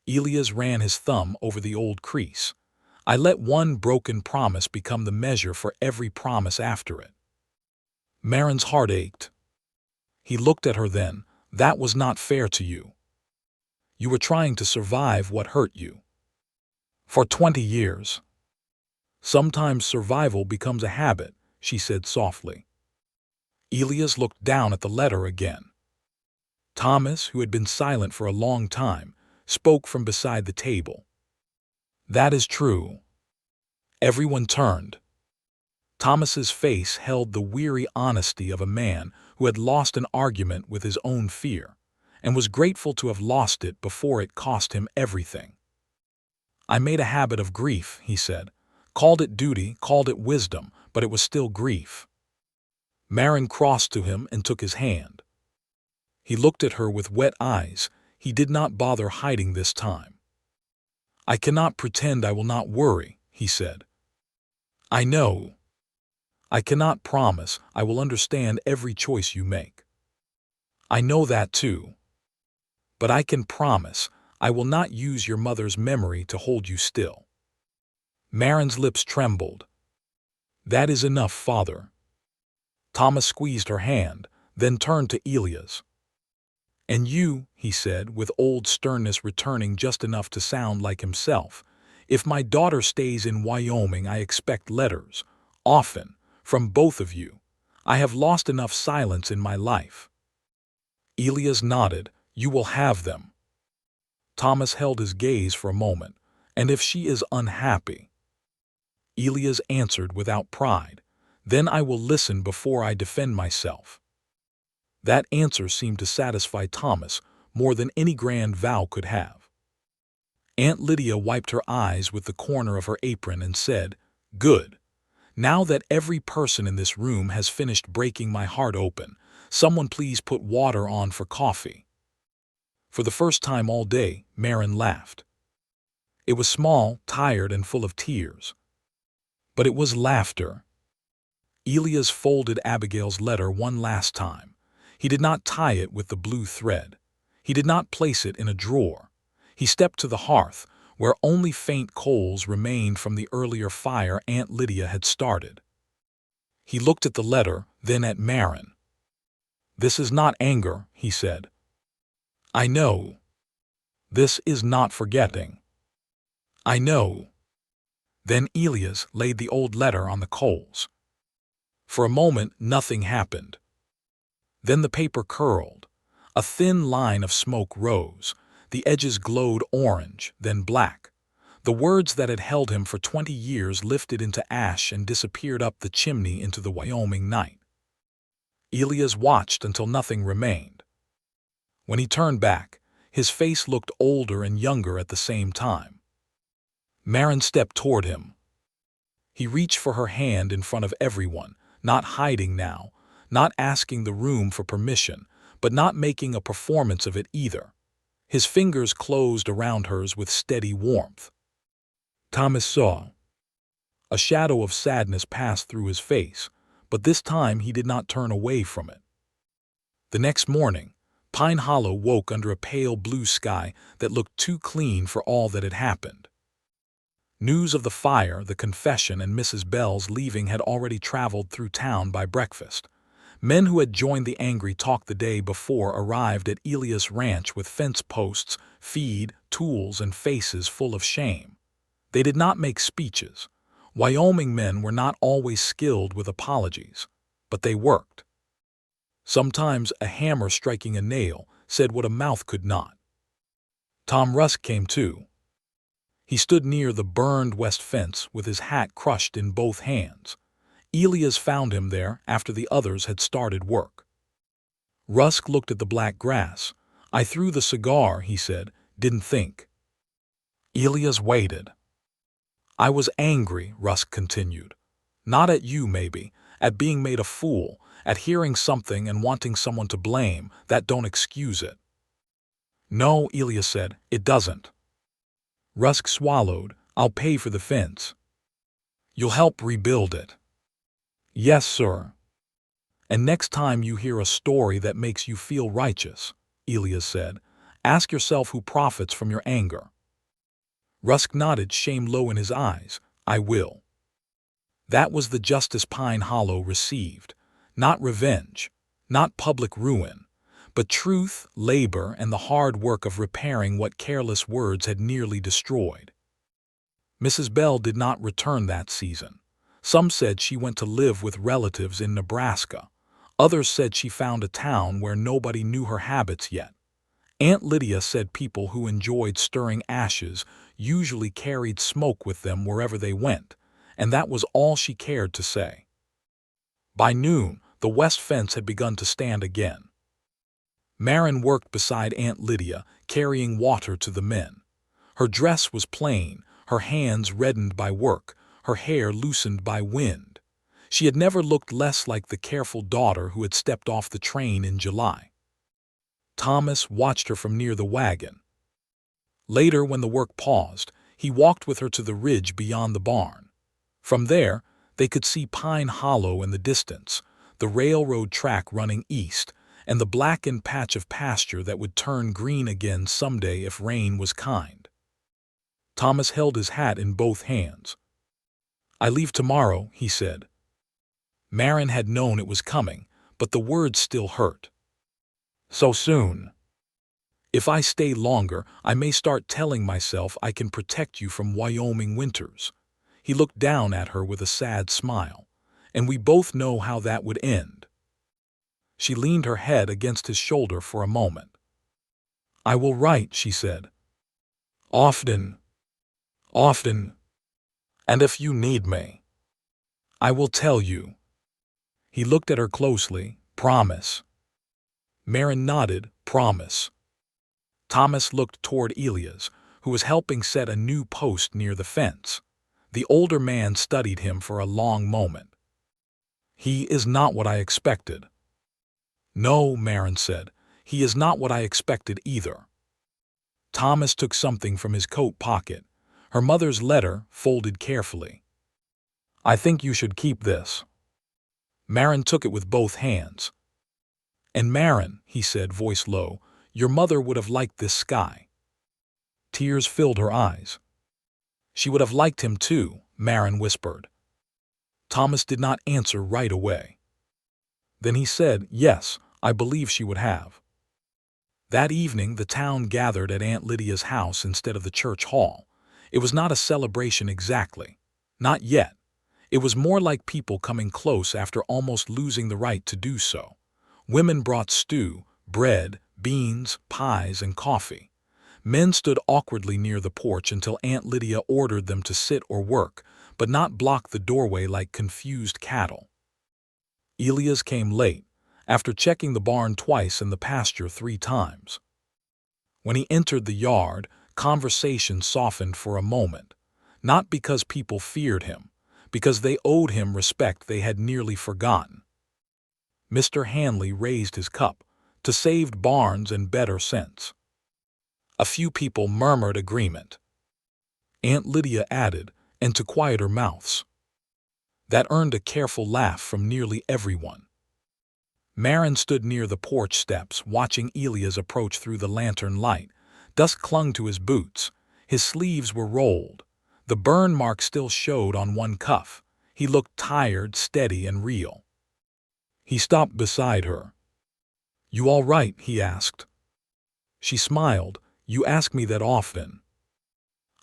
Elias ran his thumb over the old crease. I let one broken promise become the measure for every promise after it. Maren's heart ached. He looked at her then. That was not fair to you. You were trying to survive what hurt you. For 20 years. Sometimes survival becomes a habit, she said softly. Elias looked down at the letter again. Thomas, who had been silent for a long time, spoke from beside the table. That is true. Everyone turned. Thomas's face held the weary honesty of a man who had lost an argument with his own fear, and was grateful to have lost it before it cost him everything. I made a habit of grief, he said. Called it duty, called it wisdom, but it was still grief. Maren crossed to him and took his hand. He looked at her with wet eyes. He did not bother hiding this time. I cannot pretend I will not worry, he said. I know. I cannot promise I will understand every choice you make. I know that too. But I can promise I will not use your mother's memory to hold you still. Maren's lips trembled. That is enough, Father. Thomas squeezed her hand, then turned to Elias. And you, he said, with old sternness returning just enough to sound like himself, if my daughter stays in Wyoming, I expect letters, often, from both of you. I have lost enough silence in my life. Elias nodded. You will have them. Thomas held his gaze for a moment. And if she is unhappy? Elias answered without pride. Then I will listen before I defend myself. That answer seemed to satisfy Thomas more than any grand vow could have. Aunt Lydia wiped her eyes with the corner of her apron and said, Good. Now that every person in this room has finished breaking my heart open, someone please put water on for coffee. For the first time all day, Maren laughed. It was small, tired, and full of tears. But it was laughter. Elias folded Abigail's letter one last time. He did not tie it with the blue thread. He did not place it in a drawer. He stepped to the hearth, where only faint coals remained from the earlier fire Aunt Lydia had started. He looked at the letter, then at Maren. This is not anger, he said. I know. This is not forgetting. I know. Then Elias laid the old letter on the coals. For a moment, nothing happened. Then the paper curled. A thin line of smoke rose. The edges glowed orange, then black. The words that had held him for 20 years lifted into ash and disappeared up the chimney into the Wyoming night. Elias watched until nothing remained. When he turned back, his face looked older and younger at the same time. Maren stepped toward him. He reached for her hand in front of everyone, not hiding now, not asking the room for permission, but not making a performance of it either. His fingers closed around hers with steady warmth. Thomas saw. A shadow of sadness passed through his face, but this time he did not turn away from it. The next morning, Pine Hollow woke under a pale blue sky that looked too clean for all that had happened. News of the fire, the confession, and Mrs. Bell's leaving had already traveled through town by breakfast. Men who had joined the angry talk the day before arrived at Elias Ranch with fence posts, feed, tools, and faces full of shame. They did not make speeches. Wyoming men were not always skilled with apologies, but they worked. Sometimes a hammer striking a nail said what a mouth could not. Tom Rusk came too. He stood near the burned west fence with his hat crushed in both hands. Elias found him there after the others had started work. Rusk looked at the black grass. I threw the cigar, he said, didn't think. Elias waited. I was angry, Rusk continued. Not at you, maybe, at being made a fool, at hearing something and wanting someone to blame. That don't excuse it. No, Elias said, it doesn't. Rusk swallowed. I'll pay for the fence. You'll help rebuild it. Yes, sir. And next time you hear a story that makes you feel righteous, Elias said, ask yourself who profits from your anger. Rusk nodded, shame low in his eyes. I will. That was the justice Pine Hollow received. Not revenge, not public ruin, but truth, labor, and the hard work of repairing what careless words had nearly destroyed. Mrs. Bell did not return that season. Some said she went to live with relatives in Nebraska. Others said she found a town where nobody knew her habits yet. Aunt Lydia said people who enjoyed stirring ashes usually carried smoke with them wherever they went, and that was all she cared to say. By noon, the west fence had begun to stand again. Maren worked beside Aunt Lydia, carrying water to the men. Her dress was plain, her hands reddened by work, her hair loosened by wind. She had never looked less like the careful daughter who had stepped off the train in July. Thomas watched her from near the wagon. Later, when the work paused, he walked with her to the ridge beyond the barn. From there, they could see Pine Hollow in the distance, the railroad track running east, and the blackened patch of pasture that would turn green again someday if rain was kind. Thomas held his hat in both hands. I leave tomorrow, he said. Maren had known it was coming, but the words still hurt. So soon. If I stay longer, I may start telling myself I can protect you from Wyoming winters. He looked down at her with a sad smile. And we both know how that would end. She leaned her head against his shoulder for a moment. I will write, she said. Often. Often. And if you need me, I will tell you. He looked at her closely. Promise. Maren nodded. Promise. Thomas looked toward Elias, who was helping set a new post near the fence. The older man studied him for a long moment. He is not what I expected. No, Maren said. He is not what I expected either. Thomas took something from his coat pocket, her mother's letter folded carefully. I think you should keep this. Maren took it with both hands. And Maren, he said, voice low, your mother would have liked this sky. Tears filled her eyes. She would have liked him too, Maren whispered. Thomas did not answer right away. Then he said, yes, I believe she would have. That evening, the town gathered at Aunt Lydia's house instead of the church hall. It was not a celebration exactly. Not yet. It was more like people coming close after almost losing the right to do so. Women brought stew, bread, beans, pies, and coffee. Men stood awkwardly near the porch until Aunt Lydia ordered them to sit or work, but not block the doorway like confused cattle. Elias came late, after checking the barn twice and the pasture 3 times. When he entered the yard, conversation softened for a moment, not because people feared him, because they owed him respect they had nearly forgotten. Mr. Hanley raised his cup, to saved barns and better sense. A few people murmured agreement. Aunt Lydia added, and to quieter mouths. That earned a careful laugh from nearly everyone. Maren stood near the porch steps, watching Elias approach through the lantern light. Dust clung to his boots. His sleeves were rolled. The burn mark still showed on one cuff. He looked tired, steady, and real. He stopped beside her. You all right? He asked. She smiled. You ask me that often.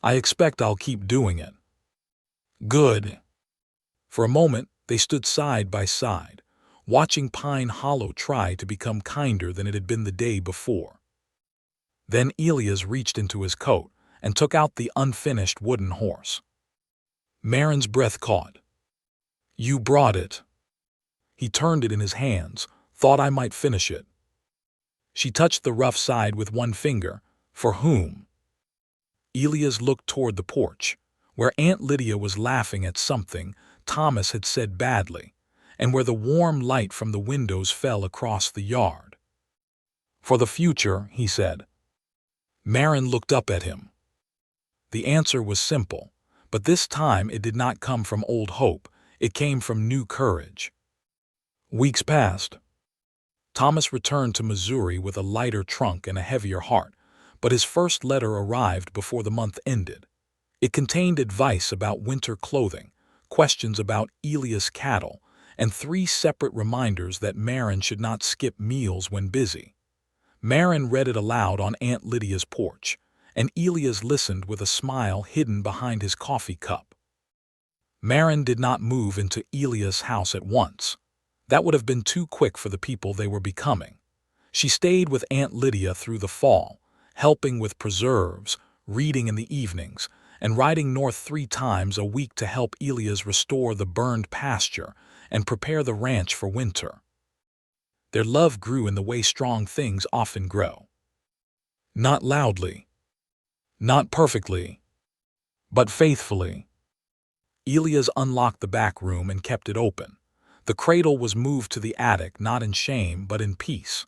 I expect I'll keep doing it. Good. For a moment, they stood side by side, watching Pine Hollow try to become kinder than it had been the day before. Then Elias reached into his coat and took out the unfinished wooden horse. Maren's breath caught. You brought it. He turned it in his hands, thought I might finish it. She touched the rough side with one finger. For whom? Elias looked toward the porch. where Aunt Lydia was laughing at something Thomas had said badly, and where the warm light from the windows fell across the yard. "For the future," he said. Maren looked up at him. The answer was simple, but this time it did not come from old hope, it came from new courage. Weeks passed. Thomas returned to Missouri with a lighter trunk and a heavier heart, but his first letter arrived before the month ended. It contained advice about winter clothing, questions about Elias cattle, and 3 separate reminders that Maren should not skip meals when busy. Maren read it aloud on Aunt Lydia's porch, and Elias listened with a smile hidden behind his coffee cup. Maren did not move into Elias' house at once. That would have been too quick for the people they were becoming. She stayed with Aunt Lydia through the fall, helping with preserves, reading in the evenings, and riding north 3 times a week to help Elias restore the burned pasture and prepare the ranch for winter. Their love grew in the way strong things often grow. Not loudly, not perfectly, but faithfully. Elias unlocked the back room and kept it open. The cradle was moved to the attic, not in shame, but in peace.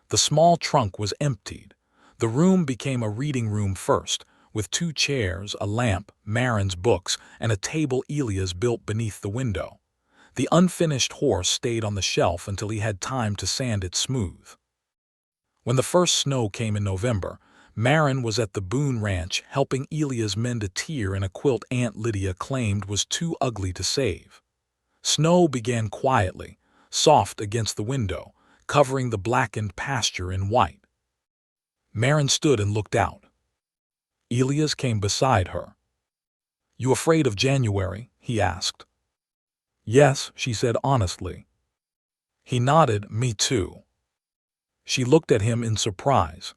The small trunk was emptied. The room became a reading room first, with 2 chairs, a lamp, Maren's books, and a table Elias built beneath the window. The unfinished horse stayed on the shelf until he had time to sand it smooth. When the first snow came in November, Maren was at the Boone Ranch helping Elias mend a tear in a quilt Aunt Lydia claimed was too ugly to save. Snow began quietly, soft against the window, covering the blackened pasture in white. Maren stood and looked out. Elias came beside her. "You afraid of January?" he asked. "Yes," she said honestly. He nodded, "Me too." She looked at him in surprise.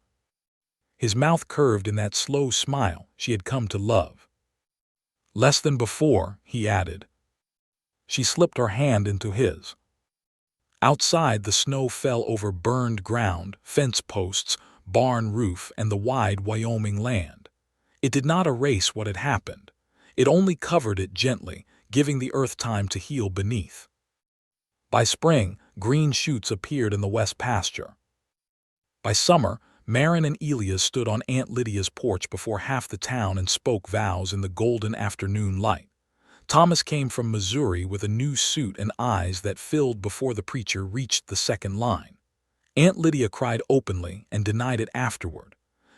His mouth curved in that slow smile she had come to love. "Less than before," he added. She slipped her hand into his. Outside, the snow fell over burned ground, fence posts, barn roof, and the wide Wyoming land. It did not erase what had happened. It only covered it gently, giving the earth time to heal beneath. By spring, green shoots appeared in the west pasture. By summer, Maren and Elias stood on Aunt Lydia's porch before half the town and spoke vows in the golden afternoon light. Thomas came from Missouri with a new suit and eyes that filled before the preacher reached the second line. Aunt Lydia cried openly and denied it afterward.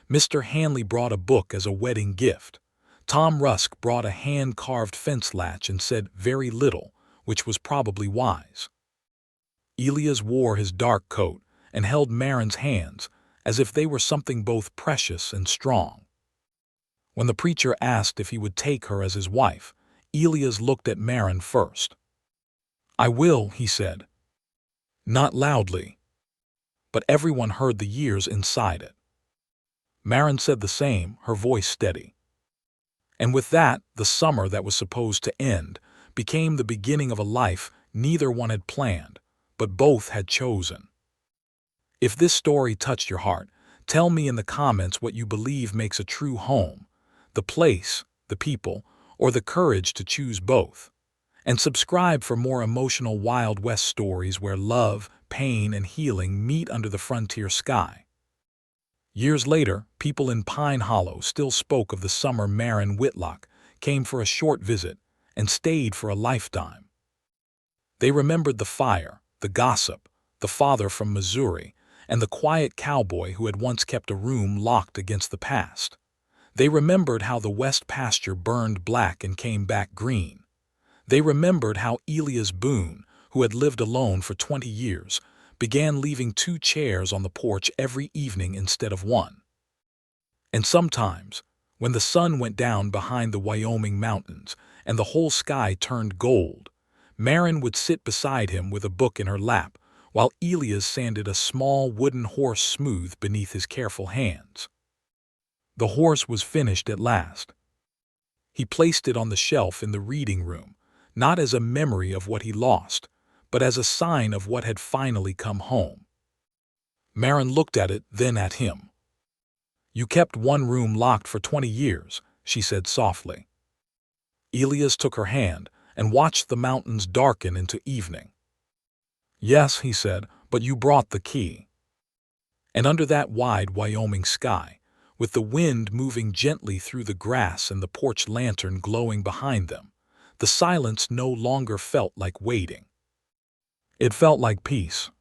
Mr. Hanley brought a book as a wedding gift. Tom Rusk brought a hand-carved fence latch and said very little, which was probably wise. Elias wore his dark coat and held Maren's hands as if they were something both precious and strong. When the preacher asked if he would take her as his wife, Elias looked at Maren first. "I will," he said. Not loudly, but everyone heard the years inside it. Maren said the same, her voice steady. And with that, the summer that was supposed to end became the beginning of a life neither one had planned, but both had chosen. If this story touched your heart, tell me in the comments what you believe makes a true home: the place, the people, or the courage to choose both. And subscribe for more emotional Wild West stories where love, pain, and healing meet under the frontier sky. Years later, people in Pine Hollow still spoke of the summer Maren Whitlock came for a short visit and stayed for a lifetime. They remembered the fire, the gossip, the father from Missouri, and the quiet cowboy who had once kept a room locked against the past. They remembered how the west pasture burned black and came back green. They remembered how Elias Boone, who had lived alone for 20 years, began leaving 2 chairs on the porch every evening instead of 1. And sometimes, when the sun went down behind the Wyoming mountains and the whole sky turned gold, Maren would sit beside him with a book in her lap while Elias sanded a small wooden horse smooth beneath his careful hands. The horse was finished at last. He placed it on the shelf in the reading room, not as a memory of what he lost, but as a sign of what had finally come home. Maren looked at it, then at him. "You kept one room locked for 20 years, she said softly. Elias took her hand and watched the mountains darken into evening. "Yes," he said, "but you brought the key." And under that wide Wyoming sky, with the wind moving gently through the grass and the porch lantern glowing behind them, the silence no longer felt like waiting. It felt like peace.